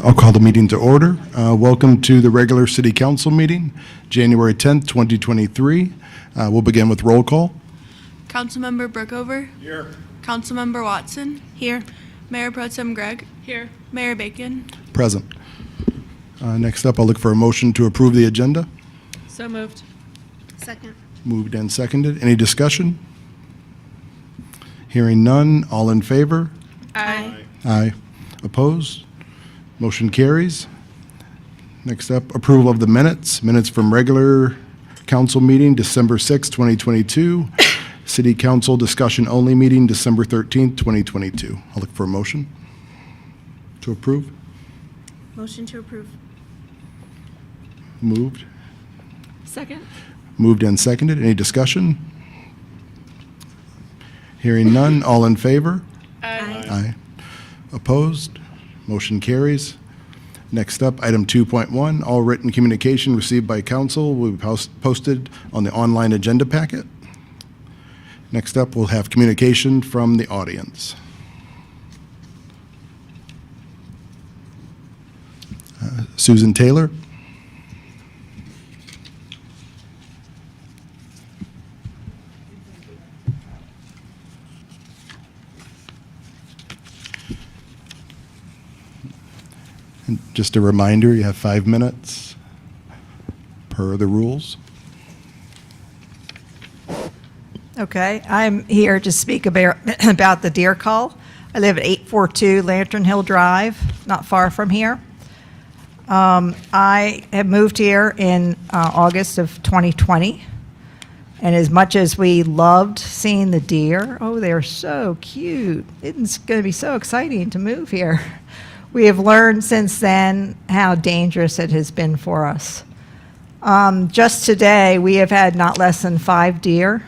I'll call the meeting to order. Welcome to the regular City Council meeting, January 10th, 2023. We'll begin with roll call. Councilmember Brookover. Here. Councilmember Watson. Here. Mayor Pro Tem Gregg. Here. Mayor Bacon. Present. Next up, I'll look for a motion to approve the agenda. So moved. Second. Moved and seconded. Any discussion? Hearing none. All in favor? Aye. Aye. Opposed? Motion carries. Next up, approval of the minutes. Minutes from regular council meeting, December 6, 2022. City Council discussion only meeting, December 13th, 2022. I'll look for a motion to approve. Motion to approve. Moved. Second. Moved and seconded. Any discussion? Hearing none. All in favor? Aye. Aye. Opposed? Motion carries. Next up, item 2.1, all written communication received by council will be posted on the online agenda packet. Next up, we'll have communication from the audience. Susan Taylor. And just a reminder, you have 5 minutes per the rules. Okay, I'm here to speak about the deer call. I live at 842 Lantern Hill Drive, not far from here. I have moved here in August of 2020, and as much as we loved seeing the deer, oh, they're so cute. It's going to be so exciting to move here. We have learned since then how dangerous it has been for us. Just today, we have had not less than 5 deer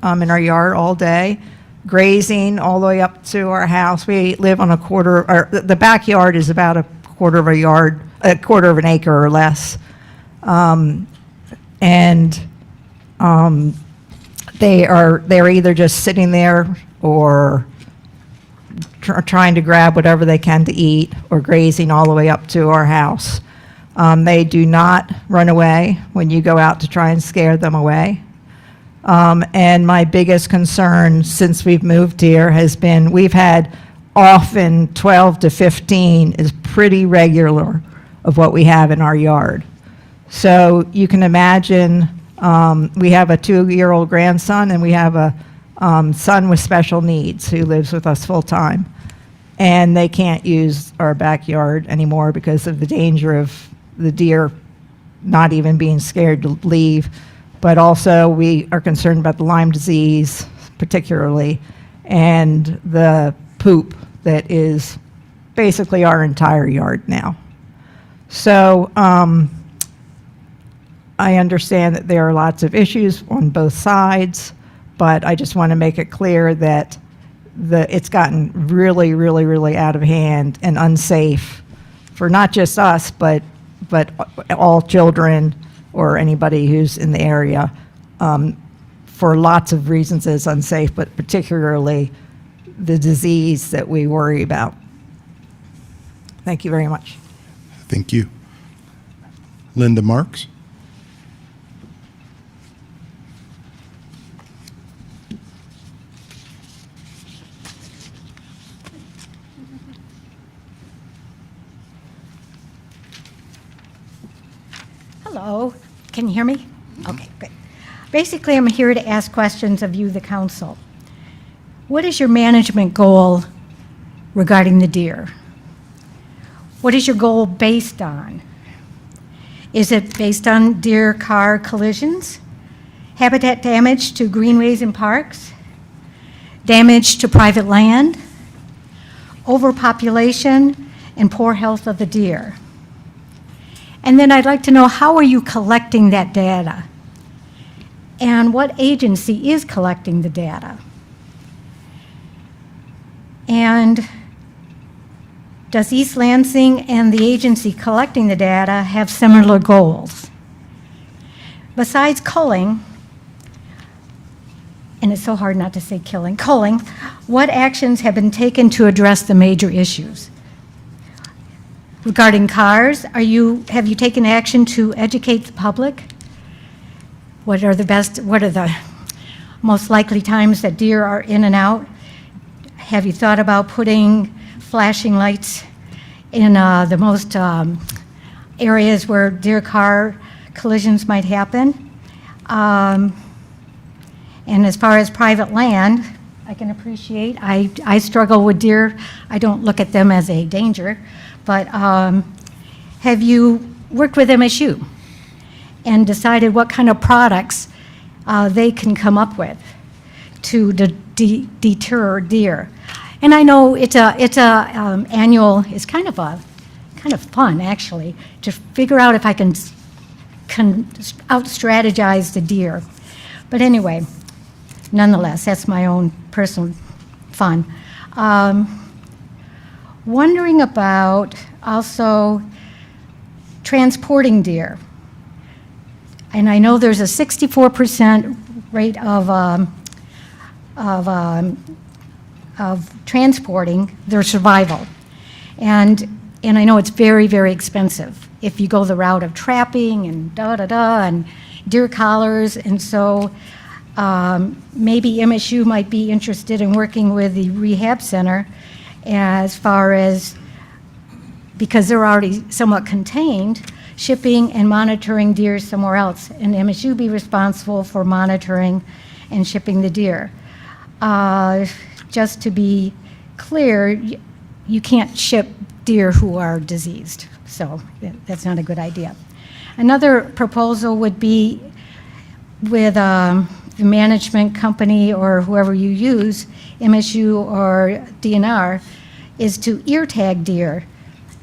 in our yard all day, grazing all the way up to our house. We live on the backyard is about a quarter of an acre or less. They're either just sitting there or trying to grab whatever they can to eat, or grazing all the way up to our house. They do not run away when you go out to try and scare them away. And my biggest concern since we've moved here has been we've had often 12 to 15 is pretty regular of what we have in our yard. So you can imagine we have a 2-year-old grandson, and we have a son with special needs who lives with us full time. And they can't use our backyard anymore because of the danger of the deer not even being scared to leave. But also we are concerned about the Lyme disease particularly, and the poop that is basically our entire yard now. So I understand that there are lots of issues on both sides, but I just want to make it clear that it's gotten really, really, really out of hand and unsafe for not just us, but all children or anybody who's in the area. For lots of reasons it's unsafe, but particularly the disease that we worry about. Thank you very much. Thank you. Linda Marks. Hello, can you hear me? Okay, good. Basically, I'm here to ask questions of you, the council. What is your management goal regarding the deer? What is your goal based on? Is it based on deer-car collisions, habitat damage to greenways and parks, damage to private land, overpopulation, and poor health of the deer? And then I'd like to know, how are you collecting that data? And what agency is collecting the data? And does East Lansing and the agency collecting the data have similar goals? Besides culling, and it's so hard not to say culling, what actions have been taken to address the major issues? regarding cars, have you taken action to educate the public? What are the most likely times that deer are in and out? Have you thought about putting flashing lights in the most areas where deer-car collisions might happen? And as far as private land, I can appreciate, I struggle with deer. I don't look at them as a danger, but have you worked with MSU and decided what kind of products they can come up with to deter deer? And I know it's annual, it's kind of fun, actually, to figure out if I can out-strategize the deer. But anyway, nonetheless, that's my own personal fun. Wondering about also transporting deer. And I know there's a 64% rate of transporting their survival. And I know it's very, very expensive if you go the route of trapping and and deer collars. And so maybe MSU might be interested in working with the rehab center as far as, because they're already somewhat contained, shipping and monitoring deer somewhere else, and MSU be responsible for monitoring and shipping the deer. Just to be clear, you can't ship deer who are diseased, so that's not a good idea. Another proposal would be with the management company or whoever you use, MSU or DNR, is to ear tag deer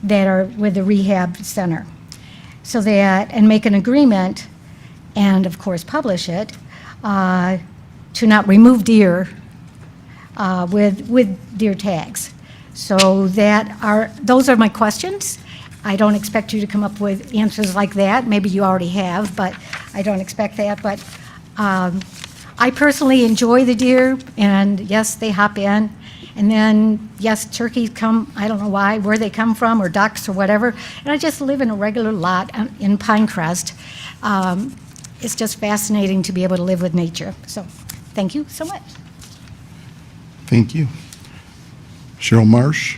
that are with the rehab center, so that, and make an agreement, and of course publish it, to not remove deer with deer tags. So those are my questions. I don't expect you to come up with answers like that. Maybe you already have, but I don't expect that. But I personally enjoy the deer, and yes, they hop in. And then, yes, turkeys come, I don't know why, where they come from, or ducks or whatever. And I just live in a regular lot in Pinecrest. It's just fascinating to be able to live with nature. So thank you so much. Thank you. Cheryl Marsh.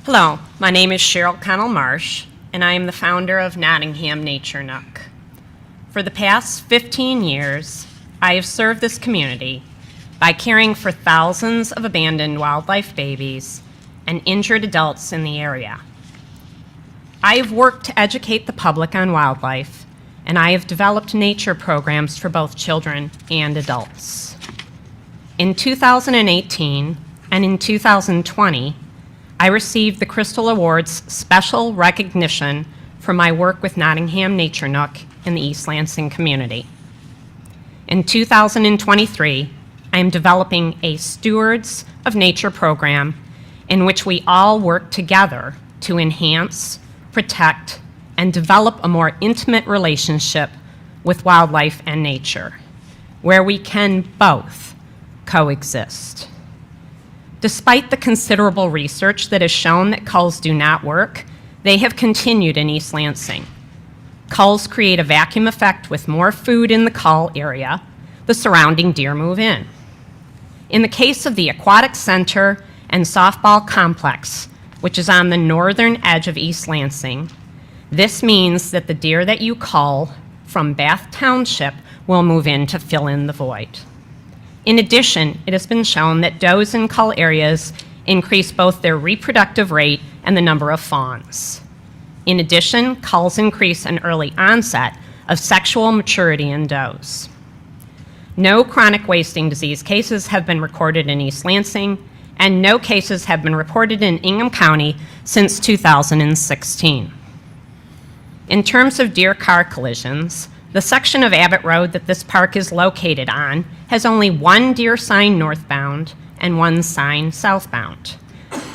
Hello, my name is Cheryl Connell Marsh, and I am the founder of Nottingham Nature Nook. For the past 15 years, I have served this community by caring for thousands of abandoned wildlife babies and injured adults in the area. I have worked to educate the public on wildlife, and I have developed nature programs for both children and adults. In 2018 and in 2020, I received the Crystal Award's special recognition for my work with Nottingham Nature Nook in the East Lansing community. In 2023, I am developing a Stewards of Nature program in which we all work together to enhance, protect, and develop a more intimate relationship with wildlife and nature, where we can both coexist. Despite the considerable research that has shown that culls do not work, they have continued in East Lansing. Culls create a vacuum effect with more food in the cull area. The surrounding deer move in. In the case of the Aquatic Center and Softball Complex, which is on the northern edge of East Lansing, this means that the deer that you cull from Bath Township will move in to fill in the void. In addition, it has been shown that does in cull areas increase both their reproductive rate and the number of fawns. In addition, culls increase an early onset of sexual maturity in does. No chronic wasting disease cases have been recorded in East Lansing, and no cases have been reported in Ingham County since 2016. In terms of deer car collisions, the section of Abbott Road that this park is located on has only one deer sign northbound and one sign southbound,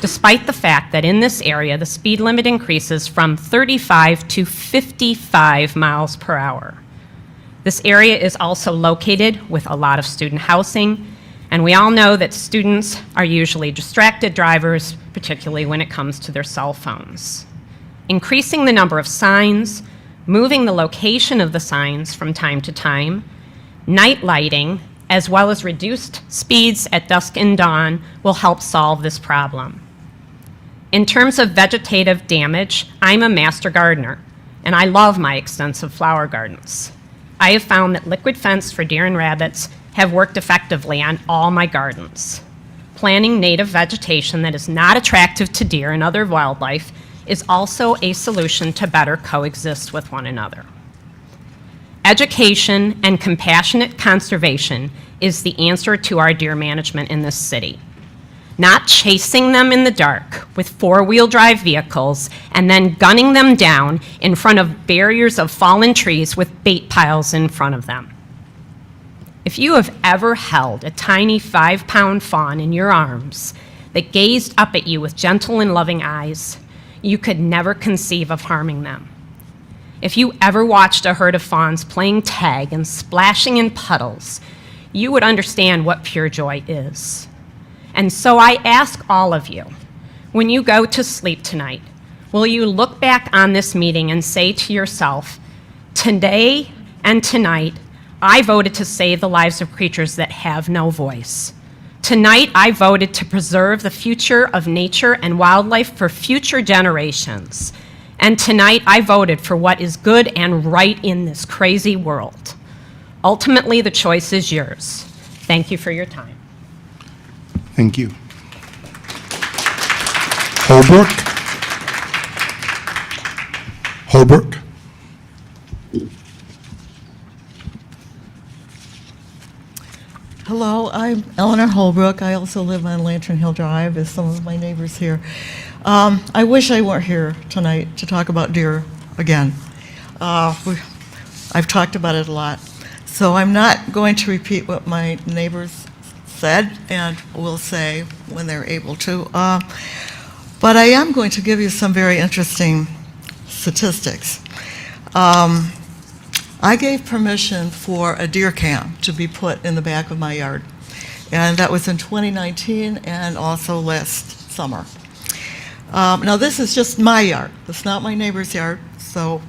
despite the fact that in this area the speed limit increases from 35 to 55 miles per hour. This area is also located with a lot of student housing, and we all know that students are usually distracted drivers, particularly when it comes to their cell phones. Increasing the number of signs, moving the location of the signs from time to time, night lighting, as well as reduced speeds at dusk and dawn will help solve this problem. In terms of vegetative damage, I'm a master gardener, and I love my extensive flower gardens. I have found that liquid fence for deer and rabbits have worked effectively on all my gardens. Planting native vegetation that is not attractive to deer and other wildlife is also a solution to better coexist with one another. Education and compassionate conservation is the answer to our deer management in this city. Not chasing them in the dark with four-wheel drive vehicles and then gunning them down in front of barriers of fallen trees with bait piles in front of them. If you have ever held a tiny 5-pound fawn in your arms that gazed up at you with gentle and loving eyes, you could never conceive of harming them. If you ever watched a herd of fawns playing tag and splashing in puddles, you would understand what pure joy is. And so I ask all of you, when you go to sleep tonight, will you look back on this meeting and say to yourself, today and tonight, I voted to save the lives of creatures that have no voice. Tonight, I voted to preserve the future of nature and wildlife for future generations. And tonight, I voted for what is good and right in this crazy world. Ultimately, the choice is yours. Thank you for your time. Thank you. Holbrook? Holbrook? Hello, I'm Eleanor Holbrook. I also live on Lantern Hill Drive, as some of my neighbors here. I wish I weren't here tonight to talk about deer again. I've talked about it a lot, so I'm not going to repeat what my neighbors said and will say when they're able to. But I am going to give you some very interesting statistics. I gave permission for a deer cam to be put in the back of my yard, and that was in 2019 and also last summer. Now this is just my yard. It's not my neighbor's yard, so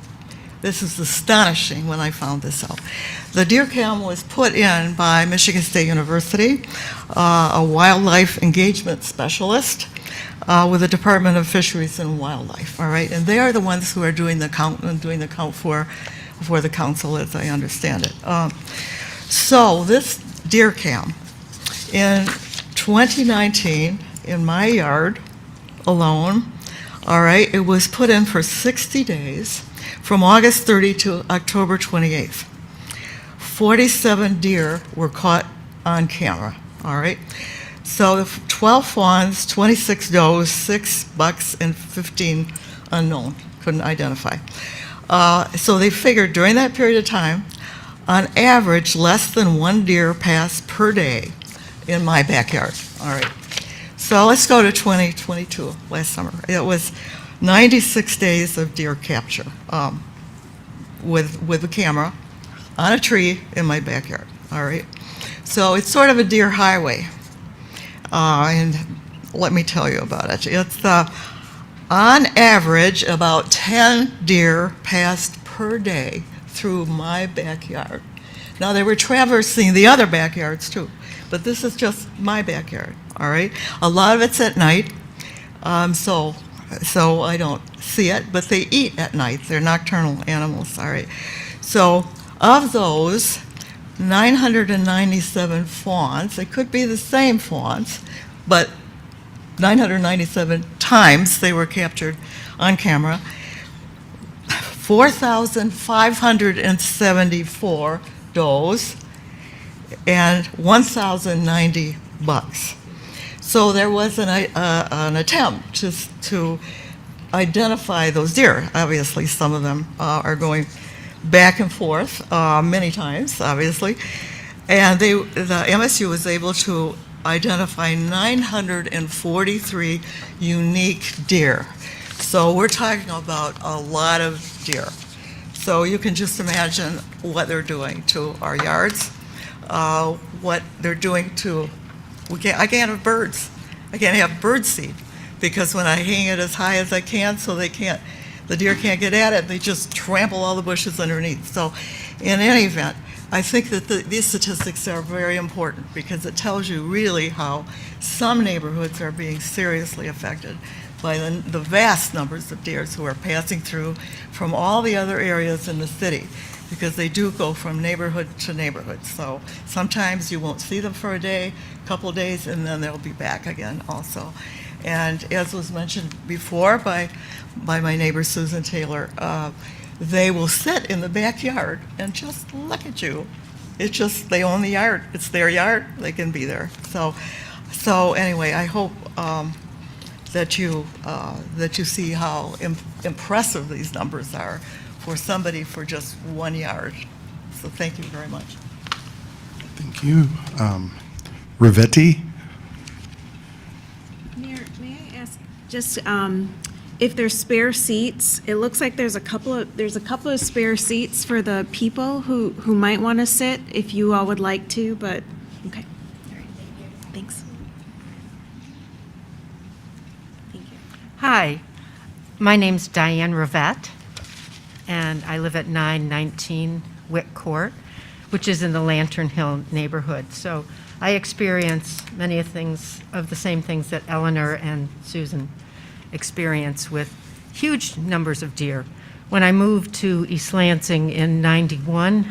this is astonishing when I found this out. The deer cam was put in by Michigan State University, a wildlife engagement specialist with the Department of Fisheries and Wildlife, all right? And they are the ones who are doing the count and doing the count for the council, as I understand it. So this deer cam, in 2019, in my yard alone, all right, it was put in for 60 days, from August 30 to October 28th. 47 deer were caught on camera, all right? So 12 fawns, 26 does, 6 bucks, and 15 unknown, couldn't identify. So they figured during that period of time, on average, less than 1 deer passed per day in my backyard, all right? So let's go to 2022, last summer. It was 96 days of deer capture with a camera on a tree in my backyard, all right? So it's sort of a deer highway, and let me tell you about it. It's on average, about 10 deer passed per day through my backyard. Now, they were traversing the other backyards too, but this is just my backyard, all right? A lot of it's at night, so I don't see it, but they eat at night. They're nocturnal animals, all right? So of those 997 fawns, it could be the same fawns, but 997 times they were captured on camera. 4,574 does and 1,090 bucks. So there was an attempt to identify those deer. Obviously, some of them are going back and forth many times, obviously. And the MSU was able to identify 943 unique deer. So we're talking about a lot of deer. So you can just imagine what they're doing to our yards, what they're doing to, I can't have birds. I can't have bird seed because when I hang it as high as I can so the deer can't get at it, they just trample all the bushes underneath. So in any event, I think that these statistics are very important because it tells you really how some neighborhoods are being seriously affected by the vast numbers of deers who are passing through from all the other areas in the city, because they do go from neighborhood to neighborhood. So sometimes you won't see them for a day, a couple of days, and then they'll be back again also. And as was mentioned before by my neighbor Susan Taylor, they will sit in the backyard and just look at you. It's just, they own the yard. It's their yard. They can be there. So anyway, I hope that you see how impressive these numbers are for somebody for just 1 yard. So thank you very much. Thank you. Rivetti? Mayor, may I ask just if there's spare seats? It looks like there's a couple of spare seats for the people who might want to sit if you all would like to, but okay. All right. Thanks. Thank you. Hi, my name's Diane Rivette, and I live at 919 Wick Court, which is in the Lantern Hill neighborhood. So I experience many of the same things that Eleanor and Susan experience with huge numbers of deer. When I moved to East Lansing in '91,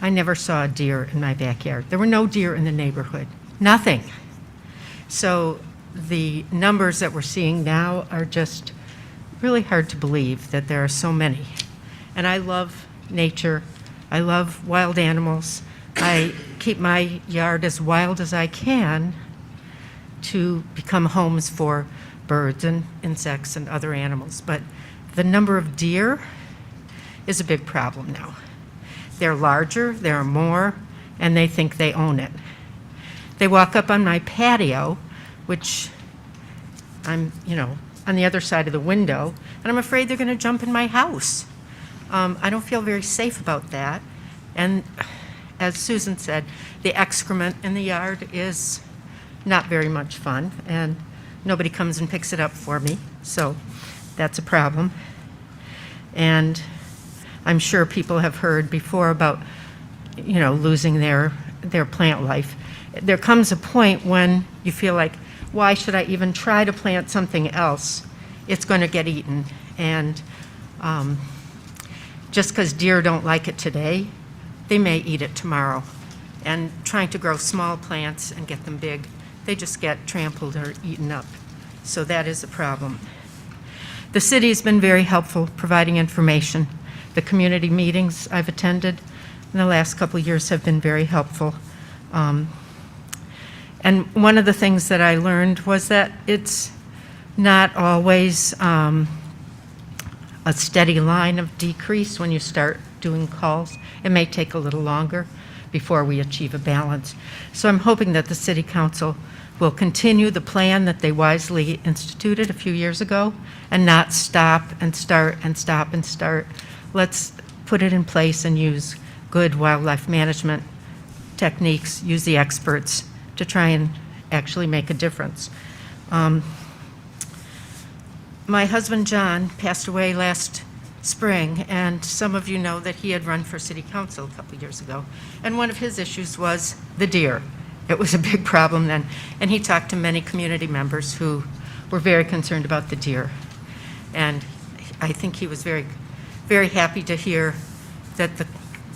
I never saw a deer in my backyard. There were no deer in the neighborhood, nothing. So the numbers that we're seeing now are just really hard to believe that there are so many. And I love nature. I love wild animals. I keep my yard as wild as I can to become homes for birds and insects and other animals. But the number of deer is a big problem now. They're larger, there are more, and they think they own it. They walk up on my patio, which I'm, on the other side of the window, and I'm afraid they're going to jump in my house. I don't feel very safe about that. And as Susan said, the excrement in the yard is not very much fun, and nobody comes and picks it up for me, so that's a problem. And I'm sure people have heard before about, losing their plant life. There comes a point when you feel like, why should I even try to plant something else? It's going to get eaten. And just because deer don't like it today, they may eat it tomorrow. And trying to grow small plants and get them big, they just get trampled or eaten up. So that is a problem. The city has been very helpful providing information. The community meetings I've attended in the last couple of years have been very helpful. And one of the things that I learned was that it's not always a steady line of decrease when you start doing calls. It may take a little longer before we achieve a balance. So I'm hoping that the City Council will continue the plan that they wisely instituted a few years ago and not stop and start and stop and start. Let's put it in place and use good wildlife management techniques, use the experts to try and actually make a difference. My husband, John, passed away last spring, and some of you know that he had run for city council a couple years ago. And one of his issues was the deer. It was a big problem then. And he talked to many community members who were very concerned about the deer. And I think he was very, very happy to hear that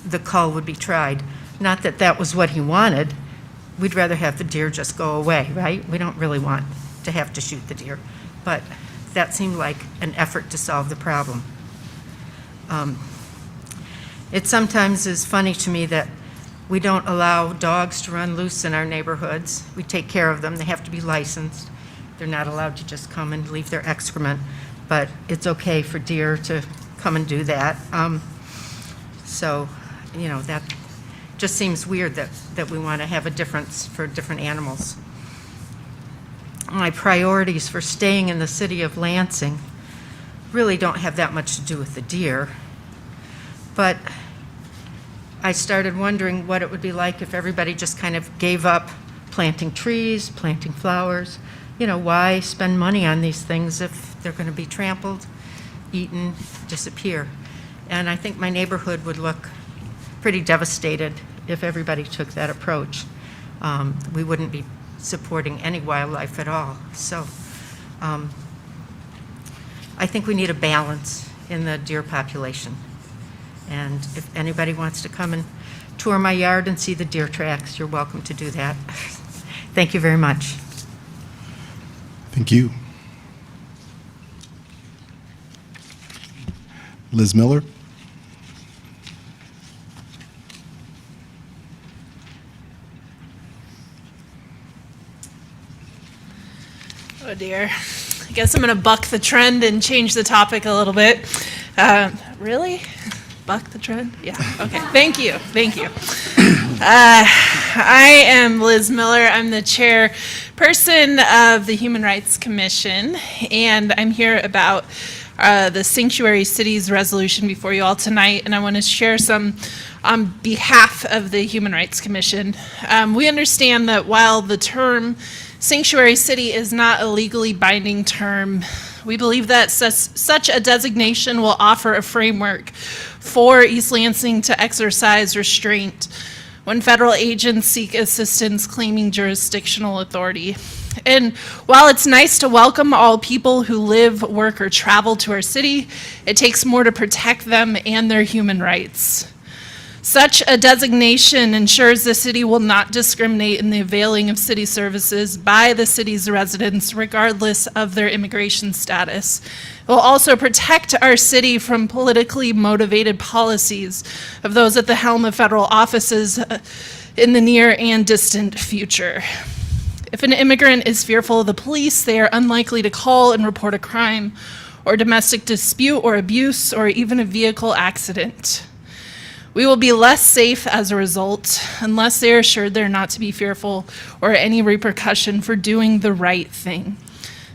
the cull would be tried. Not that that was what he wanted. We'd rather have the deer just go away, right? We don't really want to have to shoot the deer. But that seemed like an effort to solve the problem. It sometimes is funny to me that we don't allow dogs to run loose in our neighborhoods. We take care of them. They have to be licensed. They're not allowed to just come and leave their excrement, but it's okay for deer to come and do that. So, that just seems weird that we want to have a difference for different animals. My priorities for staying in the city of Lansing really don't have that much to do with the deer. But I started wondering what it would be like if everybody just kind of gave up planting trees, planting flowers. You know, why spend money on these things if they're going to be trampled, eaten, disappear? And I think my neighborhood would look pretty devastated if everybody took that approach. We wouldn't be supporting any wildlife at all. So I think we need a balance in the deer population. And if anybody wants to come and tour my yard and see the deer tracks, you're welcome to do that. Thank you very much. Thank you. Liz Miller? Oh dear. I guess I'm going to buck the trend and change the topic a little bit. Really? Buck the trend? Yeah. Okay. Thank you. Thank you. I am Liz Miller. I'm the chairperson of the Human Rights Commission, and I'm here about the Sanctuary Cities resolution before you all tonight, and I want to share some on behalf of the Human Rights Commission. We understand that while the term sanctuary city is not a legally binding term, we believe that such a designation will offer a framework for East Lansing to exercise restraint when federal agents seek assistance claiming jurisdictional authority. And while it's nice to welcome all people who live, work, or travel to our city, it takes more to protect them and their human rights. Such a designation ensures the city will not discriminate in the availing of city services by the city's residents, regardless of their immigration status. It will also protect our city from politically motivated policies of those at the helm of federal offices in the near and distant future. If an immigrant is fearful of the police, they are unlikely to call and report a crime or domestic dispute or abuse or even a vehicle accident. We will be less safe as a result unless they are assured they're not to be fearful or any repercussion for doing the right thing.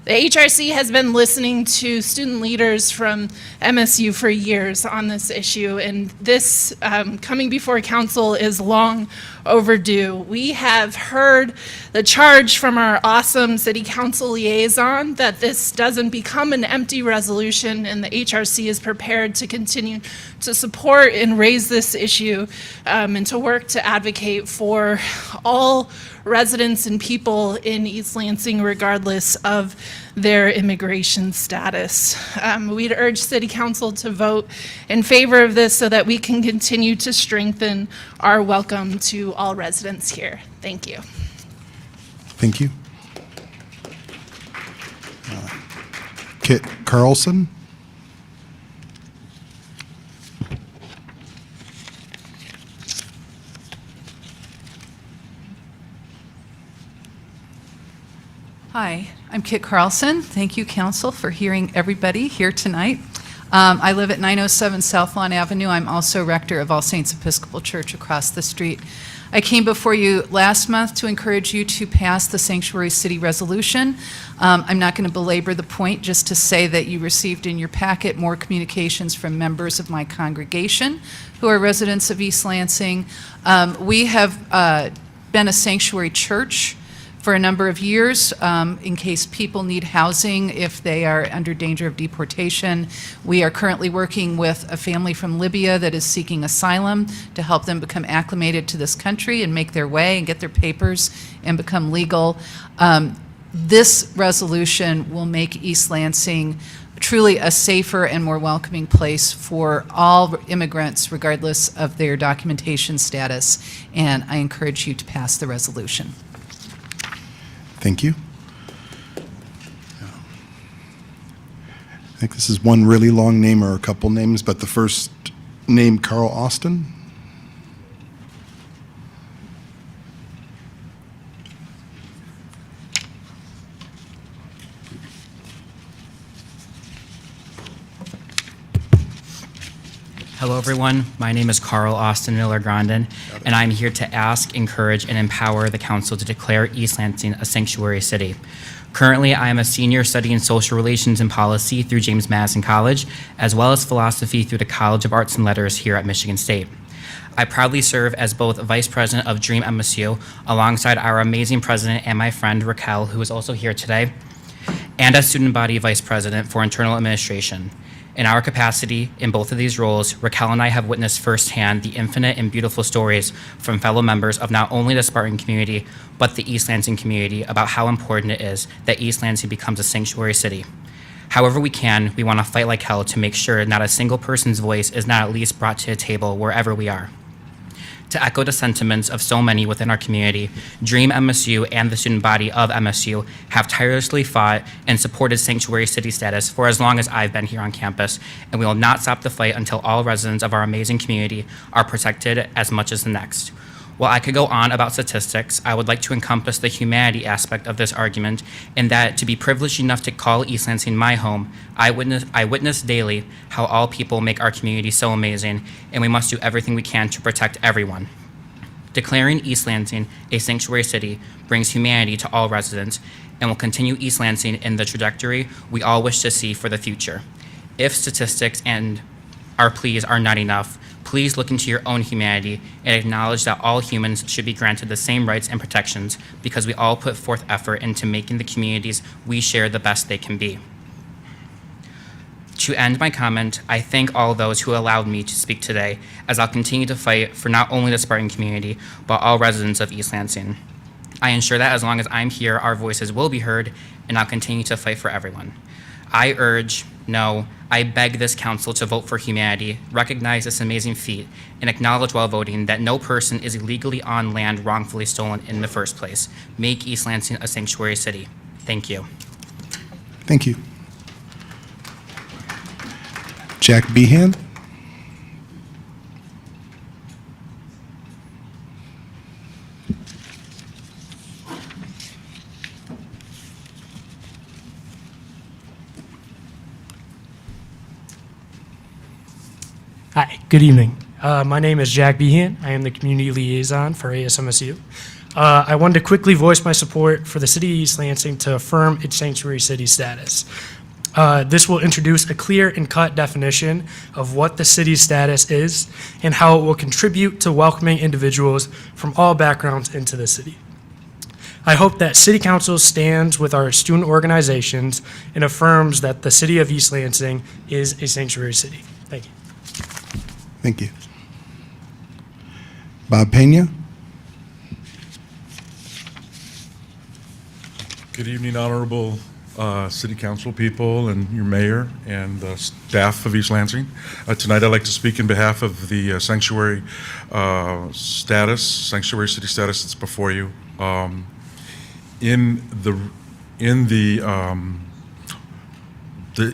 The HRC has been listening to student leaders from MSU for years on this issue, and this coming before council is long overdue. We have heard the charge from our awesome city council liaison that this doesn't become an empty resolution, and the HRC is prepared to continue to support and raise this issue and to work to advocate for all residents and people in East Lansing regardless of their immigration status. We'd urge City Council to vote in favor of this so that we can continue to strengthen our welcome to all residents here. Thank you. Thank you. Kit Carlson? Hi, I'm Kit Carlson. Thank you, Council, for hearing everybody here tonight. I live at 907 South Lawn Avenue. I'm also rector of All Saints Episcopal Church across the street. I came before you last month to encourage you to pass the Sanctuary City Resolution. I'm not going to belabor the point, just to say that you received in your packet more communications from members of my congregation who are residents of East Lansing. We have been a sanctuary church for a number of years in case people need housing if they are under danger of deportation. We are currently working with a family from Libya that is seeking asylum to help them become acclimated to this country and make their way and get their papers and become legal. This resolution will make East Lansing truly a safer and more welcoming place for all immigrants regardless of their documentation status, and I encourage you to pass the resolution. Thank you. I think this is one really long name or a couple names, but the first name, Carl Austin. Hello, everyone. My name is Carl Austin Miller-Grandin, and I'm here to ask, encourage, and empower the council to declare East Lansing a sanctuary city. Currently, I am a senior studying social relations and policy through James Madison College, as well as philosophy through the College of Arts and Letters here at Michigan State. I proudly serve as both Vice President of Dream MSU, alongside our amazing president and my friend Raquel, who is also here today, and as Student Body Vice President for Internal Administration. In our capacity in both of these roles, Raquel and I have witnessed firsthand the infinite and beautiful stories from fellow members of not only the Spartan community, but the East Lansing community about how important it is that East Lansing becomes a sanctuary city. However we can, we want to fight like hell to make sure not a single person's voice is not at least brought to a table wherever we are. To echo the sentiments of so many within our community, Dream MSU and the student body of MSU have tirelessly fought and supported sanctuary city status for as long as I've been here on campus, and we will not stop the fight until all residents of our amazing community are protected as much as the next. While I could go on about statistics, I would like to encompass the humanity aspect of this argument in that to be privileged enough to call East Lansing my home, I witness daily how all people make our community so amazing, and we must do everything we can to protect everyone. Declaring East Lansing a sanctuary city brings humanity to all residents and will continue East Lansing in the trajectory we all wish to see for the future. If statistics and our pleas are not enough, please look into your own humanity and acknowledge that all humans should be granted the same rights and protections because we all put forth effort into making the communities we share the best they can be. To end my comment, I thank all those who allowed me to speak today, as I'll continue to fight for not only the Spartan community, but all residents of East Lansing. I ensure that as long as I'm here, our voices will be heard, and I'll continue to fight for everyone. I urge, no, I beg this council to vote for humanity, recognize this amazing feat, and acknowledge while voting that no person is illegally on land wrongfully stolen in the first place. Make East Lansing a sanctuary city. Thank you. Thank you. Jack Behan. Hi, good evening. My name is Jack Behan. I am the community liaison for ASMSU. I wanted to quickly voice my support for the City of East Lansing to affirm its sanctuary city status. This will introduce a clear and cut definition of what the city's status is and how it will contribute to welcoming individuals from all backgrounds into the city. I hope that City Council stands with our student organizations and affirms that the City of East Lansing is a sanctuary city. Thank you. Thank you. Bob Pena. Good evening, honorable city council people and your mayor and the staff of East Lansing. Tonight I'd like to speak in behalf of the sanctuary sanctuary city status that's before you. In the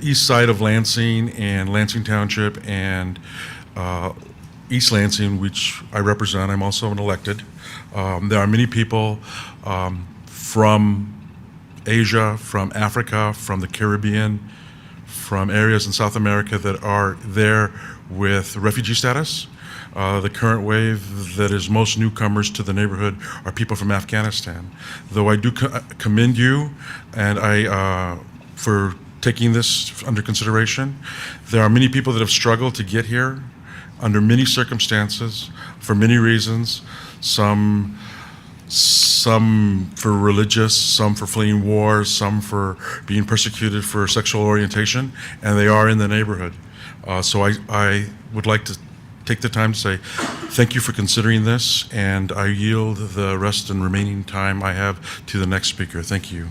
east side of Lansing and Lansing Township and East Lansing, which I represent, I'm also an elected. There are many people from Asia, from Africa, from the Caribbean, from areas in South America that are there with refugee status. The current wave that is most newcomers to the neighborhood are people from Afghanistan. Though I do commend you and for taking this under consideration. There are many people that have struggled to get here under many circumstances, for many reasons, some for religious, some for fleeing wars, some for being persecuted for sexual orientation, and they are in the neighborhood. So I would like to take the time to say thank you for considering this, and I yield the rest and remaining time I have to the next speaker. Thank you.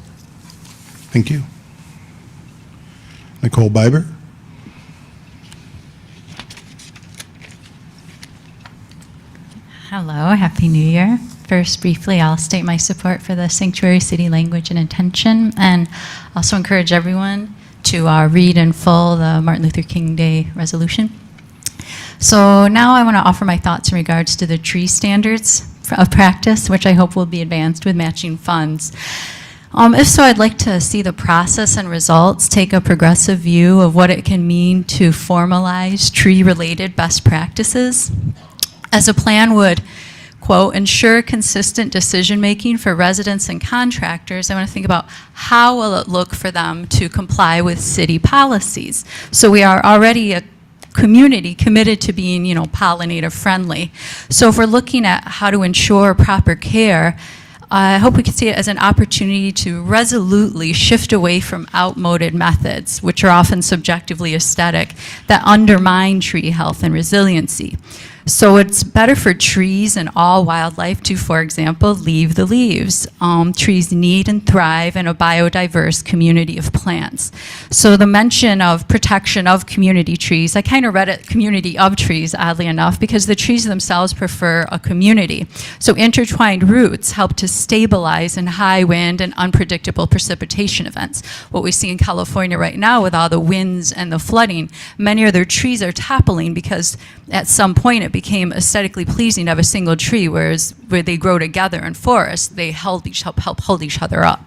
Thank you. Nicole Biber. Hello, Happy New Year. First, briefly, I'll state my support for the sanctuary city language and intention, and also encourage everyone to read in full the Martin Luther King Day resolution. So now I want to offer my thoughts in regards to the tree standards of practice, which I hope will be advanced with matching funds. If so, I'd like to see the process and results take a progressive view of what it can mean to formalize tree-related best practices, as a plan would, quote, ensure consistent decision-making for residents and contractors. I want to think about how will it look for them to comply with city policies. So we are already a community committed to being, pollinator friendly. So if we're looking at how to ensure proper care, I hope we can see it as an opportunity to resolutely shift away from outmoded methods, which are often subjectively aesthetic, that undermine tree health and resiliency. So it's better for trees and all wildlife to, for example, leave the leaves. Trees need and thrive in a biodiverse community of plants. So the mention of protection of community trees, I kind of read it community of trees, oddly enough, because the trees themselves prefer a community. So intertwined roots help to stabilize in high wind and unpredictable precipitation events. What we see in California right now with all the winds and the flooding, many of their trees are toppling because at some point it became aesthetically pleasing to have a single tree, whereas where they grow together in forests, they help hold each other up.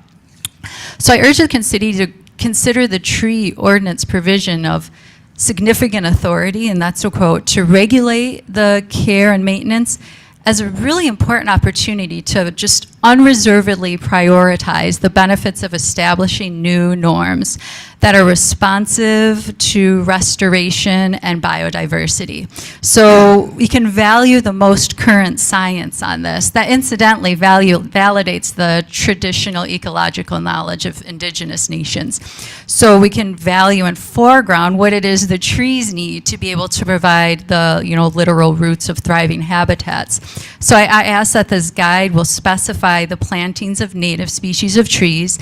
So I urge the city to consider the tree ordinance provision of significant authority, and that's a quote, to regulate the care and maintenance as a really important opportunity to just unreservedly prioritize the benefits of establishing new norms that are responsive to restoration and biodiversity. So we can value the most current science on this. That incidentally validates the traditional ecological knowledge of indigenous nations. So we can value and foreground what it is the trees need to be able to provide the literal roots of thriving habitats. So I ask that this guide will specify the plantings of native species of trees.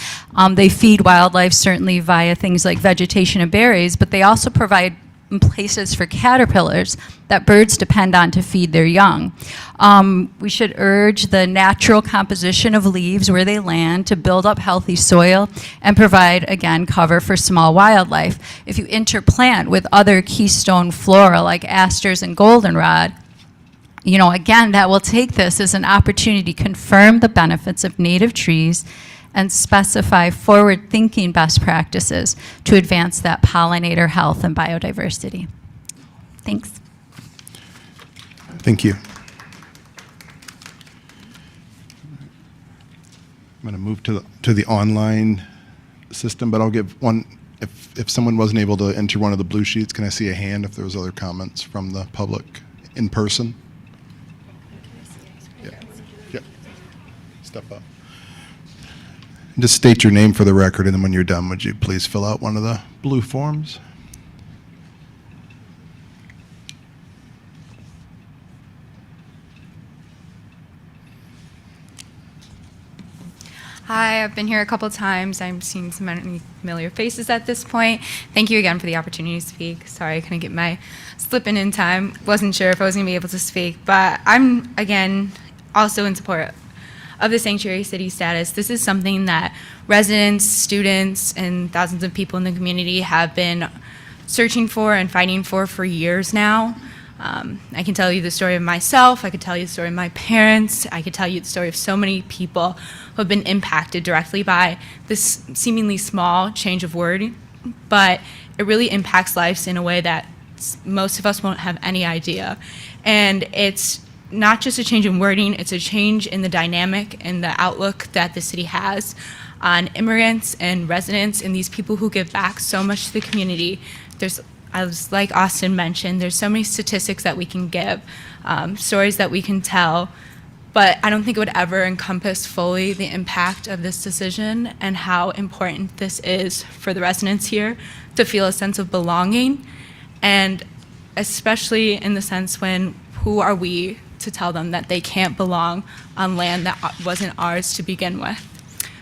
They feed wildlife certainly via things like vegetation and berries, but they also provide places for caterpillars that birds depend on to feed their young. We should urge the natural composition of leaves where they land to build up healthy soil and provide, again, cover for small wildlife. If you interplant with other keystone flora like asters and goldenrod, again, that will take this as an opportunity to confirm the benefits of native trees and specify forward-thinking best practices to advance that pollinator health and biodiversity. Thanks. Thank you. I'm going to move to the online system, but I'll give one. If someone wasn't able to enter one of the blue sheets, can I see a hand if there was other comments from the public in person? Yeah. Step up. Just state your name for the record, and then when you're done, would you please fill out one of the blue forms? Hi, I've been here a couple times. I'm seeing so many familiar faces at this point. Thank you again for the opportunity to speak. Sorry I couldn't get my slipping in time. Wasn't sure if I was going to be able to speak, but I'm, again, also in support of the sanctuary city status. This is something that residents, students, and thousands of people in the community have been searching for and fighting for years now. I can tell you the story of myself, I could tell you the story of my parents, I could tell you the story of so many people who have been impacted directly by this seemingly small change of wording, but it really impacts lives in a way that most of us won't have any idea. And it's not just a change in wording, it's a change in the dynamic and the outlook that the city has on immigrants and residents and these people who give back so much to the community. As like Austin mentioned, there's so many statistics that we can give, stories that we can tell, but I don't think it would ever encompass fully the impact of this decision and how important this is for the residents here to feel a sense of belonging, and especially in the sense when who are we to tell them that they can't belong on land that wasn't ours to begin with.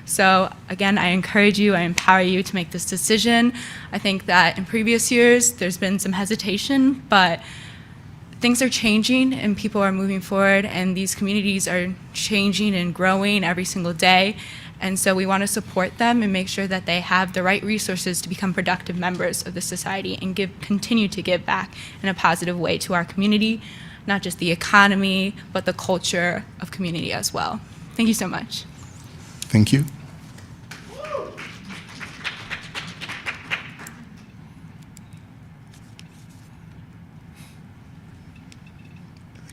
So again, I encourage you, I empower you to make this decision. I think that in previous years, there's been some hesitation, but things are changing and people are moving forward and these communities are changing and growing every single day. And so we want to support them and make sure that they have the right resources to become productive members of the society and continue to give back in a positive way to our community, not just the economy, but the culture of community as well. Thank you so much. Thank you.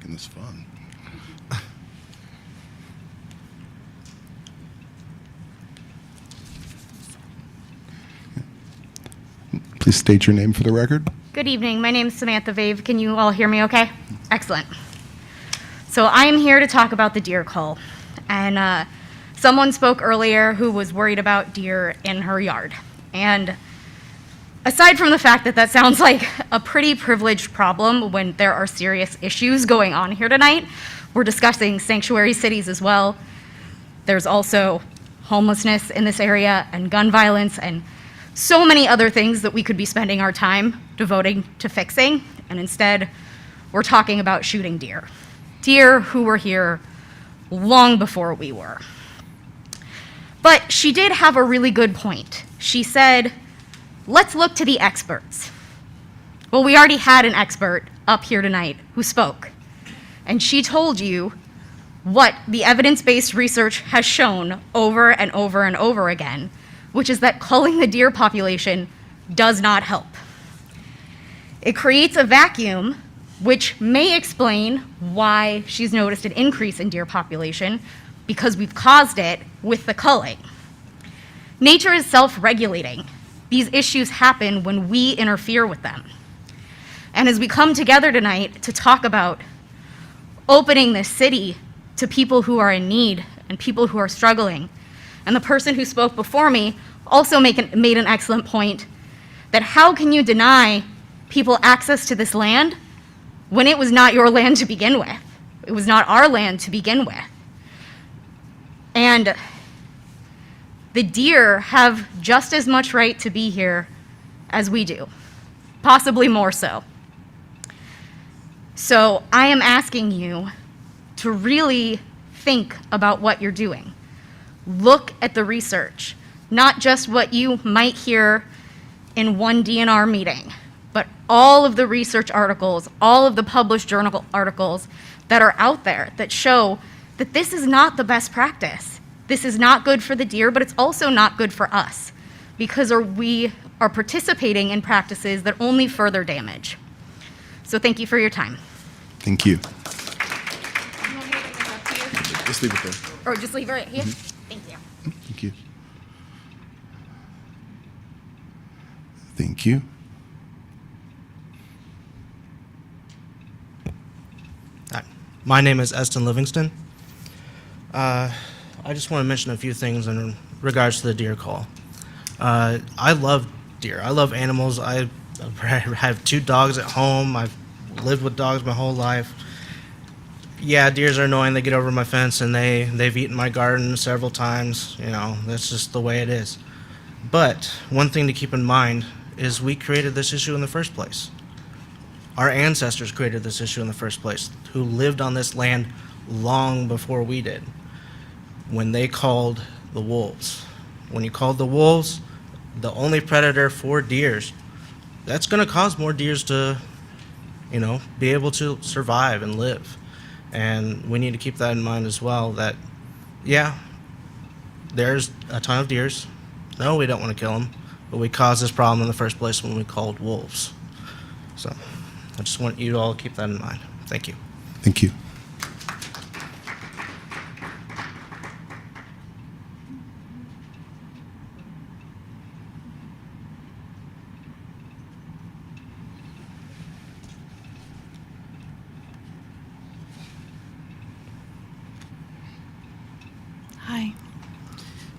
making this fun. Please state your name for the record. Good evening. My name is Samantha Vave. Can you all hear me okay? Excellent. So I am here to talk about the deer cull. And someone spoke earlier who was worried about deer in her yard. And aside from the fact that that sounds like a pretty privileged problem when there are serious issues going on here tonight, we're discussing sanctuary cities as well. There's also homelessness in this area and gun violence and so many other things that we could be spending our time devoting to fixing, and instead we're talking about shooting deer. Deer who were here long before we were. But she did have a really good point. She said, let's look to the experts. Well, we already had an expert up here tonight who spoke, and she told you what the evidence-based research has shown over and over and over again, which is that culling the deer population does not help. It creates a vacuum, which may explain why she's noticed an increase in deer population, because we've caused it with the culling. Nature is self-regulating. These issues happen when we interfere with them. And as we come together tonight to talk about opening this city to people who are in need and people who are struggling, and the person who spoke before me also made an excellent point that how can you deny people access to this land when it was not your land to begin with? It was not our land to begin with. And the deer have just as much right to be here as we do, possibly more so. So I am asking you to really think about what you're doing. Look at the research, not just what you might hear in one DNR meeting, but all of the research articles, all of the published journal articles that are out there that show that this is not the best practice. This is not good for the deer, but it's also not good for us because we are participating in practices that only further damage. So thank you for your time. Thank you. Just leave it there. Or just leave it right here? Thank you. Thank you. Thank you. Hi. My name is Eston Livingston. I just want to mention a few things in regards to the deer call. I love deer. I love animals. I have 2 dogs at home. I've lived with dogs my whole life. Yeah, deers are annoying. They get over my fence and they've eaten my garden several times. You know, that's just the way it is. But one thing to keep in mind is we created this issue in the first place. Our ancestors created this issue in the first place, who lived on this land long before we did, when they called the wolves. When you called the wolves the only predator for deers, that's going to cause more deers to, you know, be able to survive and live. And we need to keep that in mind as well, that, yeah, there's a ton of deers. No, we don't want to kill them, but we caused this problem in the first place when we called wolves. So I just want you to all keep that in mind. Thank you. Thank you. Hi.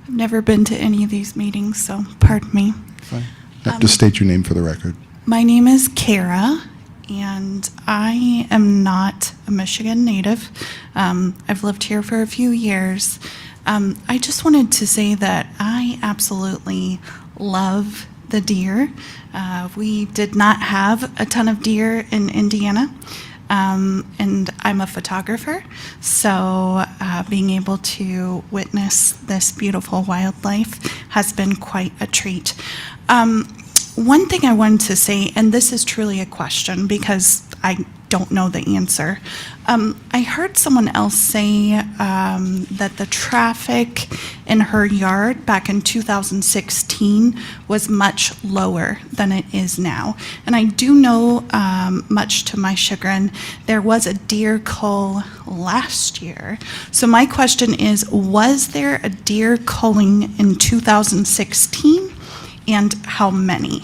I've never been to any of these meetings, so pardon me. Fine. Have to state your name for the record. My name is Kara, and I am not a Michigan native. I've lived here for a few years. I just wanted to say that I absolutely love the deer. We did not have a ton of deer in Indiana. And I'm a photographer, so being able to witness this beautiful wildlife has been quite a treat. One thing I wanted to say, and this is truly a question because I don't know the answer. I heard someone else say that the traffic in her yard back in 2016 was much lower than it is now. And I do know, much to my chagrin, there was a deer cull last year. So my question is, was there a deer culling in 2016? And how many?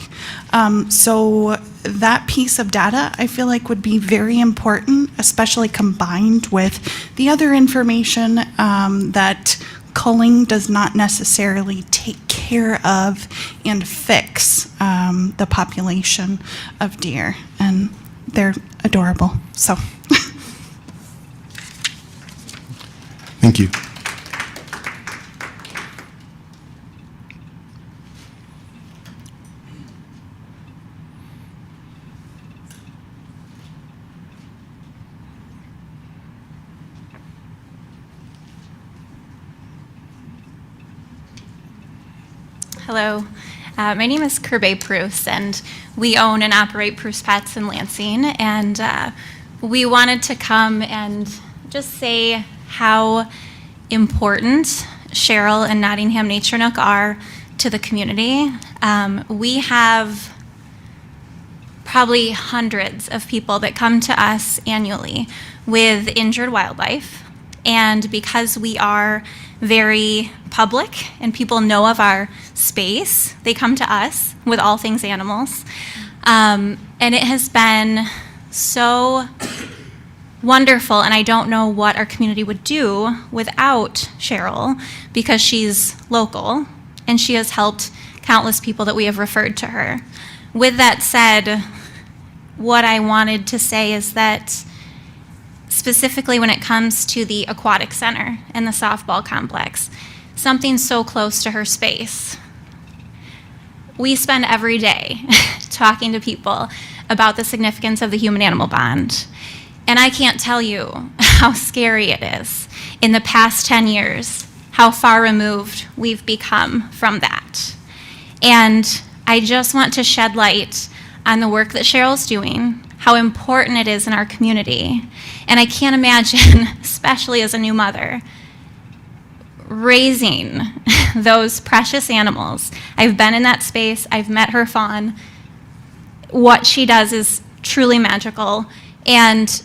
So that piece of data, I feel like, would be very important, especially combined with the other information that culling does not necessarily take care of and fix the population of deer. And they're adorable. So. Thank you. Hello, my name is Kirby Bruce, and we own and operate Bruce Pets in Lansing, and we wanted to come and just say how important Cheryl and Nottingham Nature Nook are to the community. We have probably hundreds of people that come to us annually with injured wildlife, and because we are very public and people know of our space, they come to us with all things animals. And it has been so wonderful, and I don't know what our community would do without Cheryl, because she's local and she has helped countless people that we have referred to her. With that said, what I wanted to say is that specifically when it comes to the aquatic center and the softball complex, something so close to her space. We spend every day talking to people about the significance of the human-animal bond. And I can't tell you how scary it is in the past 10 years, how far removed we've become from that. And I just want to shed light on the work that Cheryl's doing, how important it is in our community. And I can't imagine, especially as a new mother, raising those precious animals. I've been in that space, I've met her fawn. What she does is truly magical, and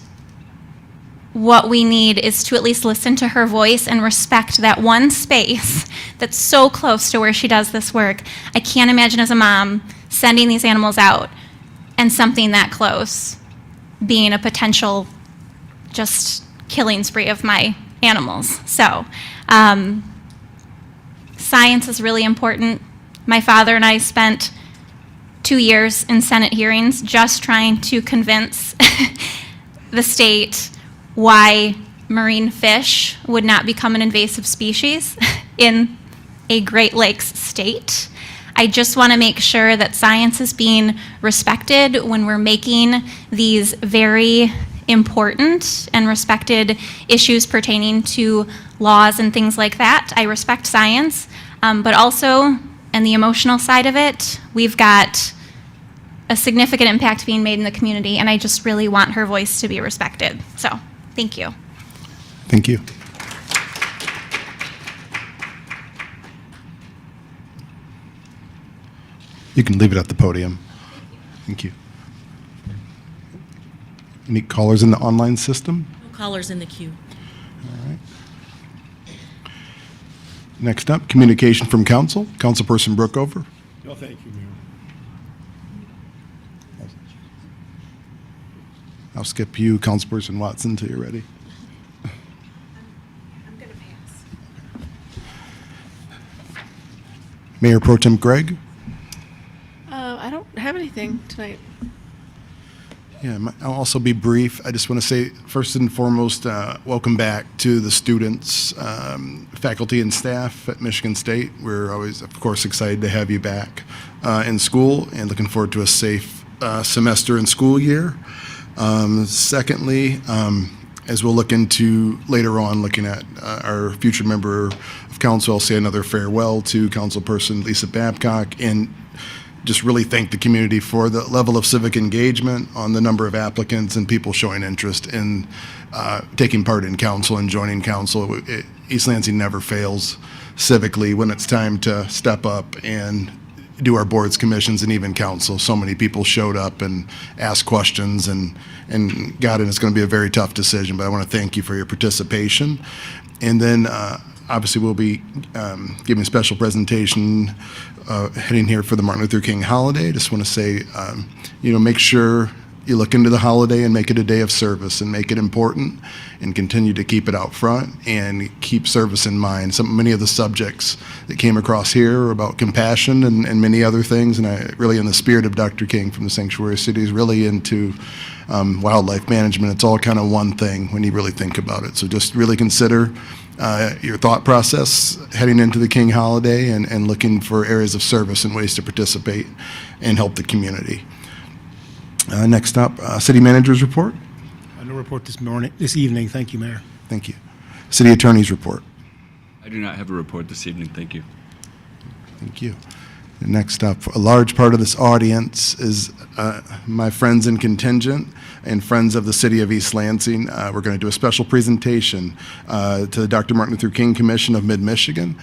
what we need is to at least listen to her voice and respect that one space that's so close to where she does this work. I can't imagine as a mom sending these animals out and something that close being a potential just killing spree of my animals. So science is really important. My father and I spent 2 years in Senate hearings just trying to convince the state why marine fish would not become an invasive species in a Great Lakes state. I just want to make sure that science is being respected when we're making these very important and respected issues pertaining to laws and things like that. I respect science, but also, and the emotional side of it, we've got a significant impact being made in the community, and I just really want her voice to be respected. So, thank you. Thank you. You can leave it at the podium. Thank you. Any callers in the online system? No callers in the queue. All right. Next up, communication from council. Councilperson Brookover. No, thank you, Mayor. I'll skip you, Councilperson Watson, until you're ready. I'm going to pass. Mayor Pro Tem Gregg. I don't have anything tonight. Yeah, I'll also be brief. I just want to say, first and foremost, welcome back to the students, faculty, and staff at Michigan State. We're always, of course, excited to have you back in school and looking forward to a safe semester and school year. Secondly, as we'll look into later on, looking at our future member of council, I'll say another farewell to Councilperson Lisa Babcock, and just really thank the community for the level of civic engagement, on the number of applicants and people showing interest in taking part in council and joining council. East Lansing never fails civically when it's time to step up and do our boards, commissions, and even council. So many people showed up and asked questions and got in. It's going to be a very tough decision, but I want to thank you for your participation. And then obviously we'll be giving a special presentation heading here for the Martin Luther King holiday. Just want to say, make sure you look into the holiday and make it a day of service and make it important and continue to keep it out front and keep service in mind. Many of the subjects that came across here are about compassion and many other things, and I really, in the spirit of Dr. King from the Sanctuary Cities, really into wildlife management. It's all kind of one thing when you really think about it. So just really consider your thought process heading into the King holiday and looking for areas of service and ways to participate and help the community. Next up, City Manager's report. No report this evening. Thank you, Mayor. Thank you. City Attorney's report. I do not have a report this evening. Thank you. Thank you. Next up, a large part of this audience is my friends in contingent and friends of the City of East Lansing. We're going to do a special presentation to the Dr. Martin Luther King Commission of Mid-Michigan.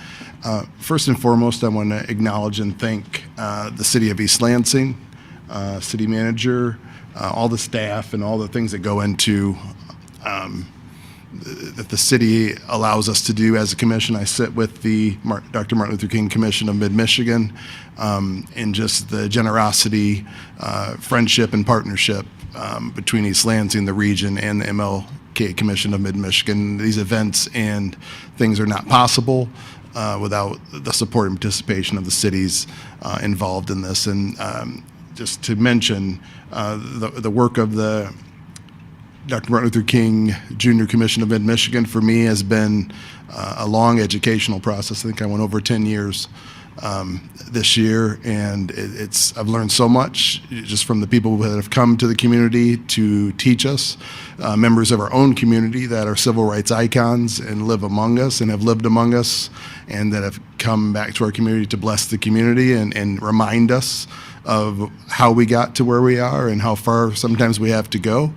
First and foremost, I want to acknowledge and thank the City of East Lansing, City Manager, all the staff, and all the things that go into that the city allows us to do as a commission. I sit with the Dr. Martin Luther King Commission of Mid-Michigan, and just the generosity, friendship, and partnership between East Lansing, the region, and the MLK Commission of Mid-Michigan. These events and things are not possible without the support and participation of the cities involved in this. And just to mention the work of the Dr. Martin Luther King Jr. Commission of Mid-Michigan, for me, has been a long educational process. I think I went over 10 years this year, and I've learned so much just from the people that have come to the community to teach us, members of our own community that are civil rights icons and live among us and have lived among us, and that have come back to our community to bless the community and remind us of how we got to where we are and how far sometimes we have to go.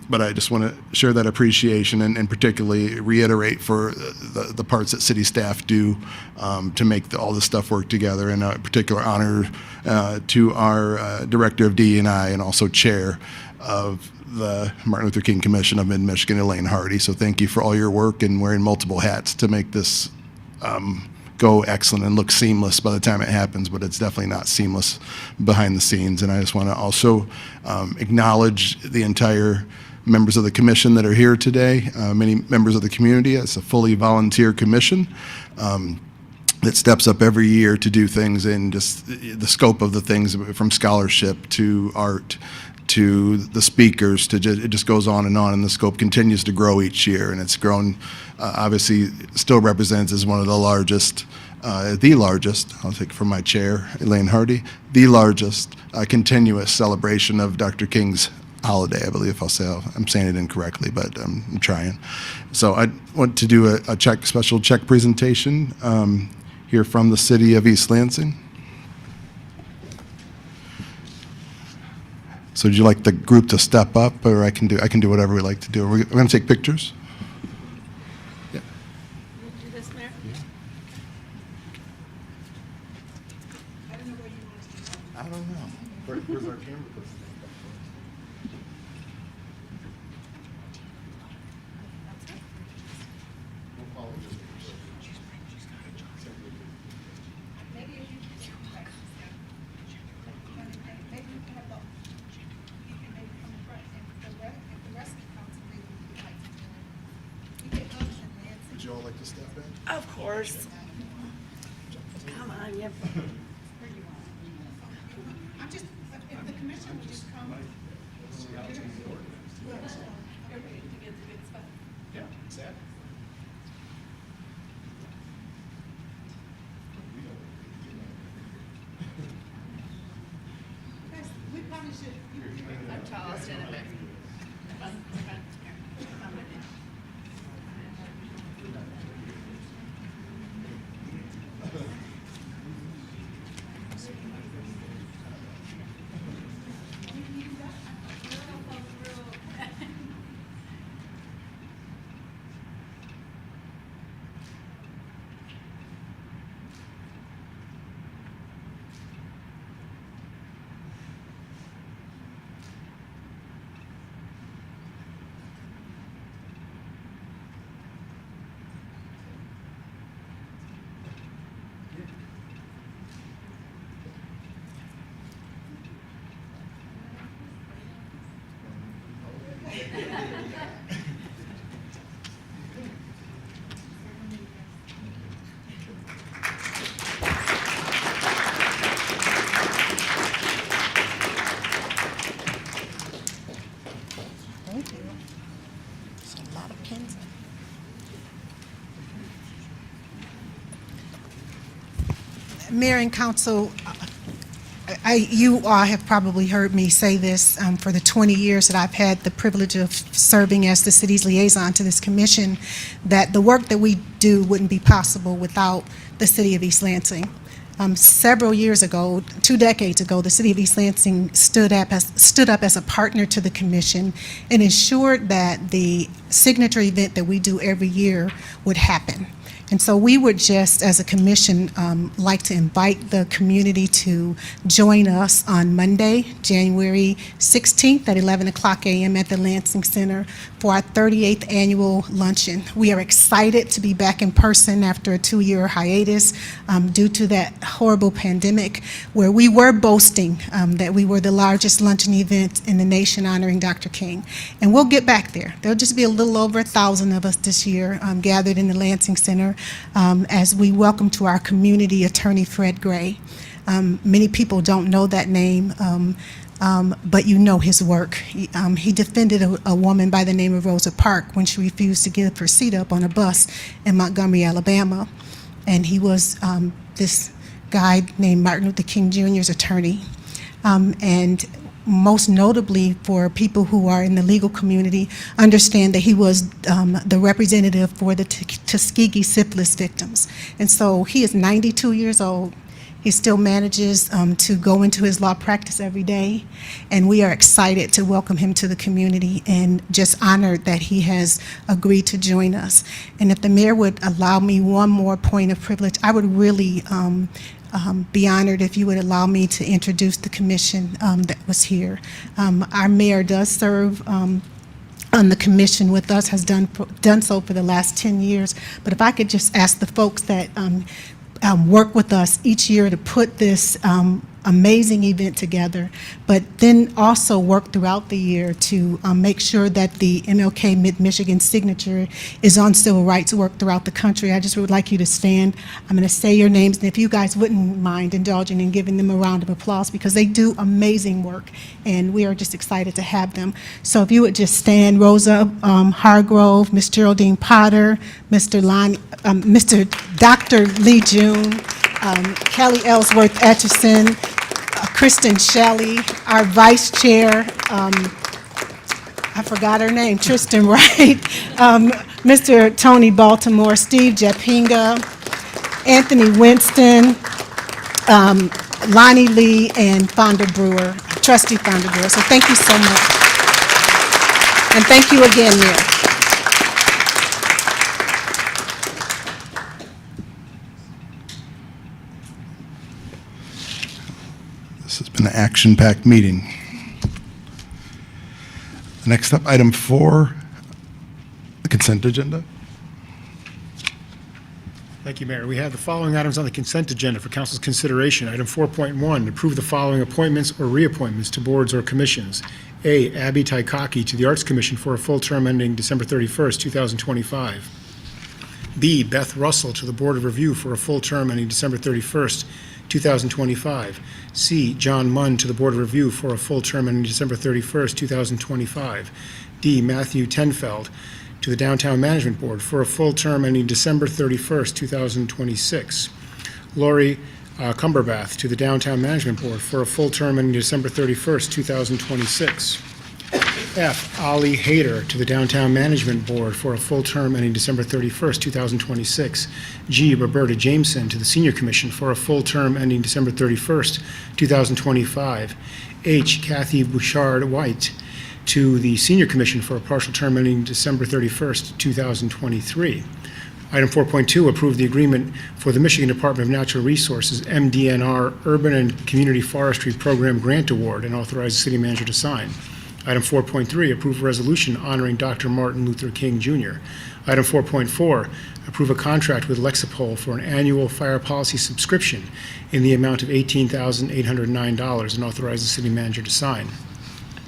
But I just want to share that appreciation and particularly reiterate for the parts that city staff do to make all this stuff work together. And a particular honor to our Director of DE&I and also Chair of the Martin Luther King Commission of Mid-Michigan, Elaine Hardy. So thank you for all your work and wearing multiple hats to make this go excellent and look seamless by the time it happens, but it's definitely not seamless behind the scenes. And I just want to also acknowledge the entire members of the commission that are here today, many members of the community. It's a fully volunteer commission that steps up every year to do things in just the scope of the things, from scholarship to art to the speakers, to it just goes on, and the scope continues to grow each year, and it's grown, obviously still represents as one of the largest, I'll take it from my chair, Elaine Hardy, the largest continuous celebration of Dr. King's holiday, I believe. I'm saying it incorrectly, but I'm trying. So I want to do a special check presentation here from the City of East Lansing. So would you like the group to step up, or I can do whatever we like to do? We're going to take pictures. Yeah. Do this, Mayor? I don't know. Where's our camera? Would you all like to step in? Of course. Come on, yep. I'm just, if the commission would just come. Yeah, exactly. We probably should. I'm tall, I'll stand up there. Thank you. There's a lot of pins. Mayor and Council, you all have probably heard me say this for the 20 years that I've had the privilege of serving as the city's liaison to this commission, that the work that we do wouldn't be possible without the city of East Lansing. Several years ago, 2 decades ago, the city of East Lansing stood up as a partner to the commission and ensured that the signature event that we do every year would happen. And so we would just, as a commission, like to invite the community to join us on Monday, January 16th at 11 o'clock a.m. at the Lansing Center for our 38th annual luncheon. We are excited to be back in person after a 2-year hiatus due to that horrible pandemic, where we were boasting that we were the largest luncheon event in the nation honoring Dr. King. And we'll get back there. There'll just be a little over 1,000 of us this year gathered in the Lansing Center as we welcome to our community Attorney Fred Gray. Many people don't know that name, but you know his work. He defended a woman by the name of Rosa Parks when she refused to give her seat up on a bus in Montgomery, Alabama. And he was this guy named Martin Luther King Jr.'s attorney. And most notably for people who are in the legal community, understand that he was the representative for the Tuskegee syphilis victims. And so he is 92 years old. He still manages to go into his law practice every day, and we are excited to welcome him to the community and just honored that he has agreed to join us. And if the mayor would allow me one more point of privilege, I would really be honored if you would allow me to introduce the commission that was here. Our mayor does serve on the commission with us, has done so for the last 10 years. But if I could just ask the folks that work with us each year to put this amazing event together, but then also work throughout the year to make sure that the MLK Mid-Michigan signature is on civil rights work throughout the country. I just would like you to stand. I'm going to say your names, and if you guys wouldn't mind indulging in giving them a round of applause, because they do amazing work, and we are just excited to have them. So if you would just stand: Rosa Hargrove, Miss Geraldine Potter, Mr. Dr. Lee June, Kelly Ellsworth Etchison, Kristen Shelley, our vice chair, I forgot her name, Tristan Wright, Mr. Tony Baltimore, Steve Japinga, Anthony Winston, Lonnie Lee, and Fonda Brewer, Trustee Fonda Brewer. So thank you so much. And thank you again, Mayor. This has been an action-packed meeting. Next up, item 4, the consent agenda. Thank you, Mayor. We have the following items on the consent agenda for council's consideration. Item 4.1, approve the following appointments or reappointments to boards or commissions. A, Abby Taikaki to the Arts Commission for a full term ending December 31st, 2025. B, Beth Russell to the Board of Review for a full term ending December 31st, 2025. C, John Munn to the Board of Review for a full term ending December 31st, 2025. D, Matthew Tenfeld to the Downtown Management Board for a full term ending December 31st, 2026. Lori Cumberbatch to the Downtown Management Board for a full term ending December 31st, 2026. F, Ali Hayter to the Downtown Management Board for a full term ending December 31st, 2026. G, Roberta Jameson to the Senior Commission for a full term ending December 31st, 2025. H, Kathy Bouchard White to the Senior Commission for a partial term ending December 31st, 2023. Item 4.2, approve the agreement for the Michigan Department of Natural Resources MDNR Urban and Community Forestry Program Grant Award and authorize the city manager to sign. Item 4.3, approve a resolution honoring Dr. Martin Luther King Jr. Item 4.4, approve a contract with Lexipol for an annual fire policy subscription in the amount of $18,809 and authorize the city manager to sign.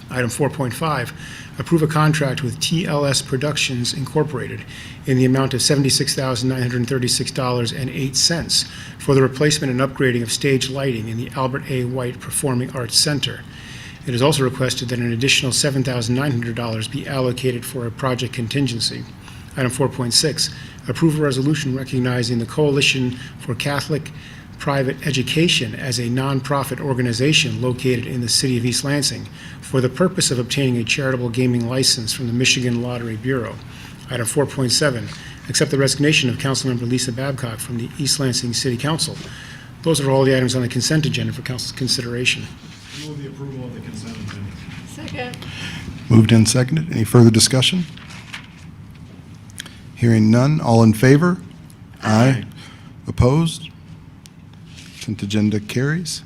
Item 4.5, approve a contract with TLS Productions Inc. in the amount of $76,936.08 for the replacement and upgrading of stage lighting in the Albert A. White Performing Arts Center. It is also requested that an additional $7,900 be allocated for a project contingency. Item 4.6, approve a resolution recognizing the Coalition for Catholic Private Education as a nonprofit organization located in the city of East Lansing for the purpose of obtaining a charitable gaming license from the Michigan Lottery Bureau. Item 4.7, accept the resignation of Councilmember Lisa Babcock from the East Lansing City Council. Those are all the items on the consent agenda for council's consideration. Move the approval of the consent agenda. Second. Moved and seconded. Any further discussion? Hearing none. All in favor? Aye. Opposed? Consent agenda carries.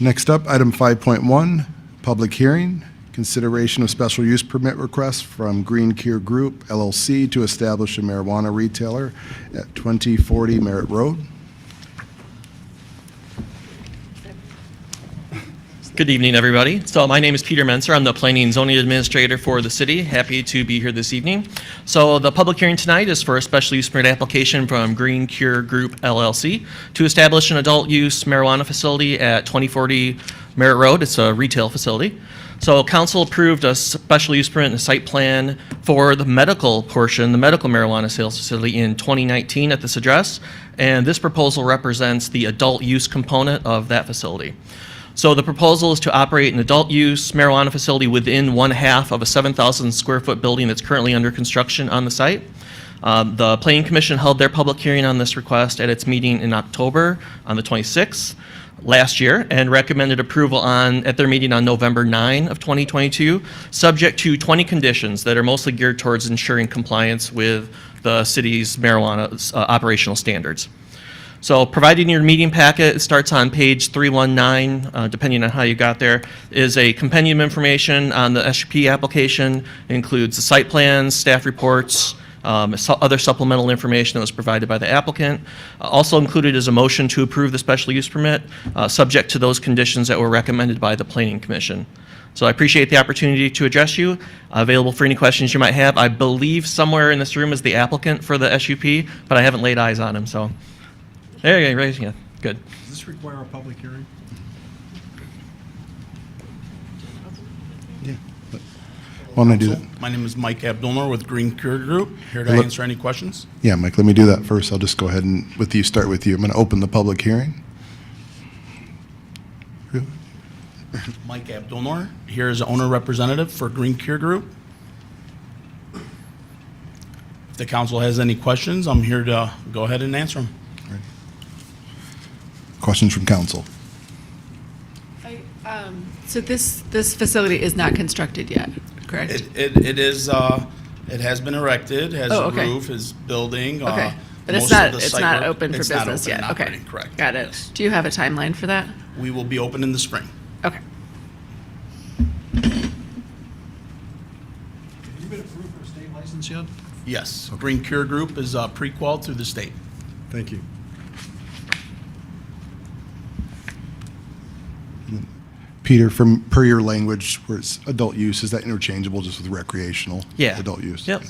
Next up, item 5.1, public hearing. Consideration of special use permit request from Green Cure Group LLC to establish a marijuana retailer at 2040 Merritt Road. Good evening, everybody. So my name is Peter Menser. I'm the Planning and Zoning Administrator for the city. Happy to be here this evening. So the public hearing tonight is for a special use permit application from Green Cure Group LLC to establish an adult use marijuana facility at 2040 Merritt Road. It's a retail facility. So council approved a special use permit and a site plan for the medical portion, the medical marijuana sales facility in 2019 at this address. And this proposal represents the adult use component of that facility. So the proposal is to operate an adult use marijuana facility within 1/2 of a 7,000 square foot building that's currently under construction on the site. The Planning Commission held their public hearing on this request at its meeting in October on the 26th last year and recommended approval at their meeting on November 9 of 2022, subject to 20 conditions that are mostly geared towards ensuring compliance with the city's marijuana operational standards. So provided in your meeting packet, it starts on page 319, depending on how you got there, is a compendium information on the SUP application. It includes the site plans, staff reports, other supplemental information that was provided by the applicant. Also included is a motion to approve the special use permit, subject to those conditions that were recommended by the Planning Commission. So I appreciate the opportunity to address you. Available for any questions you might have. I believe somewhere in this room is the applicant for the SUP, but I haven't laid eyes on him, so. There you go, right, yeah, good. Does this require a public hearing? Yeah. Why don't I do that? My name is Mike Abdulmer with Green Cure Group, here to Hello. answer any questions. Yeah, Mike, let me do that first. I'll just go ahead and start with you. I'm going to open the public hearing. Mike Abdulmer, here as the owner representative for Green Cure Group. If the council has any questions, I'm here to go ahead and answer them. Questions from council? So this facility is not constructed yet, correct? It is, it has been erected, has Oh, a okay. roof, is building. Okay, but it's most of not, the it's site not work- open for it's not business open yet? and Okay. operating, correct. Got it. Yes. Do you have a timeline for that? We will be open in the spring. Okay. Have you been approved for a state license yet? Yes, Green Cure Group is pre-qualified through the state. Thank you. Peter, per your language, where it's adult use, is that interchangeable just with recreational? Yeah. Adult use? Yep.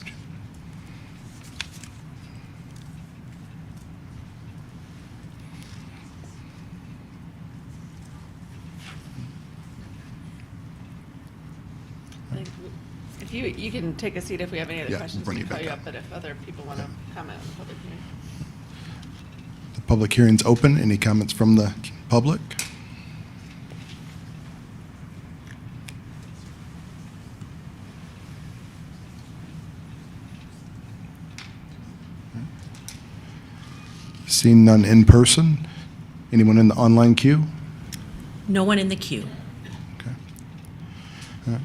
If you can take a seat if we have any other Yeah, questions, bring we you can call back you up. up, but if other people want to comment on the public hearing. The public hearing's open. Any comments from the public? Seeing none in person. Anyone in the online queue? No one in the queue. All right.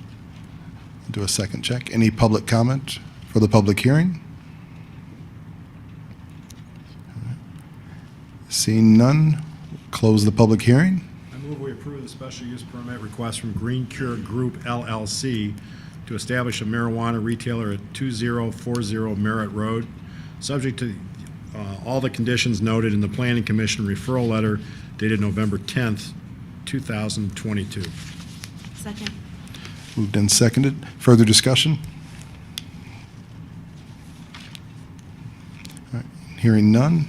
Do a second check. Any public comment for the public hearing? All right. Seeing none, close the public hearing. I move we approve the special use permit request from Green Cure Group LLC to establish a marijuana retailer at 2040 Merritt Road, subject to all the conditions noted in the Planning Commission referral letter dated November 10th, 2022. Second. Moved and seconded. Further discussion? All right, hearing none.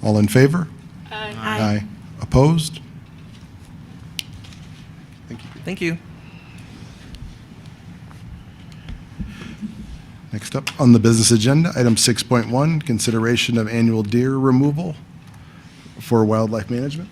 All in favor? Aye. Opposed? Thank you. Next up on the business agenda, item 6.1, consideration of annual deer removal for wildlife management.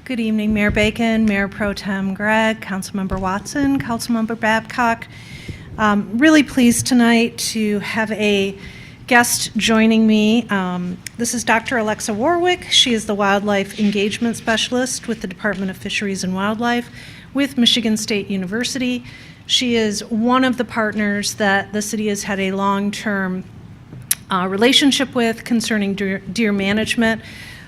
Good evening, Mayor Bacon, Mayor Pro Tem Gregg, Councilmember Watson, Councilmember Babcock. Really pleased tonight to have a guest joining me. This is Dr. Alexa Warwick. She is the Wildlife Engagement Specialist with the Department of Fisheries and Wildlife with Michigan State University. She is one of the partners that the city has had a long-term relationship with concerning deer management,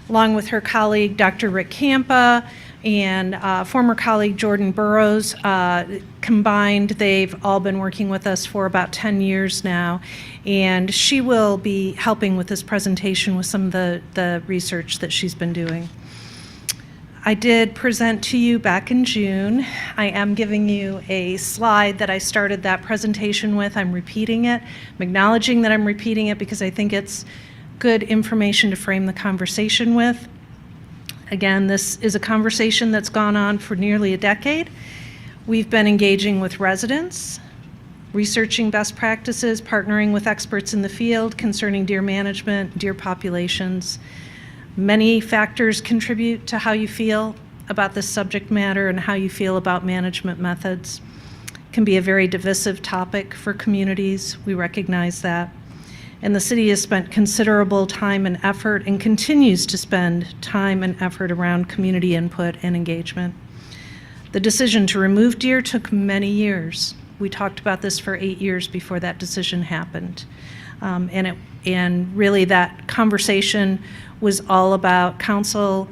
along with her colleague, Dr. Rick Campa, and former colleague Jordan Burrows. Combined, they've all been working with us for about 10 years now, and she will be helping with this presentation with some of the research that she's been doing. I did present to you back in June. I am giving you a slide that I started that presentation with. I'm repeating it. I'm acknowledging that I'm repeating it because I think it's good information to frame the conversation with. Again, this is a conversation that's gone on for nearly a decade. We've been engaging with residents, researching best practices, partnering with experts in the field concerning deer management, deer populations. Many factors contribute to how you feel about this subject matter and how you feel about management methods. It can be a very divisive topic for communities. We recognize that. And the city has spent considerable time and effort and continues to spend time and effort around community input and engagement. The decision to remove deer took many years. We talked about this for 8 years before that decision happened. And really that conversation was all about council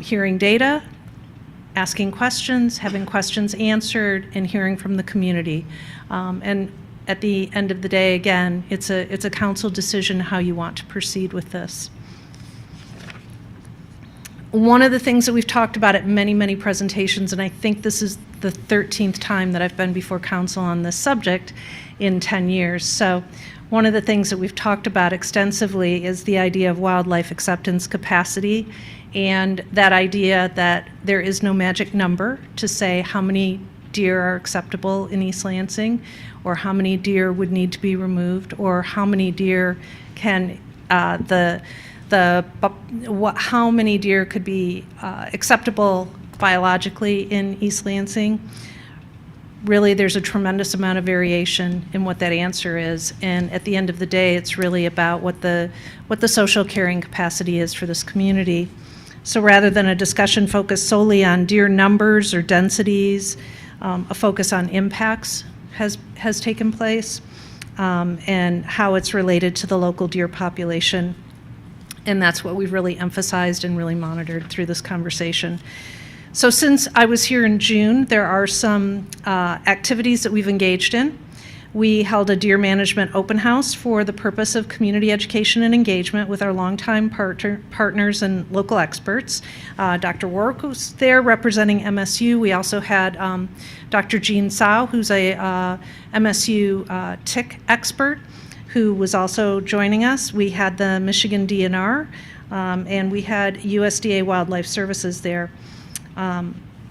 hearing data, asking questions, having questions answered, and hearing from the community. And at the end of the day, again, it's a council decision how you want to proceed with this. One of the things that we've talked about at many, many presentations, and I think this is the 13th time that I've been before council on this subject in 10 years. So one of the things that we've talked about extensively is the idea of wildlife acceptance capacity, and that idea that there is no magic number to say how many deer are acceptable in East Lansing, or how many deer would need to be removed, or how many deer can how many deer could be acceptable biologically in East Lansing. Really, there's a tremendous amount of variation in what that answer is, and at the end of the day, it's really about what the social carrying capacity is for this community. So rather than a discussion focused solely on deer numbers or densities, a focus on impacts has taken place, and how it's related to the local deer population. And that's what we've really emphasized and really monitored through this conversation. So since I was here in June, there are some activities that we've engaged in. We held a deer management open house for the purpose of community education and engagement with our longtime partners and local experts. Dr. Warwick was there representing MSU. We also had Dr. Jean Sau, who's a MSU tick expert, who was also joining us. We had the Michigan DNR, and we had USDA Wildlife Services there.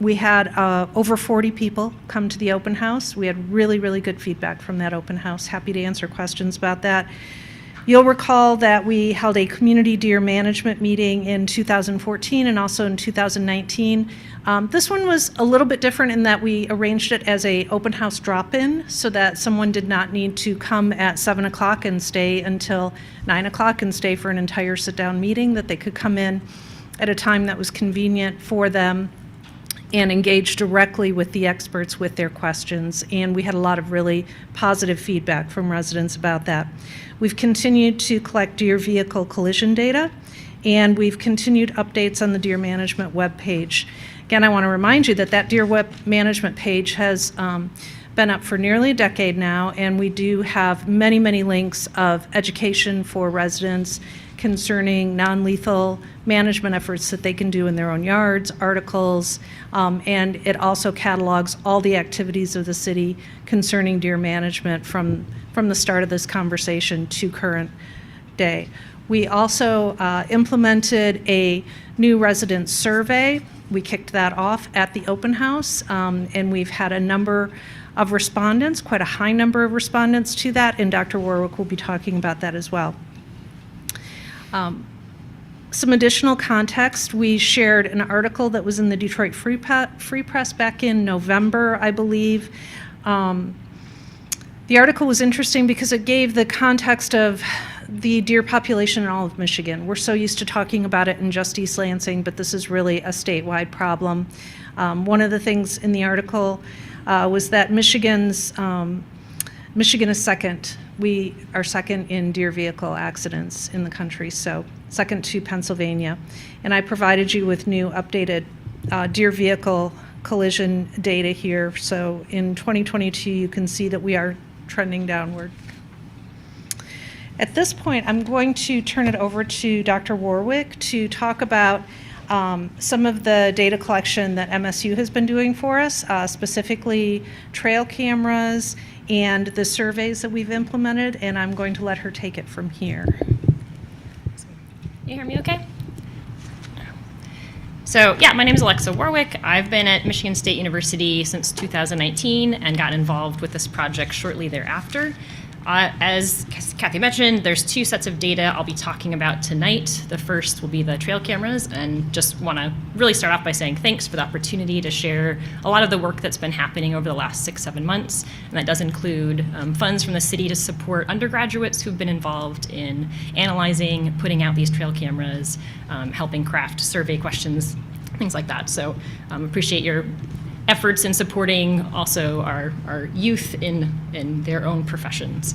We had over 40 people come to the open house. We had really, really good feedback from that open house. Happy to answer questions about that. You'll recall that we held a community deer management meeting in 2014 and also in 2019. This one was a little bit different in that we arranged it as a open house drop-in so that someone did not need to come at 7 o'clock and stay until 9 o'clock and stay for an entire sit-down meeting, that they could come in at a time that was convenient for them and engage directly with the experts with their questions. And we had a lot of really positive feedback from residents about that. We've continued to collect deer vehicle collision data, and we've continued updates on the deer management webpage. Again, I want to remind you that that deer web management page has been up for nearly a decade now, and we do have many, many links of education for residents concerning non-lethal management efforts that they can do in their own yards, articles, and it also catalogs all the activities of the city concerning deer management from the start of this conversation to current day. We also implemented a new resident survey. We kicked that off at the open house, and we've had a number of respondents, quite a high number of respondents to that, and Dr. Warwick will be talking about that as well. Some additional context, we shared an article that was in the Detroit Free Press back in November, I believe. The article was interesting because it gave the context of the deer population in all of Michigan. We're so used to talking about it in just East Lansing, but this is really a statewide problem. One of the things in the article was that Michigan is second. We are second in deer vehicle accidents in the country, so second to Pennsylvania. And I provided you with new updated deer vehicle collision data here. So in 2022, you can see that we are trending downward. At this point, I'm going to turn it over to Dr. Warwick to talk about some of the data collection that MSU has been doing for us, specifically trail cameras and the surveys that we've implemented, and I'm going to let her take it from here. You hear me okay? So yeah, my name is Alexa Warwick. I've been at Michigan State University since 2019 and got involved with this project shortly thereafter. As Kathy mentioned, there's two sets of data I'll be talking about tonight. The first will be the trail cameras, and just want to really start off by saying thanks for the opportunity to share a lot of the work that's been happening over the last 6-7 months, and that does include funds from the city to support undergraduates who've been involved in analyzing, putting out these trail cameras, helping craft survey questions, things like that. So appreciate your efforts in supporting also our youth in their own professions.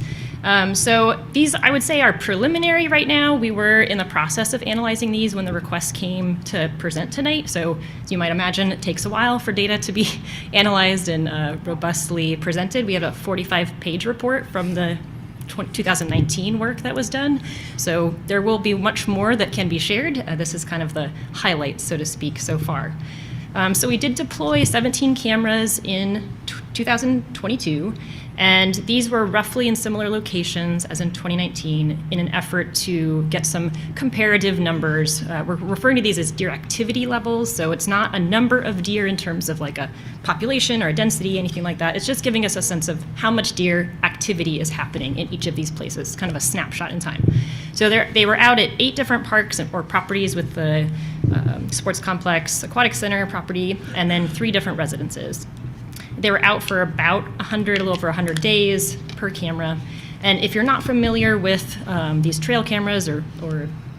So these, I would say, are preliminary right now. We were in the process of analyzing these when the request came to present tonight. So as you might imagine, it takes a while for data to be analyzed and robustly presented. We have a 45-page report from the 2019 work that was done. So there will be much more that can be shared. This is kind of the highlights, so to speak, so far. So we did deploy 17 cameras in 2022, and these were roughly in similar locations as in 2019 in an effort to get some comparative numbers. We're referring to these as deer activity levels, so it's not a number of deer in terms of like a population or a density, anything like that. It's just giving us a sense of how much deer activity is happening in each of these places, kind of a snapshot in time. So they were out at 8 different parks or properties with the sports complex, aquatic center property, and then 3 different residences. They were out for about a little over 100 days per camera. And if you're not familiar with these trail cameras or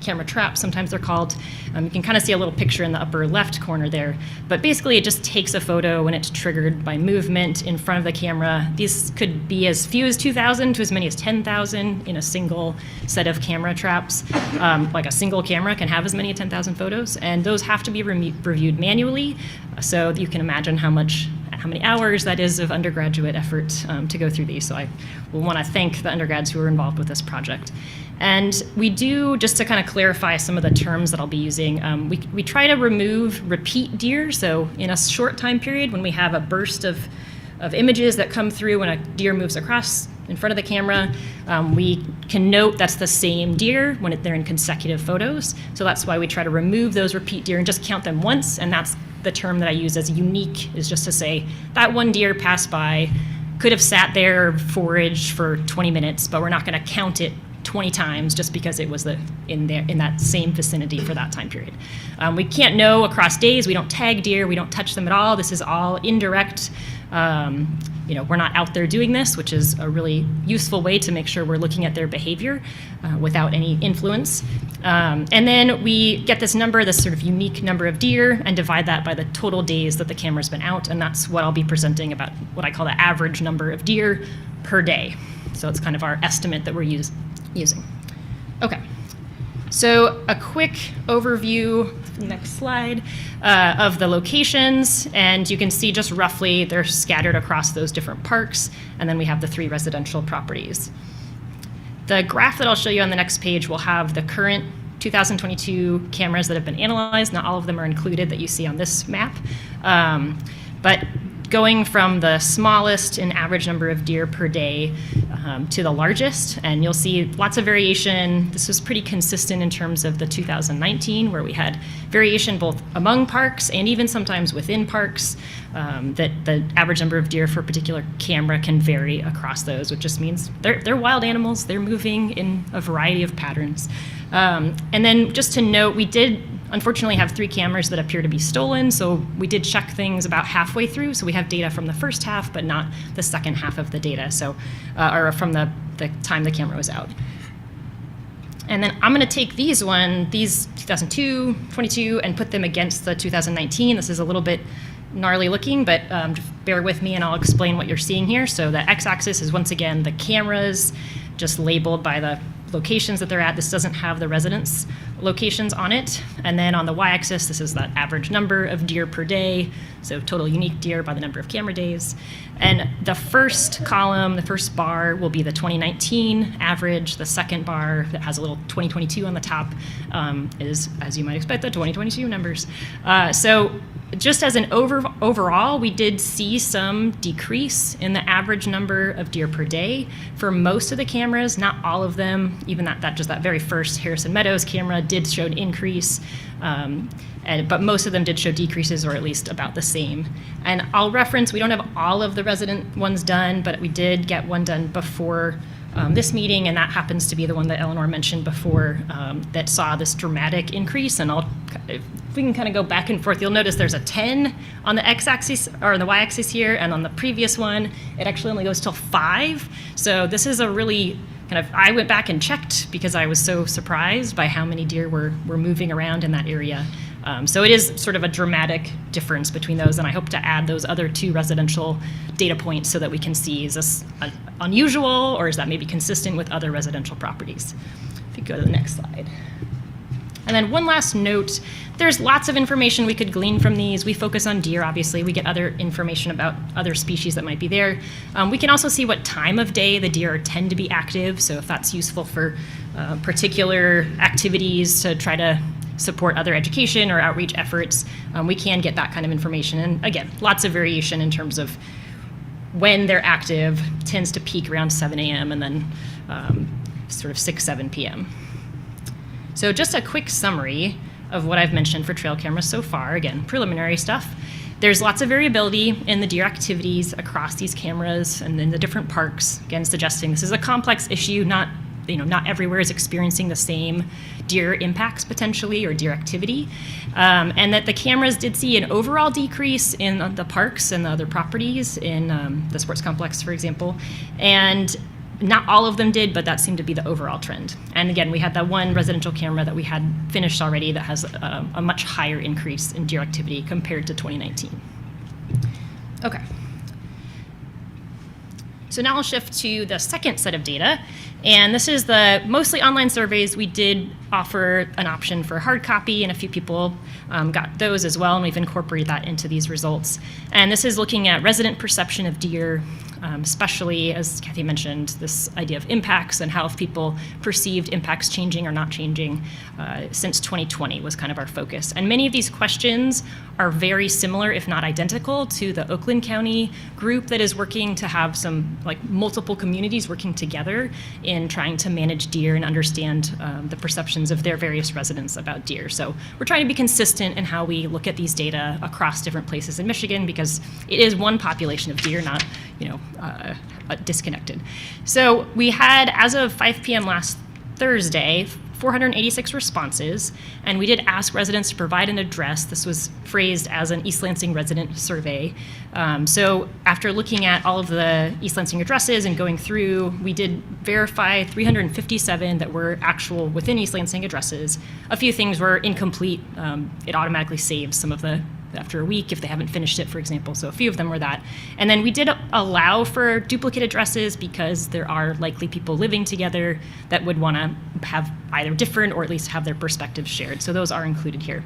camera traps, sometimes they're called, you can kind of see a little picture in the upper left corner there. But basically, it just takes a photo when it's triggered by movement in front of the camera. These could be as few as 2,000 to as many as 10,000 in a single set of camera traps. Like a single camera can have as many as 10,000 photos, and those have to be reviewed manually. So you can imagine how many hours that is of undergraduate effort to go through these. So I will want to thank the undergrads who were involved with this project. And we do, just to kind of clarify some of the terms that I'll be using, we try to remove repeat deer. So in a short time period, when we have a burst of images that come through when a deer moves across in front of the camera, we can note that's the same deer when they're in consecutive photos. So that's why we try to remove those repeat deer and just count them once, and that's the term that I use as unique, is just to say that one deer passed by, could have sat there, foraged for 20 minutes, but we're not going to count it 20 times just because it was in that same vicinity for that time period. We can't know across days. We don't tag deer. We don't touch them at all. This is all indirect we're not out there doing this, which is a really useful way to make sure we're looking at their behavior without any influence. And then we get this number, this sort of unique number of deer, and divide that by the total days that the camera's been out, and that's what I'll be presenting about what I call the average number of deer per day. So it's kind of our estimate that we're using. Okay, so a quick overview, next slide, of the locations, and you can see just roughly they're scattered across those different parks, and then we have the 3 residential properties. The graph that I'll show you on the next page will have the current 2022 cameras that have been analyzed. Not all of them are included that you see on this map, but going from the smallest in average number of deer per day to the largest, and you'll see lots of variation. This was pretty consistent in terms of the 2019, where we had variation both among parks and even sometimes within parks, that the average number of deer for a particular camera can vary across those, which just means they're wild animals, they're moving in a variety of patterns. And then just to note, we did unfortunately have 3 cameras that appear to be stolen, so we did check things about halfway through, so we have data from the first half, but not the second half of the data, so or from the time the camera was out. And then I'm going to take these 2002, 22, and put them against the 2019. This is a little bit gnarly looking, but just bear with me and I'll explain what you're seeing here. So the x-axis is once again the cameras, just labeled by the locations that they're at. This doesn't have the residence locations on it. And then on the y-axis, this is that average number of deer per day, so total unique deer by the number of camera days. And the first column, the first bar, will be the 2019 average. The second bar that has a little 2022 on the top is, as you might expect, the 2022 numbers. So just as an overall, we did see some decrease in the average number of deer per day for most of the cameras, not all of them. Even that very first Harrison Meadows camera did show an increase, but most of them did show decreases, or at least about the same. And I'll reference, we don't have all of the resident ones done, but we did get one done before this meeting, and that happens to be the one that Eleanor mentioned before, that saw this dramatic increase. And if we can kind of go back and forth, you'll notice there's a 10 on the x-axis or the y-axis here, and on the previous one, it actually only goes till 5. So this is a really I went back and checked because I was so surprised by how many deer were moving around in that area. So it is sort of a dramatic difference between those, and I hope to add those other 2 residential data points so that we can see, is this unusual, or is that maybe consistent with other residential properties? If you go to the next slide. And then one last note, there's lots of information we could glean from these. We focus on deer, obviously. We get other information about other species that might be there. We can also see what time of day the deer tend to be active, so if that's useful for particular activities to try to support other education or outreach efforts, we can get that kind of information. And again, lots of variation in terms of when they're active. Tends to peak around 7 a.m. and then sort of 6, 7 p.m. So just a quick summary of what I've mentioned for trail cameras so far. Again, preliminary stuff. There's lots of variability in the deer activities across these cameras and in the different parks, again, suggesting this is a complex issue. Not everywhere is experiencing the same deer impacts potentially, or deer activity. And that the cameras did see an overall decrease in the parks and the other properties in the sports complex, for example. And not all of them did, but that seemed to be the overall trend. And again, we had that one residential camera that we had finished already that has a much higher increase in deer activity compared to 2019. Okay. So now I'll shift to the second set of data, and this is the mostly online surveys. We did offer an option for hard copy, and a few people got those as well, and we've incorporated that into these results. And this is looking at resident perception of deer, especially, as Kathy mentioned, this idea of impacts and how if people perceived impacts changing or not changing since 2020 was kind of our focus. And many of these questions are very similar, if not identical, to the Oakland County group that is working to have some multiple communities working together in trying to manage deer and understand the perceptions of their various residents about deer. So we're trying to be consistent in how we look at these data across different places in Michigan, because it is one population of deer, not disconnected. So we had, as of 5 p.m. last Thursday, 486 responses, and we did ask residents to provide an address. This was phrased as an East Lansing resident survey. So after looking at all of the East Lansing addresses and going through, we did verify 357 that were actual within East Lansing addresses. A few things were incomplete. It automatically saves some of the after a week if they haven't finished it, for example. So a few of them were that. And then we did allow for duplicate addresses because there are likely people living together that would want to have either different or at least have their perspectives shared. So those are included here.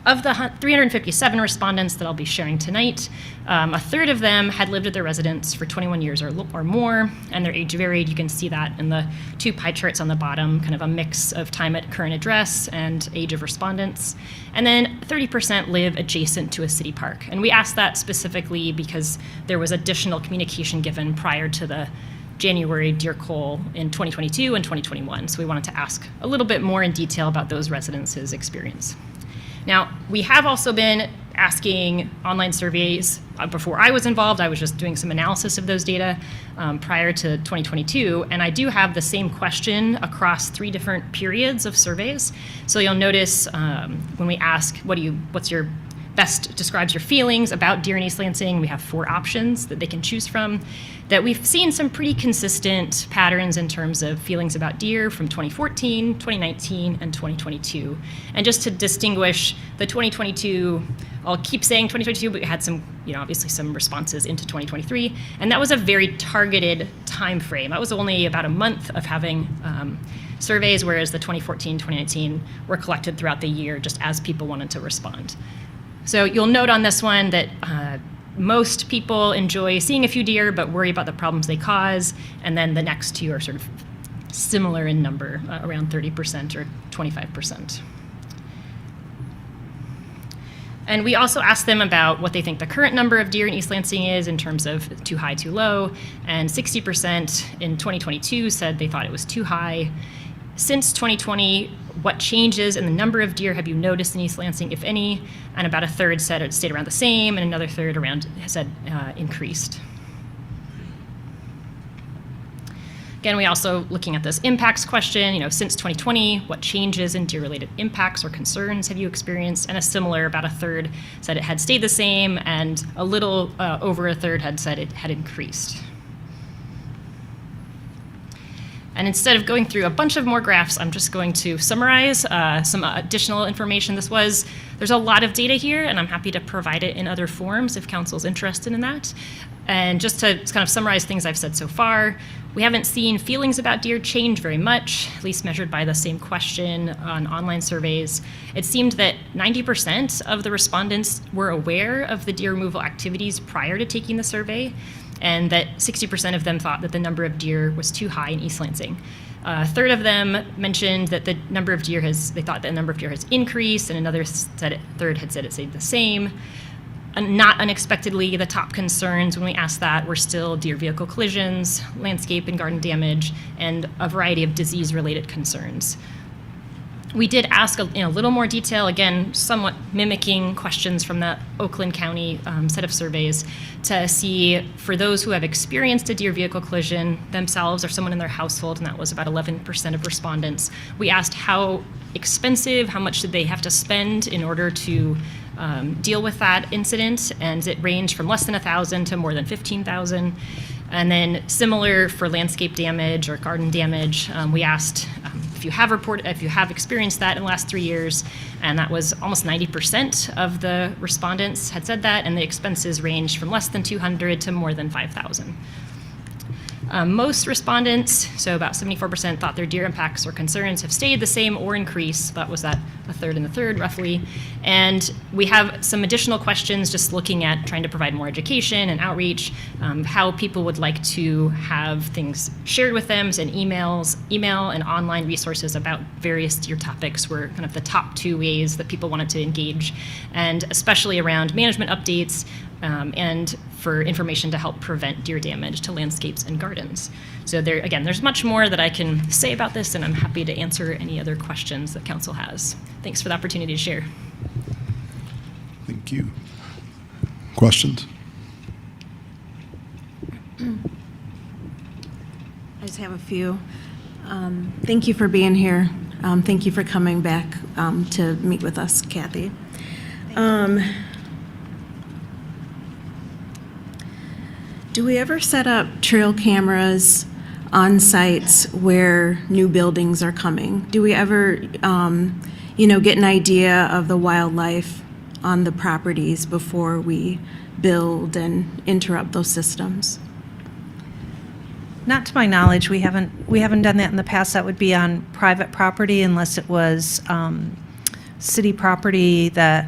Of the 357 respondents that I'll be sharing tonight, a third of them had lived at their residence for 21 years or more, and their age varied. You can see that in the two pie charts on the bottom, kind of a mix of time at current address and age of respondents. And then 30% live adjacent to a city park. And we asked that specifically because there was additional communication given prior to the January deer cull in 2022 and 2021. So we wanted to ask a little bit more in detail about those residents' experience. Now, we have also been asking online surveys. Before I was involved, I was just doing some analysis of those data prior to 2022, and I do have the same question across 3 different periods of surveys. So you'll notice when we ask, what's your best describes your feelings about deer in East Lansing, we have 4 options that they can choose from, that we've seen some pretty consistent patterns in terms of feelings about deer from 2014, 2019, and 2022. And just to distinguish the 2022, I'll keep saying 2022, but we had some, obviously some responses into 2023, and that was a very targeted time frame. That was only about a month of having surveys, whereas the 2014, 2019 were collected throughout the year just as people wanted to respond. So you'll note on this one that most people enjoy seeing a few deer but worry about the problems they cause, and then the next 2 are sort of similar in number, around 30% or 25%. And we also asked them about what they think the current number of deer in East Lansing is in terms of too high, too low, and 60% in 2022 said they thought it was too high. Since 2020, what changes in the number of deer have you noticed in East Lansing, if any? And about a third said it stayed around the same, and another third said increased. Again, we also looking at this impacts question, since 2020, what changes in deer-related impacts or concerns have you experienced? And a similar, about a third said it had stayed the same, and a little over a third had said it had increased. And instead of going through a bunch of more graphs, I'm just going to summarize some additional information. There's a lot of data here, and I'm happy to provide it in other forms if council's interested in that. And just to kind of summarize things I've said so far, we haven't seen feelings about deer change very much, at least measured by the same question on online surveys. It seemed that 90% of the respondents were aware of the deer removal activities prior to taking the survey, and that 60% of them thought that the number of deer was too high in East Lansing. A third of them mentioned that they thought the number of deer has increased, and another third had said it stayed the same. And not unexpectedly, the top concerns when we asked that were still deer vehicle collisions, landscape and garden damage, and a variety of disease-related concerns. We did ask in a little more detail, again, somewhat mimicking questions from the Oakland County set of surveys, to see for those who have experienced a deer vehicle collision themselves or someone in their household, and that was about 11% of respondents. We asked how expensive, how much did they have to spend in order to deal with that incident, and it ranged from less than $1,000 to more than $15,000. And then similar for landscape damage or garden damage, we asked if you have experienced that in the last 3 years, and that was almost 90% of the respondents had said that, and the expenses ranged from less than $200 to more than $5,000. Most respondents, so about 74%, thought their deer impacts or concerns have stayed the same or increased. That was a third and a third, roughly. And we have some additional questions just looking at trying to provide more education and outreach, how people would like to have things shared with them, and email and online resources about various deer topics were kind of the top 2 ways that people wanted to engage, and especially around management updates, and for information to help prevent deer damage to landscapes and gardens. So there's much more that I can say about this, and I'm happy to answer any other questions that council has. Thanks for the opportunity to share. Thank you. Questions? I just have a few. Thank you for being here. Thank you for coming back to meet with us, Kathy. Do we ever set up trail cameras on sites where new buildings are coming? Do we ever, get an idea of the wildlife on the properties before we build and interrupt those systems? Not to my knowledge, we haven't done that in the past. That would be on private property unless it was city property that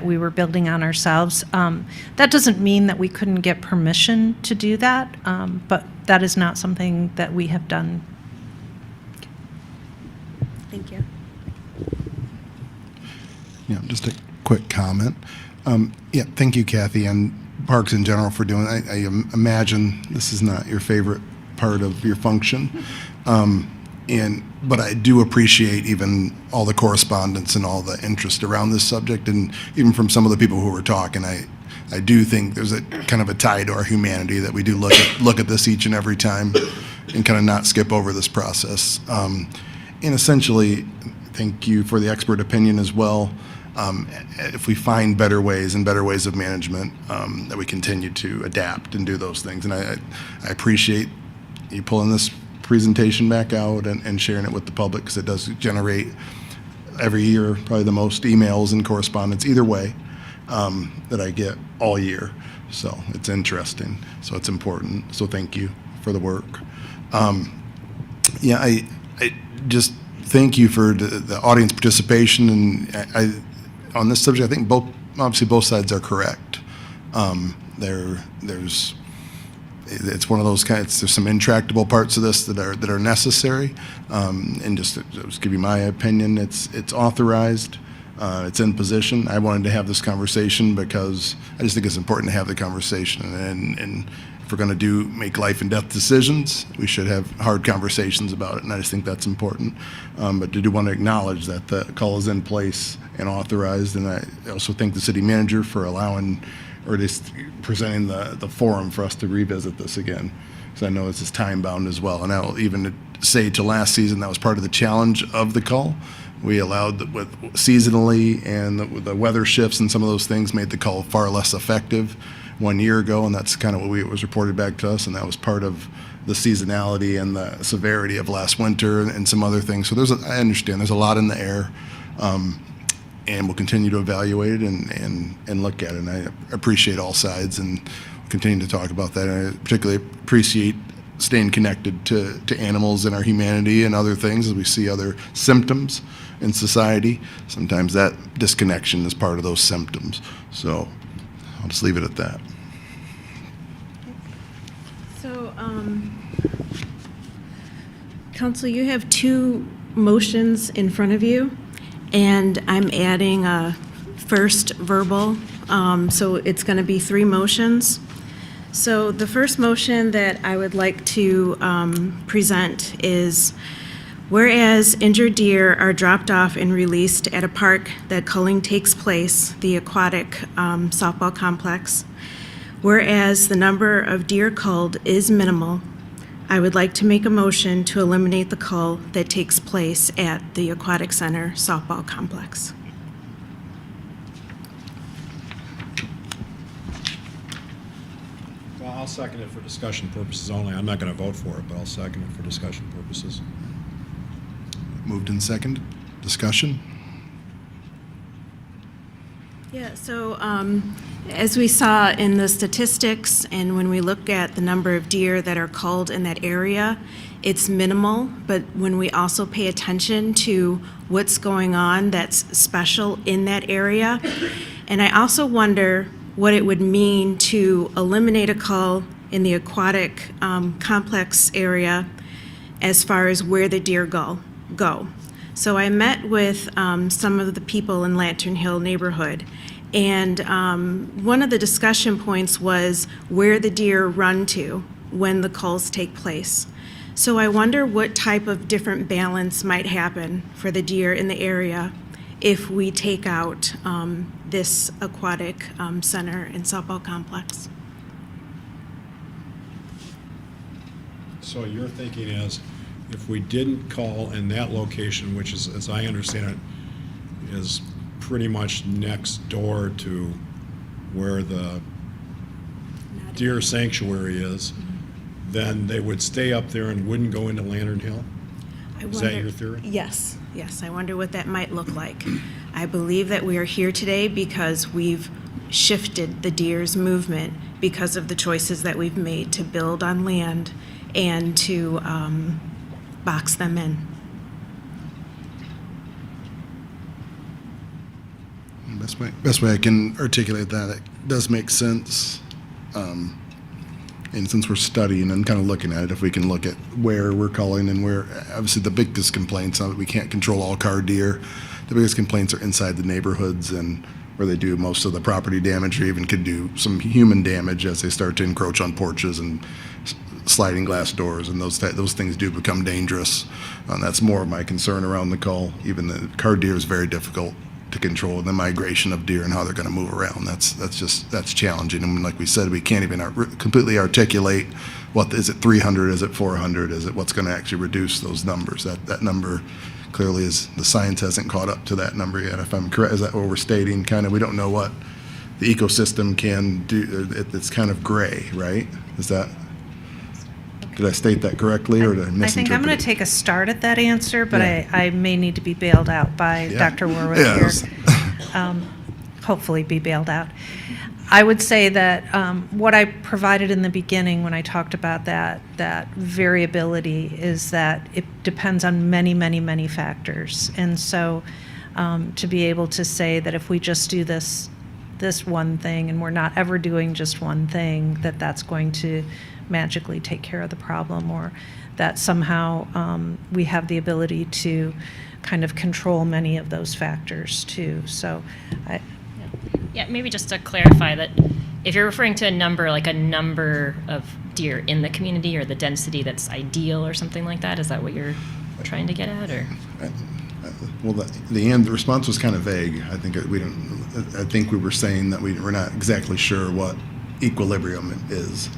we were building on ourselves. That doesn't mean that we couldn't get permission to do that, but that is not something that we have done. Thank you. Yeah, just a quick comment. Thank you, Kathy, and Parks in general for doing. I imagine this is not your favorite part of your function, but I do appreciate even all the correspondence and all the interest around this subject, and even from some of the people who were talking. I do think there's a kind of a tie to our humanity that we do look at this each and every time, and kind of not skip over this process. And essentially, thank you for the expert opinion as well. If we find better ways of management, that we continue to adapt and do those things. And I appreciate you pulling this presentation back out and sharing it with the public, because it does generate every year probably the most emails and correspondence either way that I get all year. So it's interesting. So it's important. So thank you for the work. I just thank you for the audience participation, and on this subject, I think both sides are correct. It's one of those there's some intractable parts of this that are necessary. And just to give you my opinion, it's authorized, it's in position. I wanted to have this conversation because I just think it's important to have the conversation. And if we're going to make life and death decisions, we should have hard conversations about it. And I just think that's important. But I do want to acknowledge that the call is in place and authorized. And I also thank the city manager for allowing, or just presenting the forum for us to revisit this again, because I know this is time bound as well. And I'll even say to last season, that was part of the challenge of the call. We allowed with seasonally, and the weather shifts and some of those things made the call far less effective 1 year ago, and that's kind of what was reported back to us, and that was part of the seasonality and the severity of last winter and some other things. So I understand there's a lot in the air. And we'll continue to evaluate it and look at it. And I appreciate all sides, and we'll continue to talk about that. And I particularly appreciate staying connected to animals and our humanity and other things as we see other symptoms in society. Sometimes that disconnection is part of those symptoms. So I'll just leave it at that. So, Council, you have two motions in front of you. And I'm adding a first verbal, so it's going to be 3 motions. So the first motion that I would like to present is, whereas injured deer are dropped off and released at a park that culling takes place, the aquatic softball complex, whereas the number of deer culled is minimal, I would like to make a motion to eliminate the cull that takes place at the Aquatic Center softball complex. Well, I'll second it for discussion purposes only. I'm not going to vote for it, but I'll second it for discussion purposes. Moved and seconded. Discussion? Yeah, so as we saw in the statistics, and when we look at the number of deer that are culled in that area, it's minimal, but when we also pay attention to what's going on that's special in that area, and I also wonder what it would mean to eliminate a cull in the aquatic complex area as far as where the deer go. So I met with some of the people in Lantern Hill neighborhood, and one of the discussion points was where the deer run to when the culls take place. So I wonder what type of different balance might happen for the deer in the area if we take out this aquatic center and softball complex. So your thinking is if we didn't call in that location, which is, as I understand it, is pretty much next door to where the deer sanctuary is, then they would stay up there and wouldn't go into Lantern Hill? Is that your theory? Yes, yes. I wonder what that might look like. I believe that we are here today because we've shifted the deer's movement because of the choices that we've made to build on land and to box them in. Best way I can articulate that, it does make sense. And since we're studying and kind of looking at it, if we can look at where we're calling and where, obviously the biggest complaints, now that we can't control all car deer, the biggest complaints are inside the neighborhoods and where they do most of the property damage, or even could do some human damage as they start to encroach on porches and sliding glass doors, and those things do become dangerous. That's more of my concern around the call. Even the car deer is very difficult to control, the migration of deer and how they're going to move around. That's challenging. And like we said, we can't even completely articulate what is it 300, is it 400, is it what's going to actually reduce those numbers. That number clearly is, the science hasn't caught up to that number yet. If I'm correct, is that what we're stating? Kind of, we don't know what the ecosystem can do. It's kind of gray, right? Is that? Did I state that correctly, or did I misinterpret I think I'm going it? to take a start at that answer, but Yeah. I may need to be bailed out by Yeah. Dr. Warwick Yeah, here. Hopefully be bailed out. I would say that what I provided in the beginning when I talked about that variability is that it depends on many, many, many factors. And so to be able to say that if we just do this one thing and we're not ever doing just one thing, that's going to magically take care of the problem, or that somehow we have the ability to kind of control many of those factors too. So Yeah, maybe just to clarify that if you're referring to a number, like a number of deer in the community or the density that's ideal or something like that, is that what you're trying to get at, or? Well, the response was kind of vague. I think I think we were saying that we're not exactly sure what equilibrium is.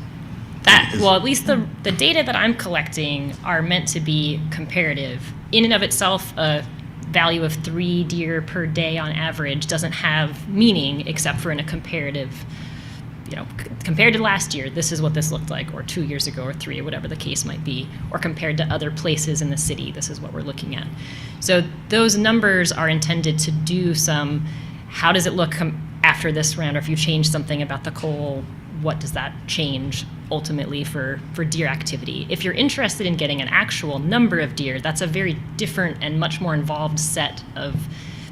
Well, at least the data that I'm collecting are meant to be comparative. In and of itself, a value of 3 deer per day on average doesn't have meaning except for in a comparative, compared to last year, this is what this looked like, or 2 years ago, or 3, or whatever the case might be, or compared to other places in the city, this is what we're looking at. So those numbers are intended to do some, how does it look after this round, or if you change something about the coal, what does that change ultimately for deer activity? If you're interested in getting an actual number of deer, that's a very different and much more involved set of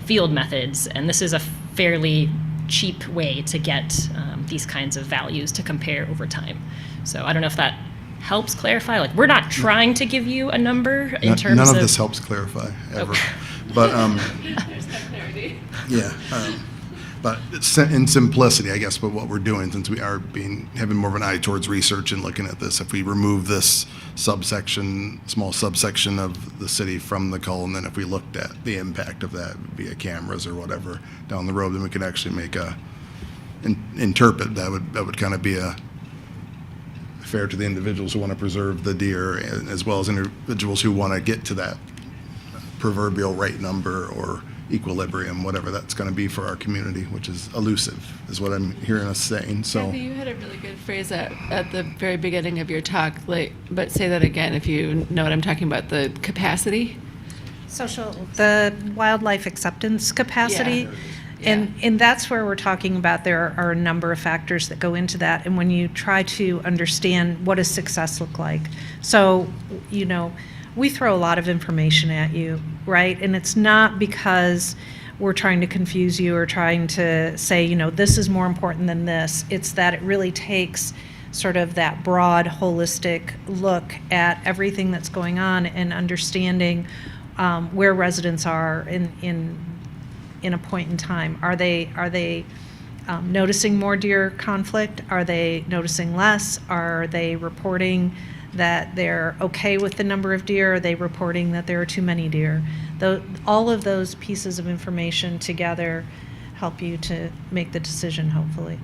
field methods, and this is a fairly cheap way to get these kinds of values to compare over time. So I don't know if that helps clarify. Like, we're not trying to give you a number in terms of... None of this helps clarify, ever. But, There's no clarity. yeah. But in simplicity, I guess, but what we're doing, since we are having more of an eye towards research and looking at this, if we remove this small subsection of the city from the cull, and then if we looked at the impact of that via cameras or whatever down the road, then we could actually make interpret that would kind of be fair to the individuals who want to preserve the deer, as well as individuals who want to get to that proverbial right number or equilibrium, whatever that's going to be for our community, which is elusive, is what I'm hearing us saying. So Kathy, you had a really good phrase at the very beginning of your talk, but say that again if you know what I'm talking about, the capacity? The wildlife acceptance capacity. Yeah. And that's where we're talking about there are a number of factors that go into that. And when you try to understand what does success look like. So, we throw a lot of information at you, right? And it's not because we're trying to confuse you or trying to say, this is more important than this. It's that it really takes sort of that broad, holistic look at everything that's going on and understanding where residents are in a point in time. Are they noticing more deer conflict? Are they noticing less? Are they reporting that they're okay with the number of deer? Are they reporting that there are too many deer? All of those pieces of information together help you to make the decision, hopefully.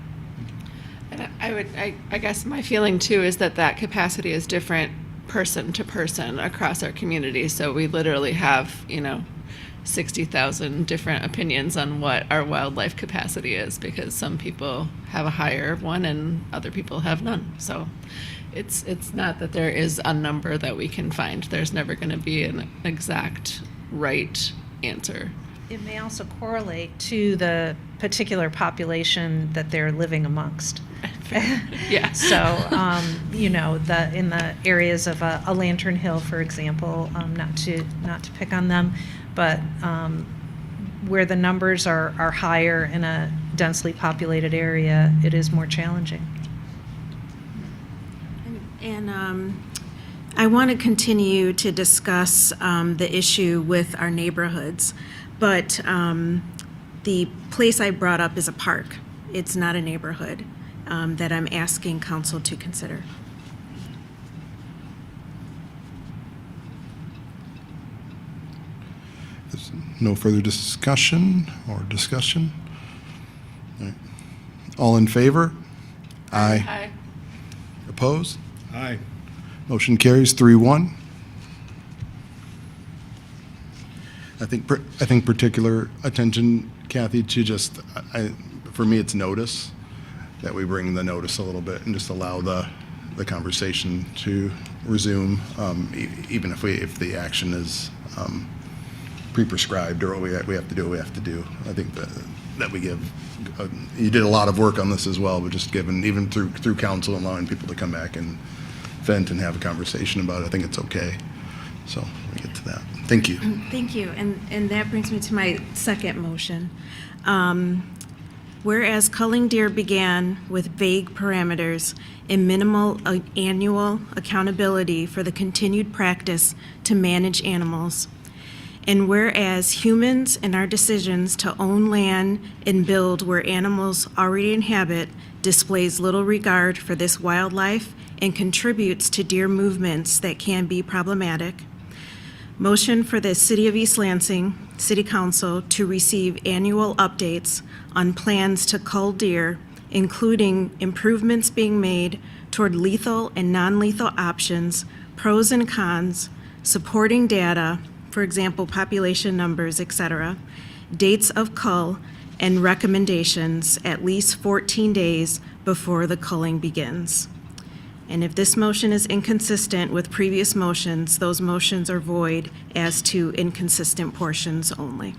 And I guess my feeling too is that capacity is different person to person across our community. So we literally have, 60,000 different opinions on what our wildlife capacity is, because some people have a higher one and other people have none. So it's not that there is a number that we can find. There's never going to be an exact right answer. It may also correlate to the particular population that they're living amongst. Yeah. So, in the areas of a Lantern Hill, for example, not to pick on them, but where the numbers are higher in a densely populated area, it is more challenging. And I want to continue to discuss the issue with our neighborhoods, but the place I brought up is a park. It's not a neighborhood that I'm asking council to consider. There's no further discussion or discussion? All right. All in favor? Aye. Aye. Opposed? Aye. Motion carries 3-1. I think particular attention, Kathy, to just, for me, it's notice, that we bring the notice a little bit and just allow the conversation to resume, even if the action is pre-prescribed or what we have to do what we have to do. I think that we give, you did a lot of work on this as well, but just given, even through council, allowing people to come back and vent and have a conversation about it, I think it's okay. So we get to that. Thank you. Thank you. And that brings me to my second motion. Whereas culling deer began with vague parameters and minimal annual accountability for the continued practice to manage animals, and whereas humans and our decisions to own land and build where animals already inhabit displays little regard for this wildlife and contributes to deer movements that can be problematic, motion for the City of East Lansing City Council to receive annual updates on plans to cull deer, including improvements being made toward lethal and non-lethal options, pros and cons, supporting data, for example, population numbers, etc., dates of cull, and recommendations at least 14 days before the culling begins. And if this motion is inconsistent with previous motions, those motions are void as to inconsistent portions only.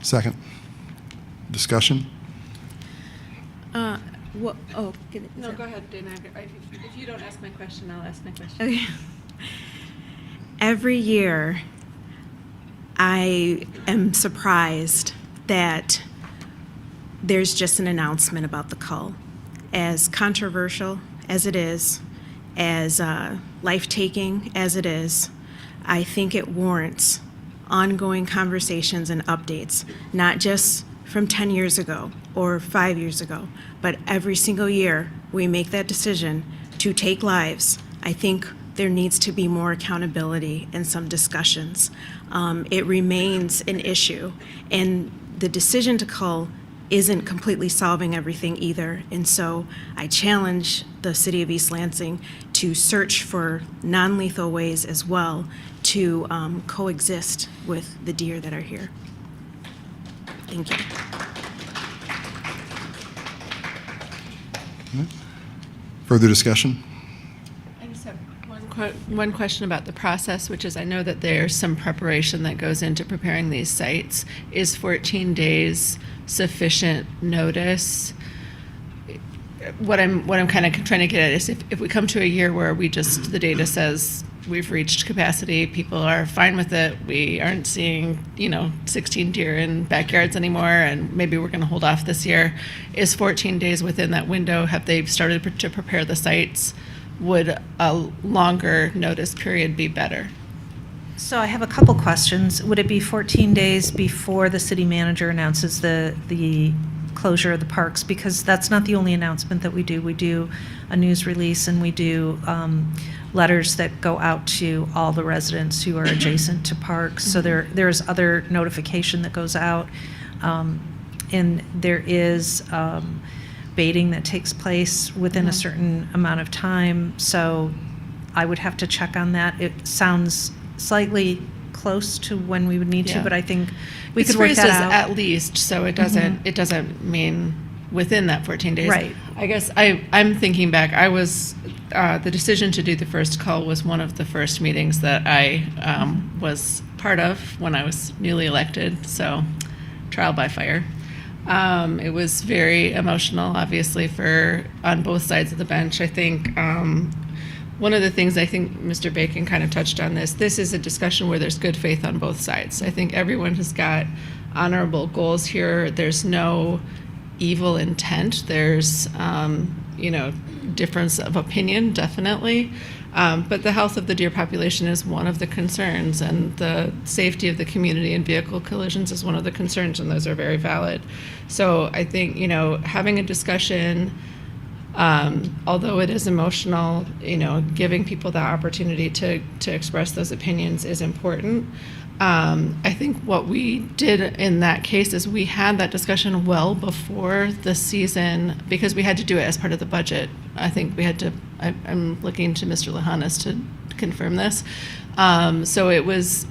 Second. Discussion? No, go ahead, Dana. If you don't ask my question, I'll ask my question. Okay. Every year, I am surprised that there's just an announcement about the cull. As controversial as it is, as life-taking as it is, I think it warrants ongoing conversations and updates, not just from 10 years ago or 5 years ago, but every single year we make that decision to take lives. I think there needs to be more accountability and some discussions. It remains an issue, and the decision to cull isn't completely solving everything either. And so I challenge the City of East Lansing to search for non-lethal ways as well to coexist with the deer that are here. Thank you. Further discussion? I just have one question about the process, which is I know that there's some preparation that goes into preparing these sites. Is 14 days sufficient notice? What I'm kind of trying to get at is if we come to a year where the data says we've reached capacity, people are fine with it, we aren't seeing 16 deer in backyards anymore, and maybe we're going to hold off this year. Is 14 days within that window? Have they started to prepare the sites? Would a longer notice period be better? So I have a couple questions. Would it be 14 days before the city manager announces the closure of the parks? Because that's not the only announcement that we do. We do a news release, and we do letters that go out to all the residents who are adjacent to parks. So there's other notification that goes out. And there is baiting that takes place within a certain amount of time. So I would have to check on that. It sounds slightly close to when we would need to, Yeah. but I think we It's could work phrased that as out. at least, so it doesn't mean within that 14 days. Right. I guess I'm thinking back. I was the decision to do the first call was one of the first meetings that I was part of when I was newly elected. So, trial by fire. It was very emotional, obviously, on both sides of the bench. I think one of the things I think Mr. Bacon kind of touched on this is a discussion where there's good faith on both sides. I think everyone has got honorable goals here. There's no evil intent. There's, difference of opinion, definitely. But the health of the deer population is one of the concerns, and the safety of the community and vehicle collisions is one of the concerns, and those are very valid. So I think, having a discussion, although it is emotional, giving people the opportunity to express those opinions is important. I think what we did in that case is we had that discussion well before the season because we had to do it as part of the budget. I think we had to, I'm looking to Mr. Lahanas to confirm this. So it was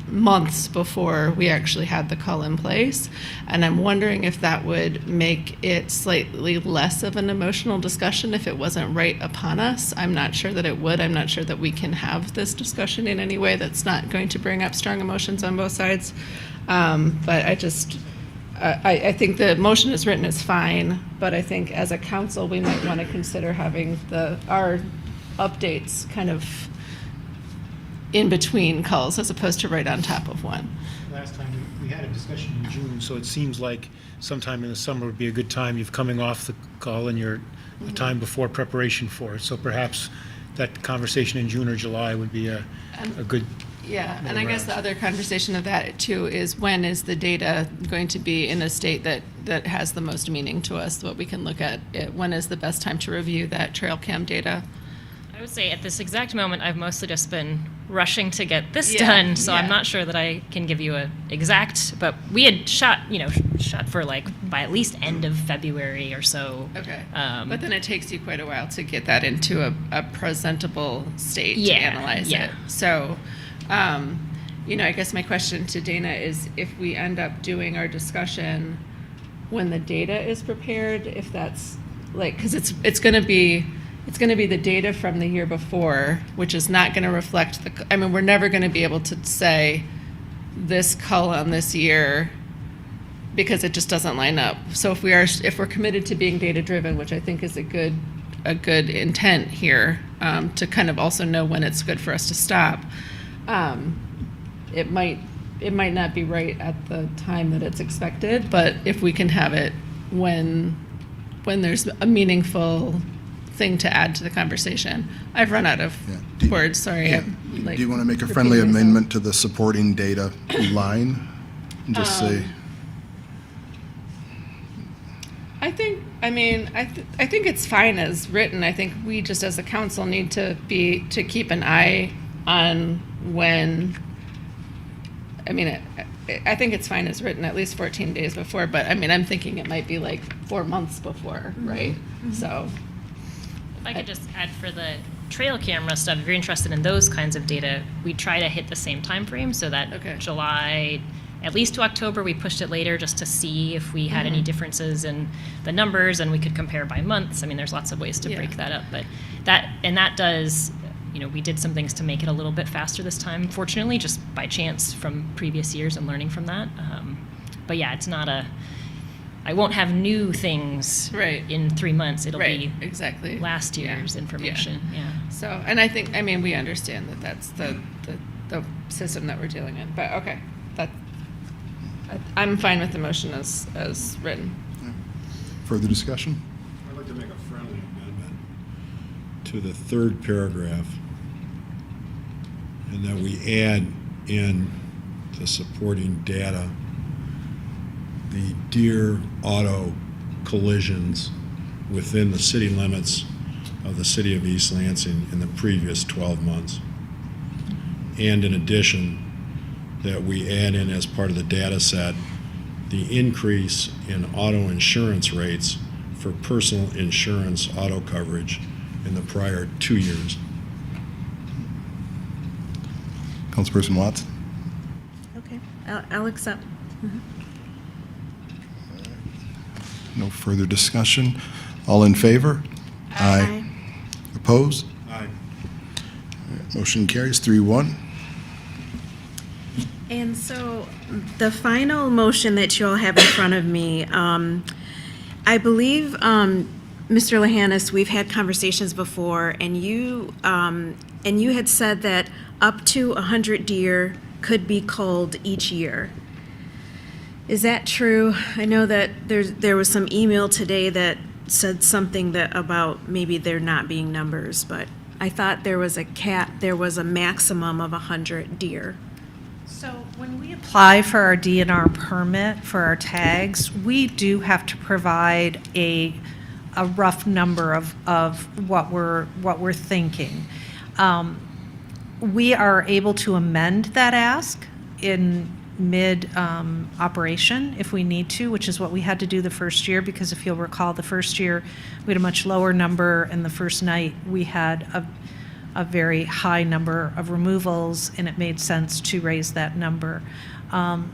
months before we actually had the call in place. And I'm wondering if that would make it slightly less of an emotional discussion if it wasn't right upon us. I'm not sure that it would. I'm not sure that we can have this discussion in any way that's not going to bring up strong emotions on both sides. But I think the motion as written is fine, but I think as a council, we might want to consider having our updates kind of in between calls as opposed to right on top of one. Last time we had a discussion in June, so it seems like sometime in the summer would be a good time. You've coming off the call and you're the time before preparation for it. So perhaps that conversation in June or July would be a good. Yeah, and I guess the other conversation of that too is when is the data going to be in a state that has the most meaning to us, what we can look at? When is the best time to review that trail cam data? I would say at this exact moment, I've mostly just been rushing to get this Yeah, done, so yeah. I'm not sure that I can give you a exact, but we had shot for by at least end of February or so. Okay. But then it takes you quite a while to get that into a presentable state to analyze it. So, I guess my question to Dana is if we end up doing our discussion when the data is prepared, if that's because it's going to be the data from the year before, which is not going to reflect we're never going to be able to say this cull on this year because it just doesn't line up. So if we're committed to being data driven, which I think is a good intent here, to kind of also know when it's good for us to stop, it might not be right at the time that it's expected, but if we can have it when there's a meaningful thing to add to the conversation. I've run out of words, sorry. Yeah. Do you want to make a friendly amendment to the supporting data line? And just say, I think it's fine as written. I think we just as a council need to keep an eye on when. I think it's fine as written, at least 14 days before. But I'm thinking it might be like 4 months before, right? Mm-hmm. So. If I could just add for the trail camera stuff, if you're interested in those kinds of data, we try to hit the same time frame so that July, at least to October, we pushed it later just to see if we had any differences in the numbers and we could compare by months. There's lots of ways to break that up, but that does, we did some things to make it a little bit faster this time, fortunately, just by chance from previous years and learning from that. But yeah, it's not I won't have new things in 3 months. It'll be exactly last year's information. Yeah. So, and I think, we understand that that's the system that we're dealing in. But okay, I'm fine with the motion as written. further discussion? I'd like to make a friendly amendment to the third paragraph, and that we add in the supporting data the deer auto collisions within the city limits of the city of East Lansing in the previous 12 months. And in addition, that we add in as part of the data set the increase in auto insurance rates for personal insurance auto coverage in the prior 2 years. Councilperson Watson? Okay, I'll accept. No further discussion. All in favor? Aye. Opposed? Aye. Motion carries 3-1. And so the final motion that you all have in front of me, I believe, Mr. Lahanis, we've had conversations before, and you had said that up to 100 deer could be culled each year. Is that true? I know that there was some email today that said something that about maybe there not being numbers, but I thought there was a maximum of 100 deer. So when we apply for our DNR permit for our tags, we do have to provide a rough number of what we're thinking. We are able to amend that ask in mid-operation if we need to, which is what we had to do the first year, because if you'll recall, the first year we had a much lower number, and the first night we had a very high number of removals, and it made sense to raise that number.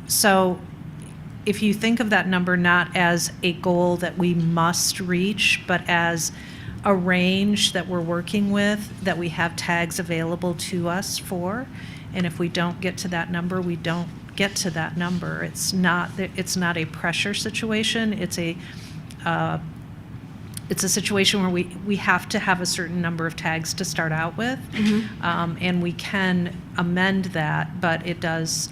So if you think of that number not as a goal that we must reach, but as a range that we're working with, that we have tags available to us for, and if we don't get to that number, we don't get to that number. It's not a pressure situation. It's a situation where we have to have a certain number of tags to start out with, and we can amend that, but it does,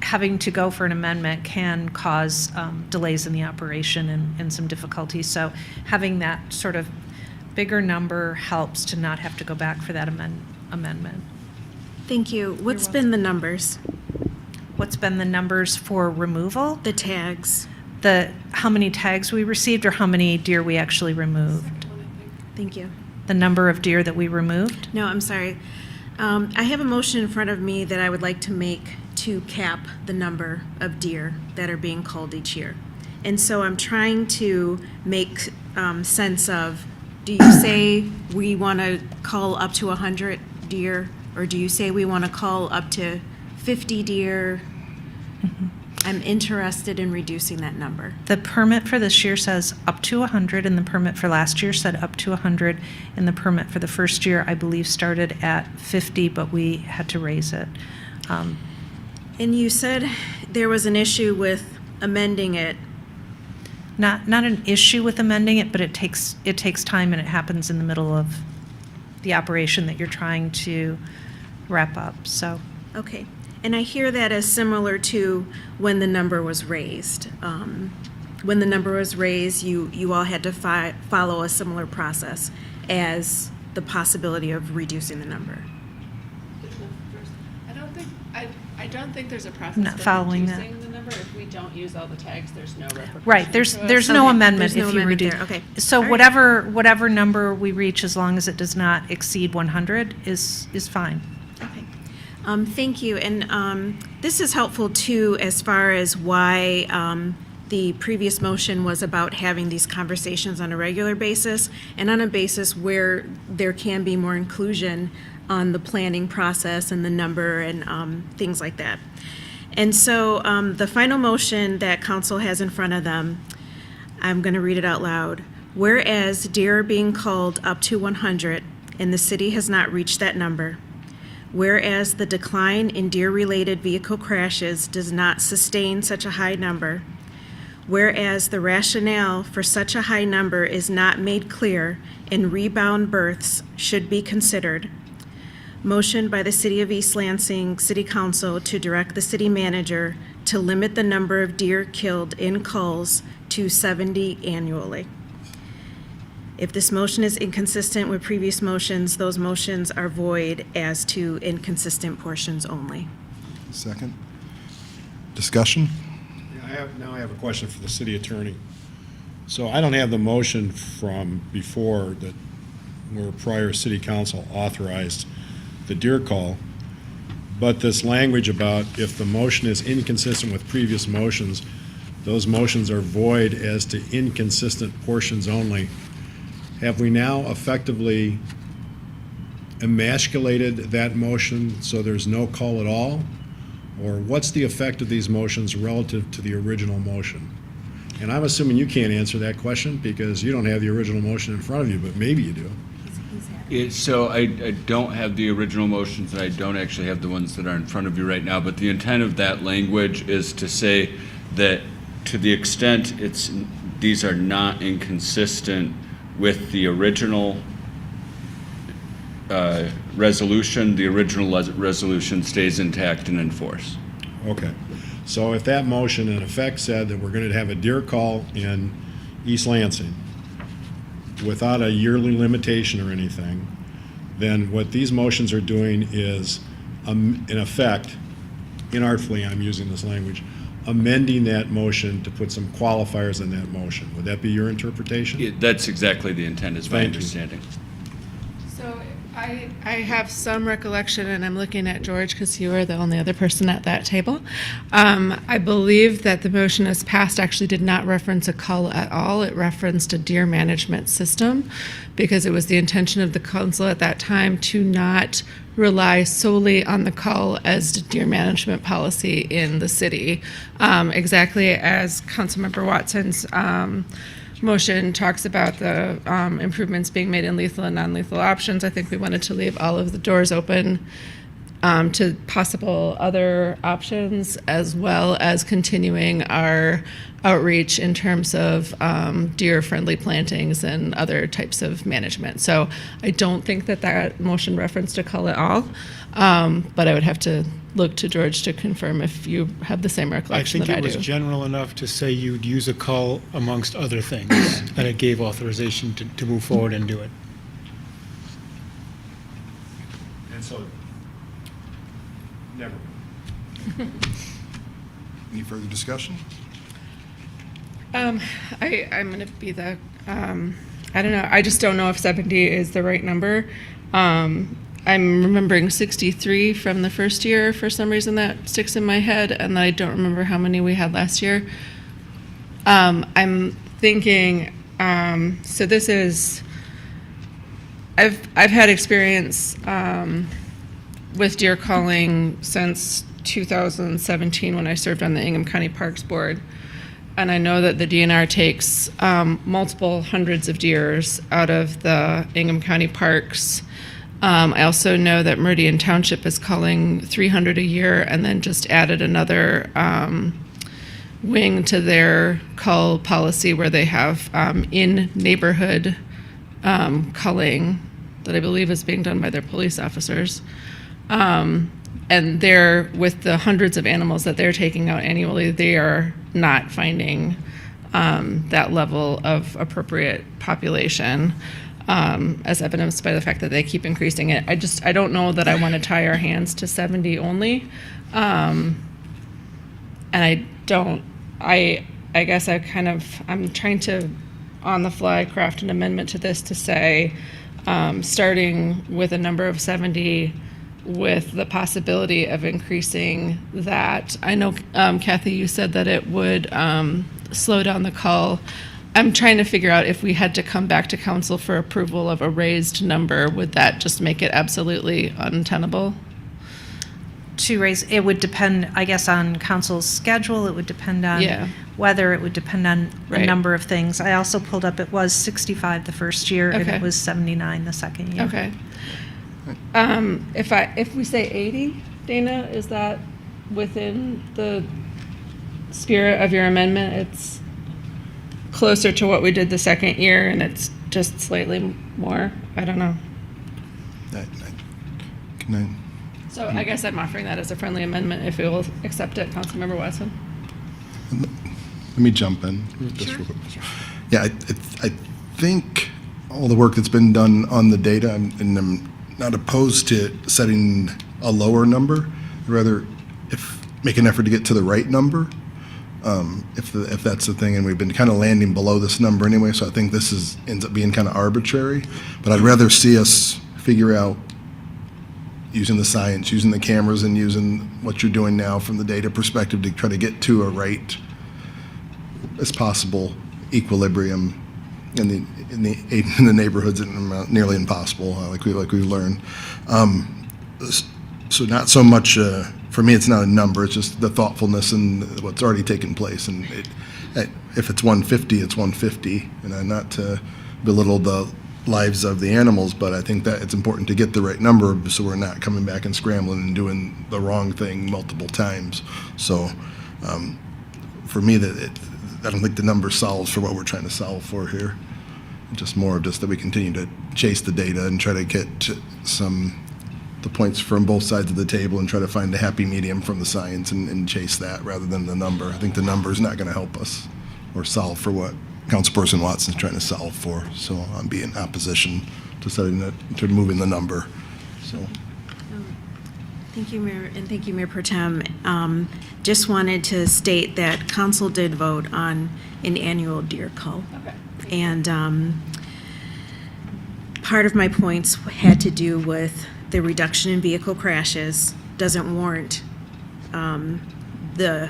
having to go for an amendment can cause delays in the operation and some difficulties. So having that sort of bigger number helps to not have to go back for that amendment. Thank you. What's been the numbers? What's been the numbers for removal? The tags. How many tags we received, or how many deer we actually removed? Thank you. The number of deer that we removed? No, I'm sorry. I have a motion in front of me that I would like to make to cap the number of deer that are being culled each year. And so I'm trying to make sense of, do you say we want to cull up to 100 deer, or do you say we want to cull up to 50 deer? I'm interested in reducing that number. The permit for this year says up to 100, and the permit for last year said up to 100, and the permit for the first year, I believe, started at 50, but we had to raise it. And you said there was an issue with amending it. Not an issue with amending it, but it takes time, and it happens in the middle of the operation that you're trying to wrap up. So. Okay. And I hear that as similar to when the number was raised. When the number was raised, you all had to follow a similar process as the possibility of reducing the number. I don't think there's a process Not for following that. reducing the number. If we don't use all the tags, there's no repercussion. Right, there's to us. no Okay, amendment there's no if you amendment reduce. there, okay. So All right. whatever number we reach, as long as it does not exceed 100, is fine. Okay. Thank you. And this is helpful too, as far as why the previous motion was about having these conversations on a regular basis, and on a basis where there can be more inclusion on the planning process and the number and things like that. And so the final motion that council has in front of them, I'm going to read it out loud. Whereas deer are being culled up to 100 and the city has not reached that number. Whereas the decline in deer-related vehicle crashes does not sustain such a high number. Whereas the rationale for such a high number is not made clear and rebound births should be considered. Motion by the City of East Lansing City Council to direct the city manager to limit the number of deer killed in culls to 70 annually. If this motion is inconsistent with previous motions, those motions are void as to inconsistent portions only. Second. Discussion? Now I have a question for the city attorney. So I don't have the motion from before that where prior city council authorized the deer call, but this language about if the motion is inconsistent with previous motions, those motions are void as to inconsistent portions only. Have we now effectively emasculated that motion so there's no call at all? Or what's the effect of these motions relative to the original motion? And I'm assuming you can't answer that question because you don't have the original motion in front of you, but maybe you do. So I don't have the original motions, and I don't actually have the ones that are in front of you right now, but the intent of that language is to say that to the extent these are not inconsistent with the original resolution, the original resolution stays intact and in force. Okay. So if that motion in effect said that we're going to have a deer call in East Lansing without a yearly limitation or anything, then what these motions are doing is, in effect, inartfully I'm using this language, amending that motion to put some qualifiers in that motion. Would that be your interpretation? That's exactly the intent, is my Thank you. understanding. So I have some recollection, and I'm looking at George because you are the only other person at that table. I believe that the motion as passed actually did not reference a cull at all. It referenced a deer management system because it was the intention of the council at that time to not rely solely on the cull as the deer management policy in the city. Exactly as Councilmember Watson's motion talks about the improvements being made in lethal and non-lethal options. I think we wanted to leave all of the doors open to possible other options, as well as continuing our outreach in terms of deer-friendly plantings and other types of management. So I don't think that that motion referenced a cull at all, but I would have to look to George to confirm if you have the same I recollection think that I it was do. general enough to say you'd use a cull amongst other things, and it gave authorization to move forward and do it. And so, never. Any further discussion? I'm going to be the, I don't know, I just don't know if 70 is the right number. I'm remembering 63 from the first year. For some reason that sticks in my head, and I don't remember how many we had last year. I'm thinking, so this is, I've had experience with deer calling since 2017 when I served on the Ingham County Parks Board. And I know that the DNR takes multiple hundreds of deers out of the Ingham County parks. I also know that Meridian Township is culling 300 a year and then just added another wing to their cull policy where they have in-neighborhood culling that I believe is being done by their police officers. And they're, with the hundreds of animals that they're taking out annually, they are not finding that level of appropriate population, as evidenced by the fact that they keep increasing it. I don't know that I want to tie our hands to 70 only. And I guess I'm trying to, on the fly, craft an amendment to this to say, starting with a number of 70, with the possibility of increasing that. I know, Kathy, you said that it would slow down the cull. I'm trying to figure out if we had to come back to council for approval of a raised number, would that just make it absolutely untenable? To raise, it would depend, I guess, on council's schedule. It would depend on weather. It would depend on a number of things. I also pulled up, it was 65 the first year, and it was 79 the second year. Okay. If we say 80, Dana, is that within the spirit of your amendment? It's closer to what we did the second year, and it's just slightly more. I don't know. So I guess I'm offering that as a friendly amendment if you will accept it, Councilmember Watson. Let me jump in. Just real quick. Yeah, I think all the work that's been done on the data, and I'm not opposed to setting a lower number. I'd rather make an effort to get to the right number, if that's the thing. And we've been kind of landing below this number anyway, so I think this ends up being kind of arbitrary. But I'd rather see us figure out, using the science, using the cameras, and using what you're doing now from the data perspective to try to get to a right as possible equilibrium in the neighborhoods, and nearly impossible, like we've learned. So not so much for me. It's not a number. It's just the thoughtfulness and what's already taken place. And if it's 150, it's 150. And I'm not to belittle the lives of the animals, but I think that it's important to get the right number so we're not coming back and scrambling and doing the wrong thing multiple times. So for me, I don't think the number solves for what we're trying to solve for here. Just more of just that we continue to chase the data and try to get the points from both sides of the table and try to find the happy medium from the science and chase that rather than the number. I think the number is not going to help us or solve for what Councilperson Watson's trying to solve for. So I'm being in opposition to moving the number. So. Thank you, Mayor, and thank you, Mayor Pro Tem. Just wanted to state that council did vote on an annual deer cull. Okay. And part of my points had to do with the reduction in vehicle crashes doesn't warrant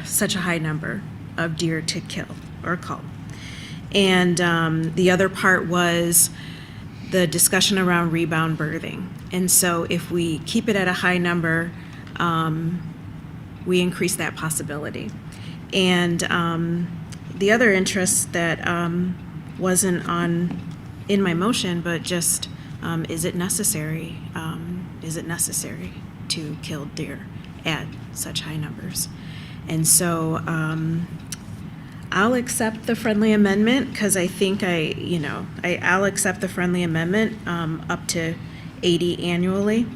such a high number of deer to kill or cull. And the other part was the discussion around rebound birthing. And so if we keep it at a high number, we increase that possibility. And the other interest that wasn't in my motion, but just is it necessary? Is it necessary to kill deer at such high numbers? And so I'll accept the friendly amendment because I think I'll accept the friendly amendment up to 80 annually,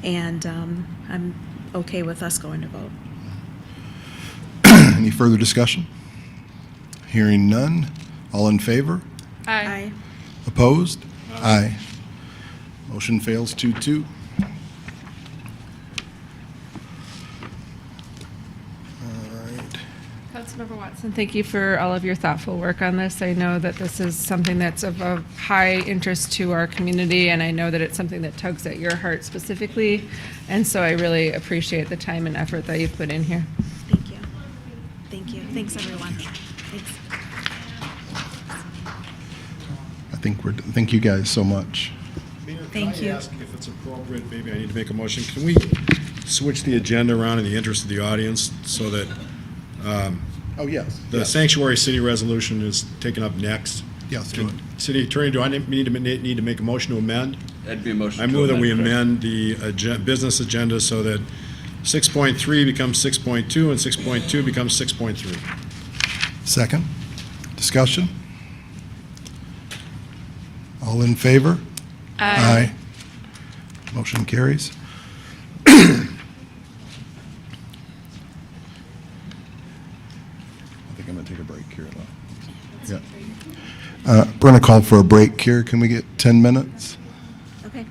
and I'm okay with us going to vote. Any further discussion? Hearing none. All in favor? Aye. Opposed? Aye. Motion fails 2-2. Councilmember Watson, thank you for all of your thoughtful work on this. I know that this is something that's of high interest to our community, and I know that it's something that tugs at your heart specifically. And so I really appreciate the time and effort that you've put in here. Thank you. Thank you. Thanks, everyone. Thanks. Thank you guys so much. Mayor, Thank can you. I ask if it's appropriate, maybe I need to make a motion? Can we switch the agenda around in the interest of the audience so that Oh, yes. the Yes. sanctuary city resolution is taken up next? Yes, do it. City Attorney, do I need to make a motion to amend? That'd be a motion. I to move that we amend, amend the business agenda so that 6.3 becomes 6.2 and 6.2 becomes 6.3. Second. Discussion? All in favor? Aye. Motion carries. I think I'm going to take a break here now. Yeah. We're going to call for a break here. Can we get 10 minutes? Okay.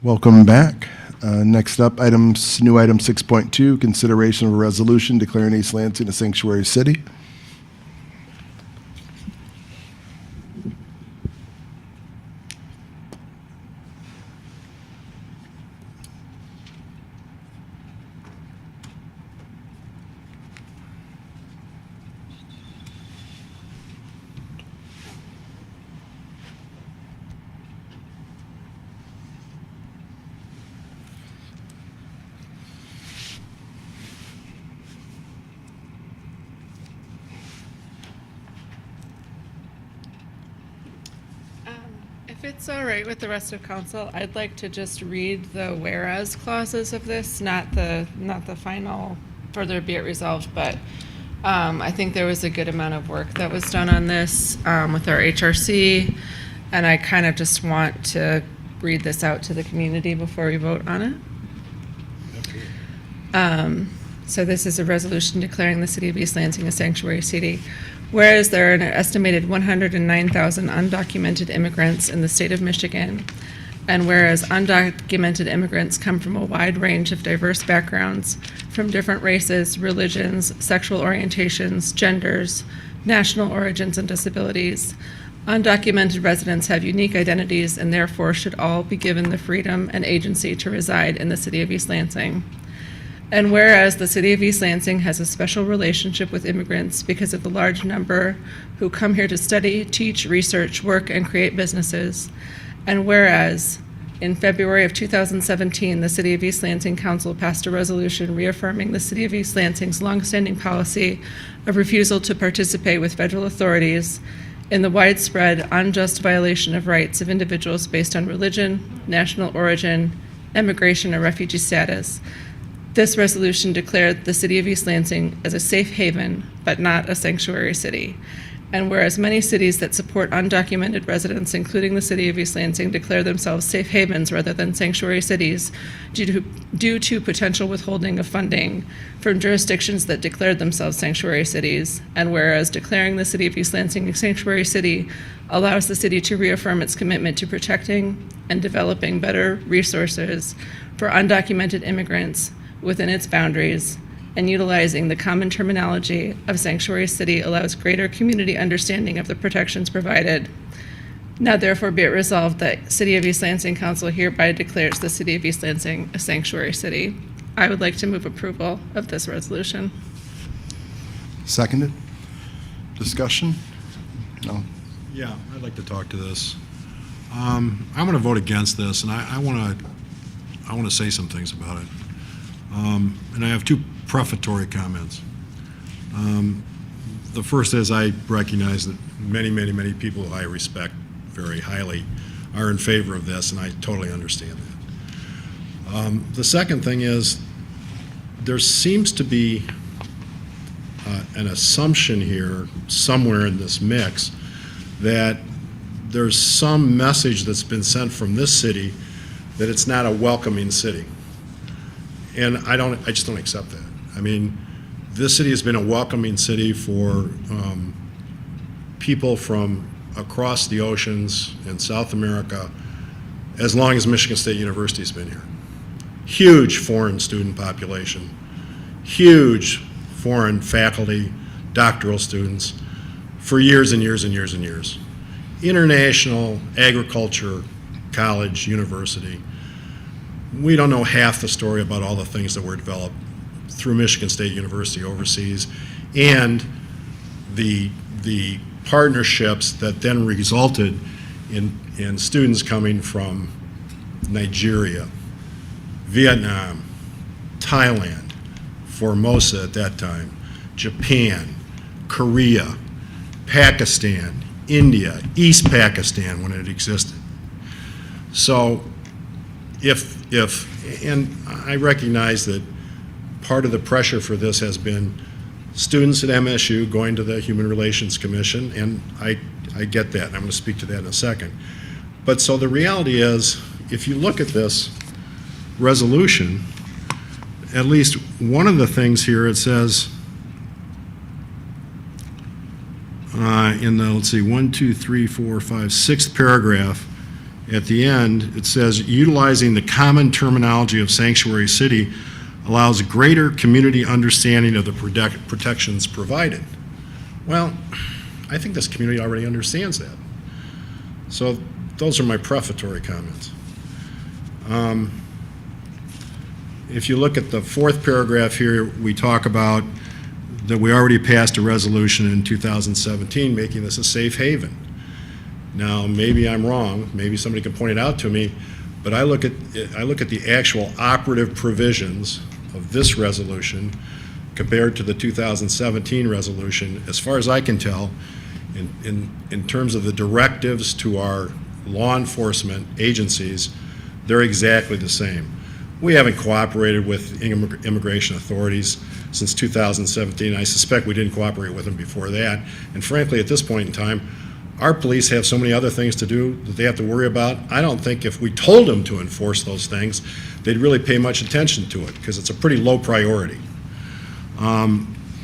Welcome back. Next up, new item 6.2, consideration of a resolution declaring East Lansing a sanctuary city. If it's all right with the rest of council, I'd like to just read the whereas clauses of this, not the final further be it resolved, but I think there was a good amount of work that was done on this with our HRC, and I kind of just want to read this out to the community before we vote on it. So this is a resolution declaring the city of East Lansing a sanctuary city. Whereas there are an estimated 109,000 undocumented immigrants in the state of Michigan, and whereas undocumented immigrants come from a wide range of diverse backgrounds, from different races, religions, sexual orientations, genders, national origins, and disabilities, undocumented residents have unique identities and therefore should all be given the freedom and agency to reside in the city of East Lansing. And whereas the city of East Lansing has a special relationship with immigrants because of the large number who come here to study, teach, research, work, and create businesses. And whereas in February of 2017, the City of East Lansing Council passed a resolution reaffirming the City of East Lansing's longstanding policy of refusal to participate with federal authorities in the widespread, unjust violation of rights of individuals based on religion, national origin, immigration, or refugee status. This resolution declared the City of East Lansing as a safe haven, but not a sanctuary city. And whereas many cities that support undocumented residents, including the City of East Lansing, declare themselves safe havens rather than sanctuary cities due to potential withholding of funding from jurisdictions that declared themselves sanctuary cities, and whereas declaring the City of East Lansing a sanctuary city allows the city to reaffirm its commitment to protecting and developing better resources for undocumented immigrants within its boundaries, and utilizing the common terminology of sanctuary city allows greater community understanding of the protections provided. Now therefore be it resolved that City of East Lansing Council hereby declares the City of East Lansing a sanctuary city. I would like to move approval of this resolution. Seconded. Discussion? No. Yeah, I'd like to talk to this. I'm going to vote against this, and I want to say some things about it. And I have two prefatory comments. The first is I recognize that many people who I respect very highly are in favor of this, and I totally understand that. The second thing is there seems to be an assumption here somewhere in this mix that there's some message that's been sent from this city that it's not a welcoming city. And I just don't accept that. I mean, this city has been a welcoming city for people from across the oceans in South America as long as Michigan State University's been here. Huge foreign student population, huge foreign faculty, doctoral students for years and years and years and years. International agriculture, college, university. We don't know half the story about all the things that were developed through Michigan State University overseas and the partnerships that then resulted in students coming from Nigeria, Vietnam, Thailand, Formosa at that time, Japan, Korea, Pakistan, India, East Pakistan when it existed. So and I recognize that part of the pressure for this has been students at MSU going to the Human Relations Commission, and I get that, and I'm going to speak to that in a second. But so the reality is, if you look at this resolution, at least one of the things here, it says in the, let's see, 1, 2, 3, 4, 5, 6th paragraph, at the end, it says, utilizing the common terminology of sanctuary city allows greater community understanding of the protections provided. Well, I think this community already understands that. So those are my prefatory comments. If you look at the fourth paragraph here, we talk about that we already passed a resolution in 2017 making this a safe haven. Now, maybe I'm wrong, maybe somebody can point it out to me, but I look at the actual operative provisions of this resolution compared to the 2017 resolution. As far as I can tell, in terms of the directives to our law enforcement agencies, they're exactly the same. We haven't cooperated with immigration authorities since 2017. I suspect we didn't cooperate with them before that. And frankly, at this point in time, our police have so many other things to do that they have to worry about. I don't think if we told them to enforce those things, they'd really pay much attention to it because it's a pretty low priority.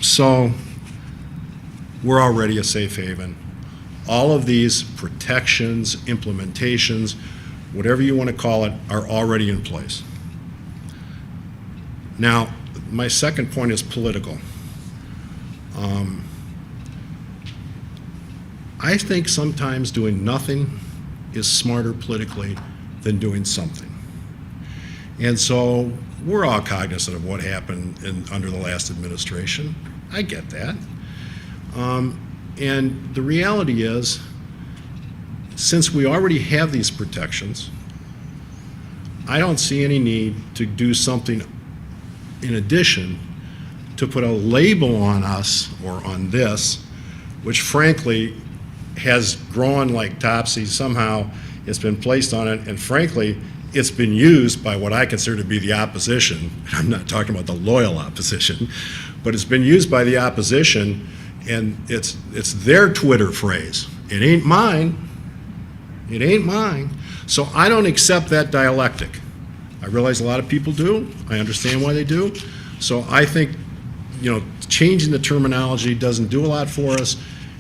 So we're already a safe haven. All of these protections, implementations, whatever you want to call it, are already in place. Now, my second point is political. I think sometimes doing nothing is smarter politically than doing something. And so we're all cognizant of what happened under the last administration. I get that. And the reality is, since we already have these protections, I don't see any need to do something in addition to put a label on us or on this, which frankly has grown like topsy. Somehow it's been placed on it, and frankly, it's been used by what I consider to be the opposition. I'm not talking about the loyal opposition, but it's been used by the opposition, and it's their Twitter phrase. It ain't mine. It ain't mine. So I don't accept that dialectic. I realize a lot of people do. I understand why they do. So I think, changing the terminology doesn't do a lot for us.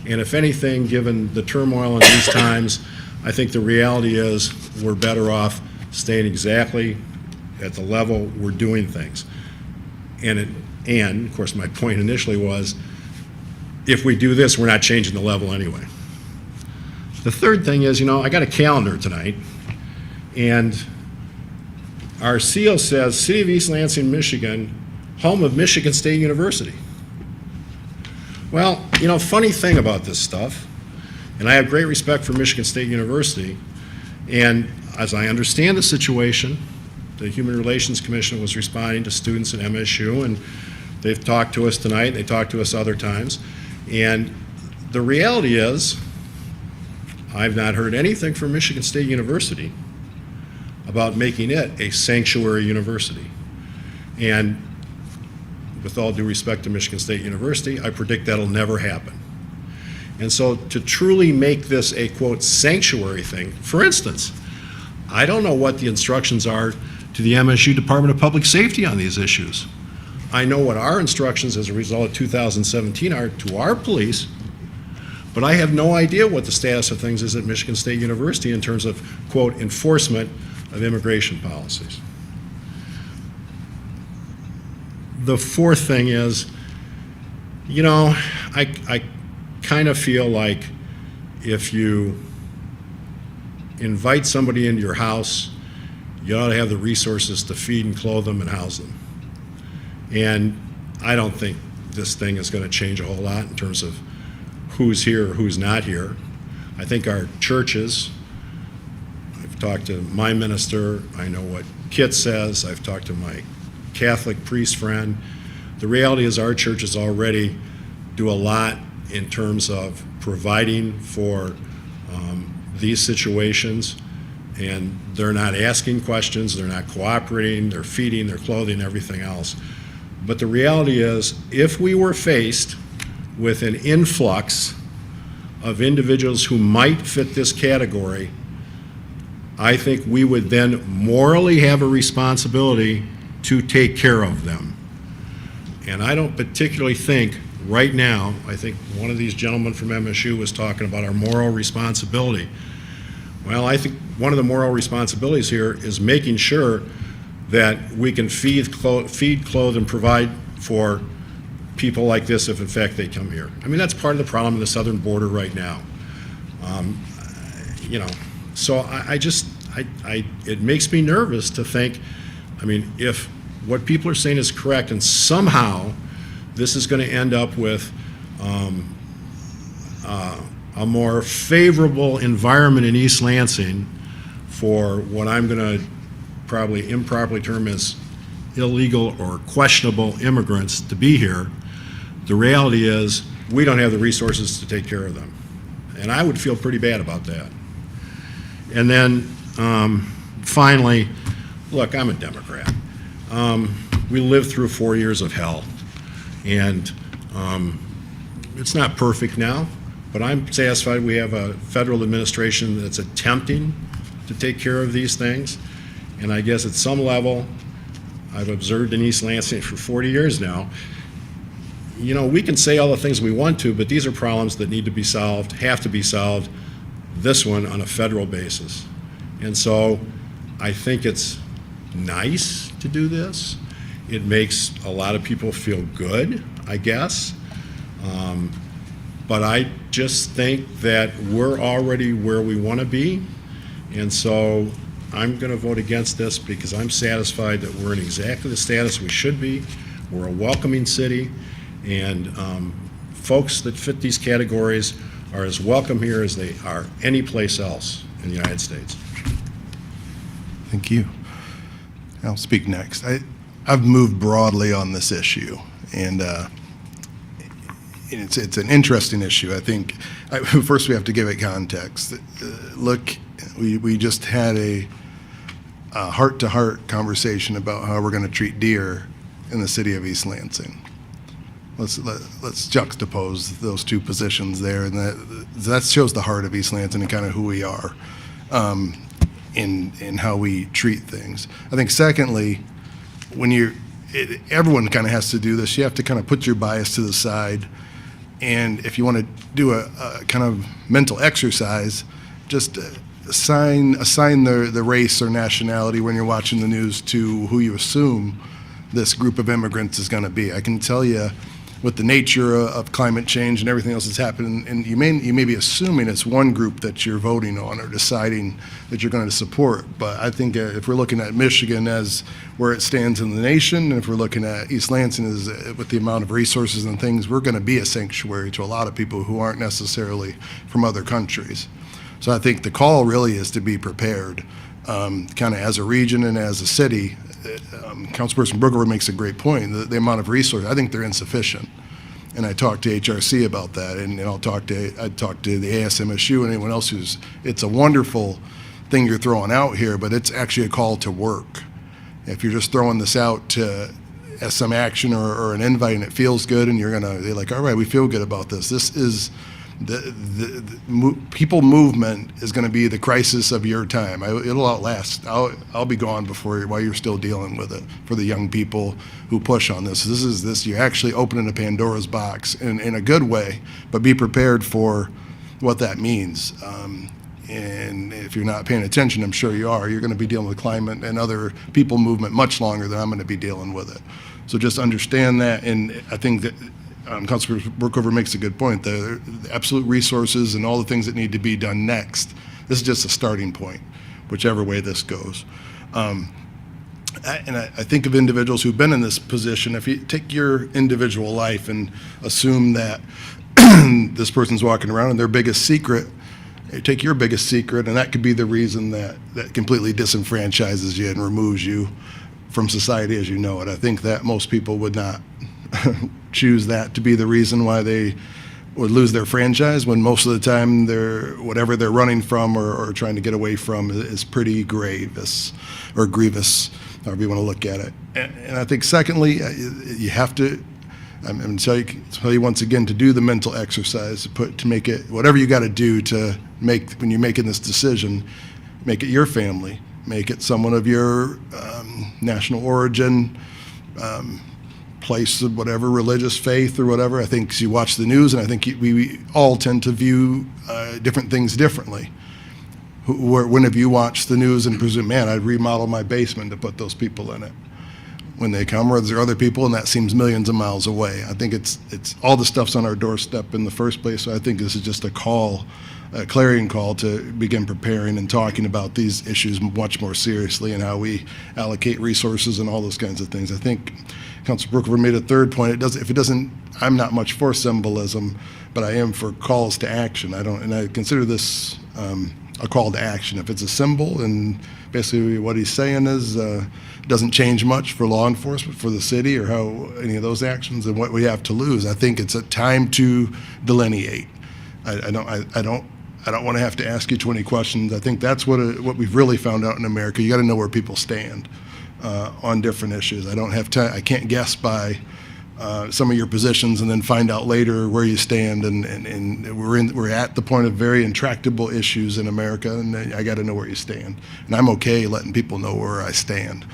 And if anything, given the turmoil in these times, I think the reality is we're better off staying exactly at the level we're doing things. And of course, my point initially was, if we do this, we're not changing the level anyway. The third thing is, I got a calendar tonight, and our seal says, City of East Lansing, Michigan, home of Michigan State University. Well, funny thing about this stuff, and I have great respect for Michigan State University, and as I understand the situation, the Human Relations Commission was responding to students at MSU, and they've talked to us tonight, they talked to us other times, and the reality is, I've not heard anything from Michigan State University about making it a sanctuary university. And with all due respect to Michigan State University, I predict that'll never happen. And so to truly make this a, quote, sanctuary thing, for instance, I don't know what the instructions are to the MSU Department of Public Safety on these issues. I know what our instructions as a result of 2017 are to our police, but I have no idea what the status of things is at Michigan State University in terms of, quote, enforcement of immigration policies. The fourth thing is, I kind of feel like if you invite somebody into your house, you ought to have the resources to feed and clothe them and house them. And I don't think this thing is going to change a whole lot in terms of who's here or who's not here. I think our churches, I've talked to my minister, I know what Kit says, I've talked to my Catholic priest friend. The reality is our churches already do a lot in terms of providing for these situations, and they're not asking questions, they're not cooperating, they're feeding, they're clothing, everything else. But the reality is, if we were faced with an influx of individuals who might fit this category, I think we would then morally have a responsibility to take care of them. And I don't particularly think right now, I think one of these gentlemen from MSU was talking about our moral responsibility. Well, I think one of the moral responsibilities here is making sure that we can feed, clothe, and provide for people like this if in fact they come here. I mean, that's part of the problem in the southern border right now. You know, so it makes me nervous to think, I mean, if what people are saying is correct and somehow this is going to end up with a more favorable environment in East Lansing for what I'm going to probably improperly term as illegal or questionable immigrants to be here, the reality is we don't have the resources to take care of them. And I would feel pretty bad about that. And then finally, look, I'm a Democrat. We lived through 4 years of hell. And it's not perfect now, but I'm satisfied we have a federal administration that's attempting to take care of these things. And I guess at some level, I've observed in East Lansing for 40 years now, you know, we can say all the things we want to, but these are problems that need to be solved, have to be solved, this one on a federal basis. And so I think it's nice to do this. It makes a lot of people feel good, I guess. But I just think that we're already where we want to be. And so I'm going to vote against this because I'm satisfied that we're in exactly the status we should be. We're a welcoming city, and folks that fit these categories are as welcome here as they are any place else in the United States. Thank you. I'll speak next. I've moved broadly on this issue, and it's an interesting issue. I think first we have to give it context. Look, we just had a heart-to-heart conversation about how we're going to treat deer in the city of East Lansing. Let's juxtapose those two positions there, and that shows the heart of East Lansing and kind of who we are in how we treat things. I think secondly, everyone kind of has to do this. You have to kind of put your bias to the side, and if you want to do a kind of mental exercise, just assign the race or nationality when you're watching the news to who you assume this group of immigrants is going to be. I can tell you, with the nature of climate change and everything else that's happening, and you may be assuming it's one group that you're voting on or deciding that you're going to support. But I think if we're looking at Michigan as where it stands in the nation, and if we're looking at East Lansing as with the amount of resources and things, we're going to be a sanctuary to a lot of people who aren't necessarily from other countries. So I think the call really is to be prepared, kind of as a region and as a city. Councilperson Brookover makes a great point. The amount of resources, I think they're insufficient. And I talked to HRC about that, and I'd talk to the ASMSU and anyone else it's a wonderful thing you're throwing out here, but it's actually a call to work. If you're just throwing this out as some action or an invite and it feels good and they're like, all right, we feel good about this. This is the people movement is going to be the crisis of your time. It'll outlast. I'll be gone while you're still dealing with it. For the young people who push on this, you're actually opening a Pandora's box in a good way, but be prepared for what that means. And if you're not paying attention, I'm sure you are. You're going to be dealing with climate and other people movement much longer than I'm going to be dealing with it. So just understand that, and I think that. Councilor Brookover makes a good point. The absolute resources and all the things that need to be done next. This is just a starting point, whichever way this goes. I think of individuals who've been in this position. If you take your individual life and assume that this person's walking around and their biggest secret, you take your biggest secret, and that could be the reason that completely disenfranchises you and removes you from society as you know it. I think that most people would not choose that to be the reason why they would lose their franchise, when most of the time whatever they're running from or trying to get away from is pretty grievous, however you want to look at it. And I think secondly, you have to, I'm going to tell you once again to do the mental exercise, to make it whatever you got to do to make, when you're making this decision, make it your family, make it someone of your national origin, place of whatever religious faith or whatever. I think you watch the news, and I think we all tend to view different things differently. When have you watched the news and presume, man, I'd remodel my basement to put those people in it? When they come, or is there other people, and that seems millions of miles away? I think it's all the stuff's on our doorstep in the first place, so I think this is just a clarion call to begin preparing and talking about these issues much more seriously and how we allocate resources and all those kinds of things. I think Councilor Brookover made a third point. I'm not much for symbolism, but I am for calls to action. I consider this a call to action. If it's a symbol, and basically what he's saying is doesn't change much for law enforcement, for the city, or how any of those actions and what we have to lose. I think it's a time to delineate. I don't want to have to ask you 20 questions. I think that's what we've really found out in America. You got to know where people stand on different issues. I don't have time. I can't guess by some of your positions and then find out later where you stand. And we're at the point of very intractable issues in America, and I got to know where you stand. And I'm okay letting people know where I stand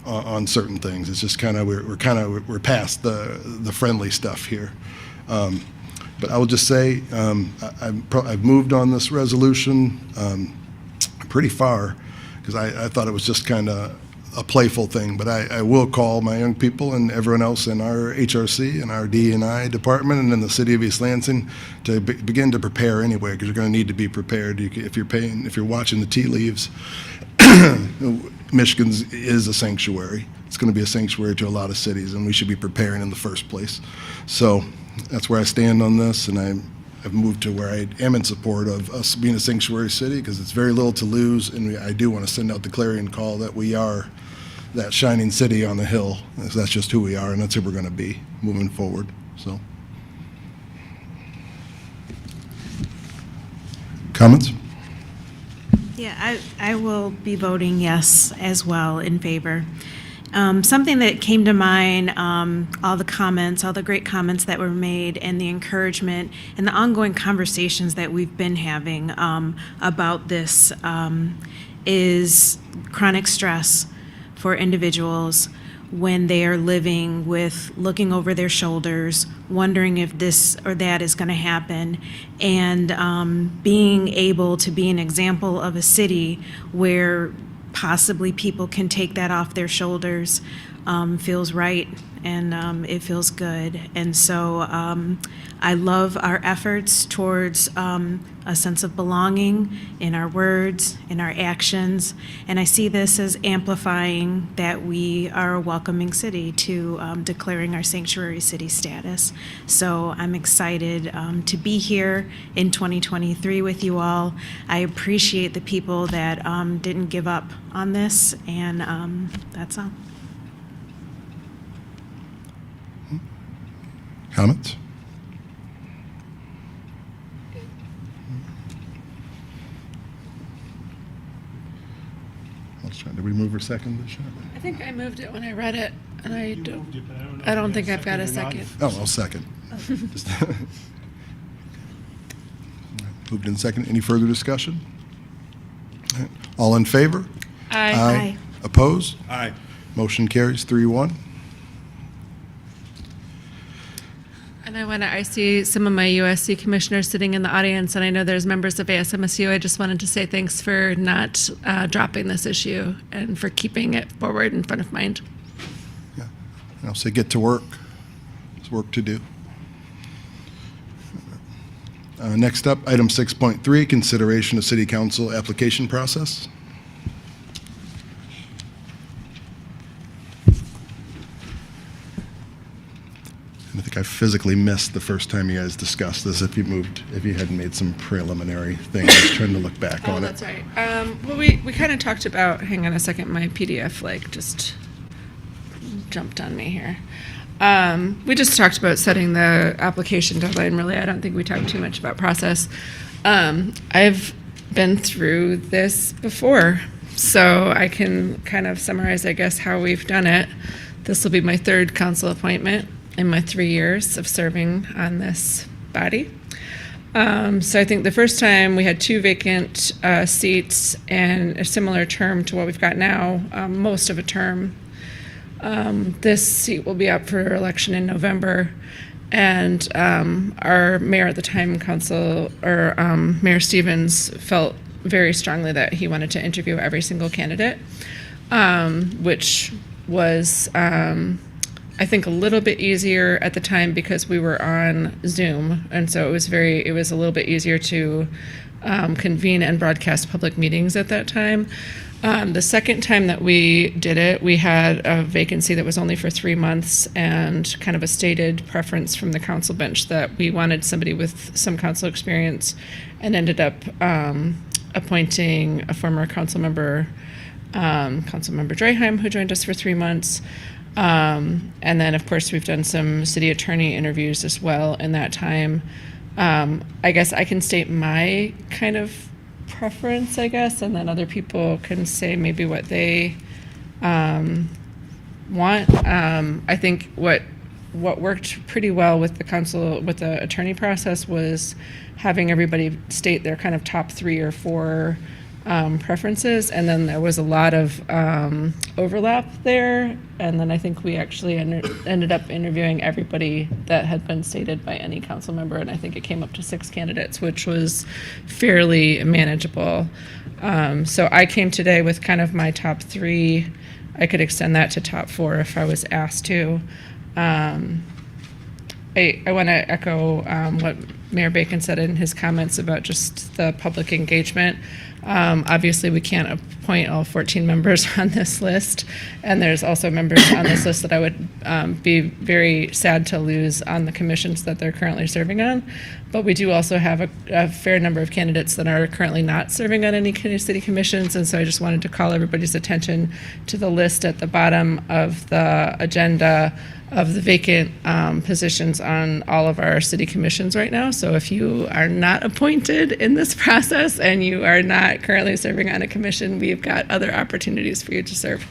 on certain things. It's just we're past the friendly stuff here. But I will just say I've moved on this resolution pretty far, because I thought it was just kind of a playful thing. But I will call my young people and everyone else in our HRC and our D&I department and in the city of East Lansing to begin to prepare anyway, because you're going to need to be prepared. If you're watching the tea leaves, Michigan is a sanctuary. It's going to be a sanctuary to a lot of cities, and we should be preparing in the first place. So that's where I stand on this, and I've moved to where I am in support of us being a sanctuary city, because it's very little to lose, and I do want to send out the clarion call that we are that shining city on the hill. That's just who we are, and that's who we're going to be moving forward. So, comments? Yeah, I will be voting yes as well, in favor. Something that came to mind, all the great comments that were made, and the encouragement and the ongoing conversations that we've been having about this is chronic stress for individuals when they are living with looking over their shoulders, wondering if this or that is going to happen, and being able to be an example of a city where possibly people can take that off their shoulders feels right, and it feels good. And so I love our efforts towards a sense of belonging in our words, in our actions, and I see this as amplifying that we are a welcoming city to declaring our sanctuary city status. So I'm excited to be here in 2023 with you all. I appreciate the people that didn't give up on this, and that's all. Comments? Let's try. Did we move or second this? I think I moved it when I read it, and I don't think I've got a second. Oh, I'll second. Just moved in second. Any further discussion? All in favor? Aye. Aye. Opposed? Aye. Motion carries 3-1. And I see some of my USC commissioners sitting in the audience, and I know there's members of ASMSU. I just wanted to say thanks for not dropping this issue and for keeping it forward in front of mind. Yeah. I'll say get to work. There's work to do. Next up, item 6.3, consideration of city council application process. I think I physically missed the first time you guys discussed this. If you hadn't made some preliminary thing, I was trying to look back on That's it. right. Well, we kind of talked about, hang on a second, my PDF just jumped on me here. We just talked about setting the application deadline. Really, I don't think we talked too much about process. I've been through this before, so I can kind of summarize, I guess, how we've done it. This will be my third council appointment in my 3 years of serving on this body. So I think the first time we had 2 vacant seats and a similar term to what we've got now, most of a term. This seat will be up for election in November, and our mayor at the time, Mayor Stevens, felt very strongly that he wanted to interview every single candidate, which was, I think, a little bit easier at the time because we were on Zoom, and so it was a little bit easier to convene and broadcast public meetings at that time. The second time that we did it, we had a vacancy that was only for 3 months and kind of a stated preference from the council bench that we wanted somebody with some council experience, and ended up appointing a former council member, Councilmember Dreheim, who joined us for 3 months. And then, of course, we've done some city attorney interviews as well in that time. I guess I can state my kind of preference, I guess, and then other people can say maybe what they want. I think what worked pretty well with the attorney process was having everybody state their kind of top 3 or 4 preferences, and then there was a lot of overlap there, and then I think we actually ended up interviewing everybody that had been stated by any council member, and I think it came up to 6 candidates, which was fairly manageable. So I came today with kind of my top 3. I could extend that to top 4 if I was asked to. I want to echo what Mayor Bacon said in his comments about just the public engagement. Obviously, we can't appoint all 14 members on this list, and there's also members on this list that I would be very sad to lose on the commissions that they're currently serving on. But we do also have a fair number of candidates that are currently not serving on any city commissions, and so I just wanted to call everybody's attention to the list at the bottom of the agenda of the vacant positions on all of our city commissions right now. So if you are not appointed in this process and you are not currently serving on a commission, we've got other opportunities for you to serve.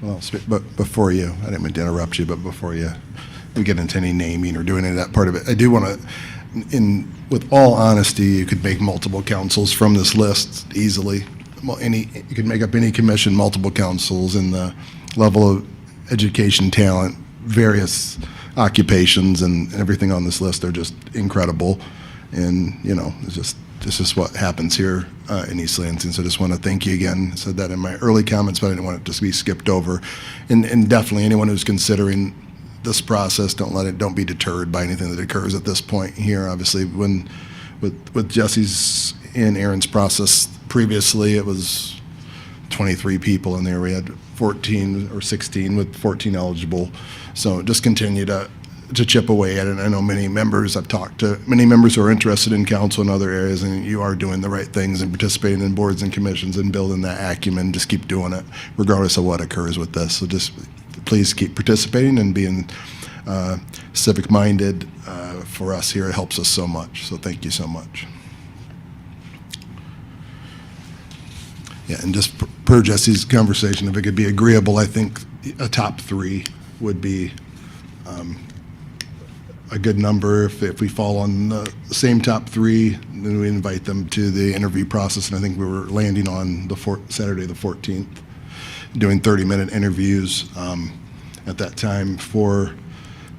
Well, but before you, I didn't mean to interrupt you, but before we get into any naming or doing any of that part of it, I do want to, with all honesty, you could make multiple councils from this list easily. Well, you could make up any commission, multiple councils, in the level of education, talent, various occupations, and everything on this list are just incredible. And, it's just what happens here in East Lansing. So I just want to thank you again. I said that in my early comments, but I didn't want it to be skipped over. And definitely anyone who's considering this process, don't be deterred by anything that occurs at this point here. Obviously, with Jesse's and Aaron's process previously, it was 23 people in there. We had 14 or 16 with 14 eligible. So just continue to chip away at it. I know I've talked to many members who are interested in council in other areas, and you are doing the right things and participating in boards and commissions and building that acumen. Just keep doing it regardless of what occurs with this. So just please keep participating and being civic-minded for us here. It helps us so much. So thank you so much. Yeah, and just per Jesse's conversation, if it could be agreeable, I think a top 3 would be a good number. If we fall on the same top 3, then we invite them to the interview process, and I think we were landing on Saturday the 14th, doing 30-minute interviews at that time for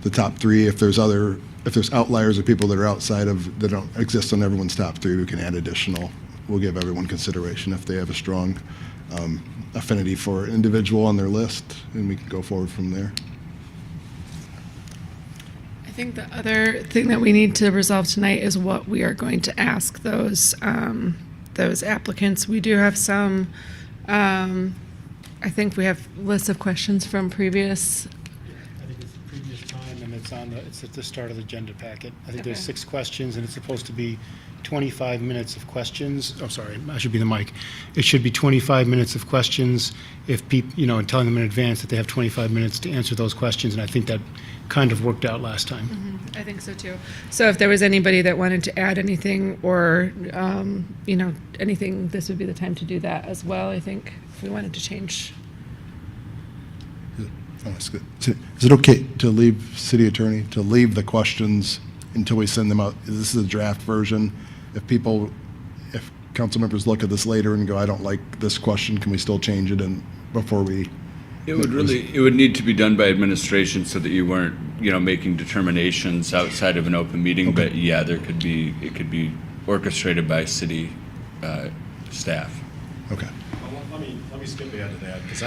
the top 3. If there's outliers or people that are outside of, that don't exist on everyone's top 3, we can add additional. We'll give everyone consideration if they have a strong affinity for an individual on their list, and we can go forward from there. I think the other thing that we need to resolve tonight is what we are going to ask those applicants. We do have some, I think we have lists of questions from previous. I think it's the previous time, and it's at the start of the agenda packet. I think there's 6 questions, and it's supposed to be 25 minutes of questions. Oh, sorry, I should be the mic. It should be 25 minutes of questions if people, and telling them in advance that they have 25 minutes to answer those questions, and I think that kind of worked out last time. Mm-hmm. I think so too. So if there was anybody that wanted to add anything or, anything, this would be the time to do that as well, I think, if we wanted to change. Oh, that's good. Is it okay to leave, City Attorney, to leave the questions until we send them out? This is a draft version. If council members look at this later and go, I don't like this question, can we still change it before we? It would need to be done by administration so that you weren't, making determinations outside of an open meeting. Okay. But yeah, it could be orchestrated by city staff. Okay. Well, let me skip ahead to that, because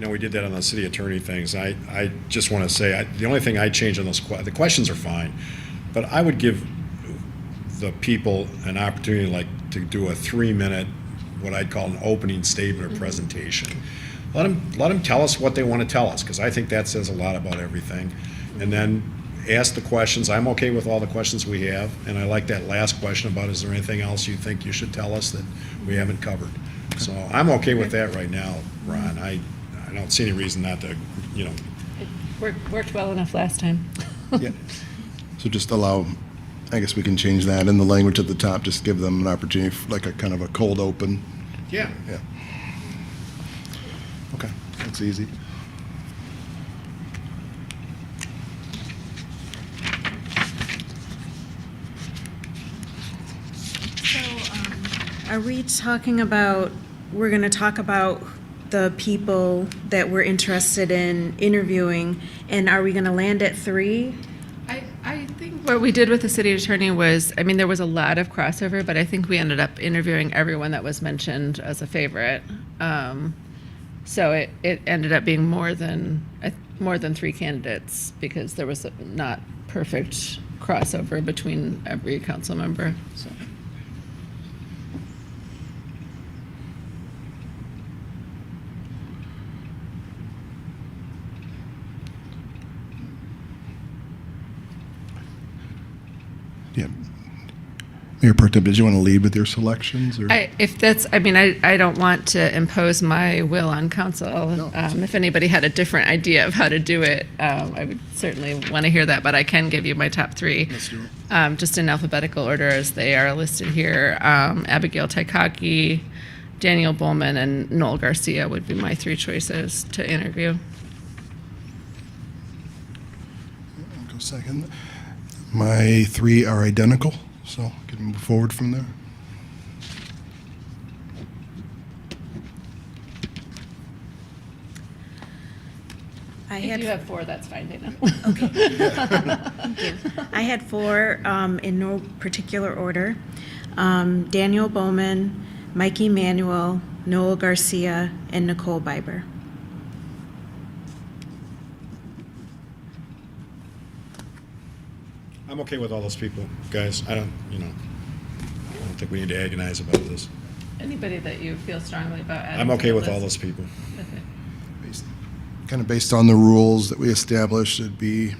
we did that on the city attorney things. I just want to say, the only thing I changed on those, the questions are fine, but I would give the people an opportunity to do a 3-minute, what I'd call an opening statement or presentation. Let them tell us what they want to tell us, because I think that says a lot about everything. And then ask the questions. I'm okay with all the questions we have, and I like that last question about, is there anything else you think you should tell us that we haven't covered? So I'm okay with that right now, Ron. I don't see any reason not to, It worked well enough last time. Yeah. So just allow, I guess we can change that in the language at the top, just give them an opportunity, like a kind of a cold open. Yeah. Yeah. Okay, that's easy. Are we talking about, we're going to talk about the people that we're interested in interviewing, and are we going to land at 3? I think what we did with the city attorney was, there was a lot of crossover, but I think we ended up interviewing everyone that was mentioned as a favorite. So it ended up being more than 3 candidates, because there was not perfect crossover between every council member. So. Yeah. Mayor Pro Tem, did you want to lead with your selections? Or? I don't want to impose my will on council. No. If anybody had a different idea of how to do it, I would certainly want to hear that, but I can give you my top 3. Let's do it. Just in alphabetical order as they are listed here. Abigail Taikaki, Daniel Bowman, and Noel Garcia would be my 3 choices to interview. I'll go second. My 3 are identical, so I can move forward from there. If you have 4, that's fine, Dana. Okay. Thank you. I had 4 in no particular order. Daniel Bowman, Mike Emanuel, Noel Garcia, and Nicole Biber. I'm okay with all those people, guys. I don't think we need to agonize about this. Anybody that you feel strongly about adding I'm to okay the with list? all those people. Okay. Kind of based on the rules that we established, it'd be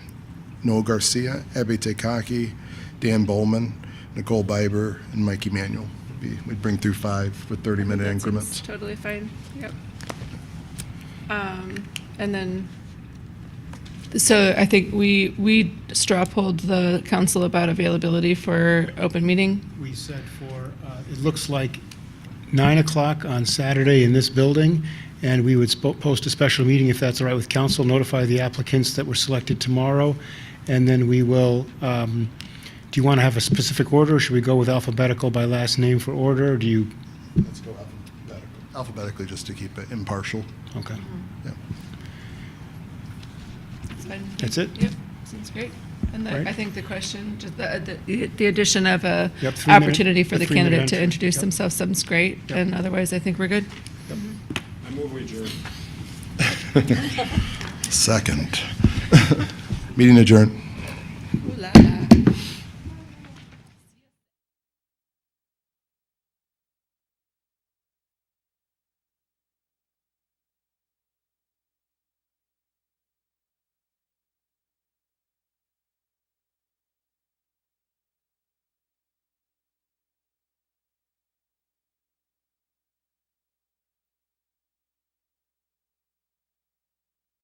Noel Garcia, Abby Taikaki, Dan Bowman, Nicole Biber, and Mike Emanuel. We'd bring through 5 with 30-minute That increments. seems totally fine, yep. And then, so I think we straw polled the council about availability for open meeting. We said it looks like 9 o'clock on Saturday in this building, and we would post a special meeting, if that's all right with council, notify the applicants that were selected tomorrow, and then we will, do you want to have a specific order, or should we go with alphabetical by last name for order, or do you? Let's go alphabetically just to keep it impartial. Okay. Yeah. That's fine. That's it? Yep, sounds great. And Right. I think the question, just the addition of a Yep, 3-minute opportunity for the 3-minute candidate to entry. introduce Yep. themselves sounds great, Yep. and otherwise I think we're good. I move we adjourn. Second. Meeting adjourned.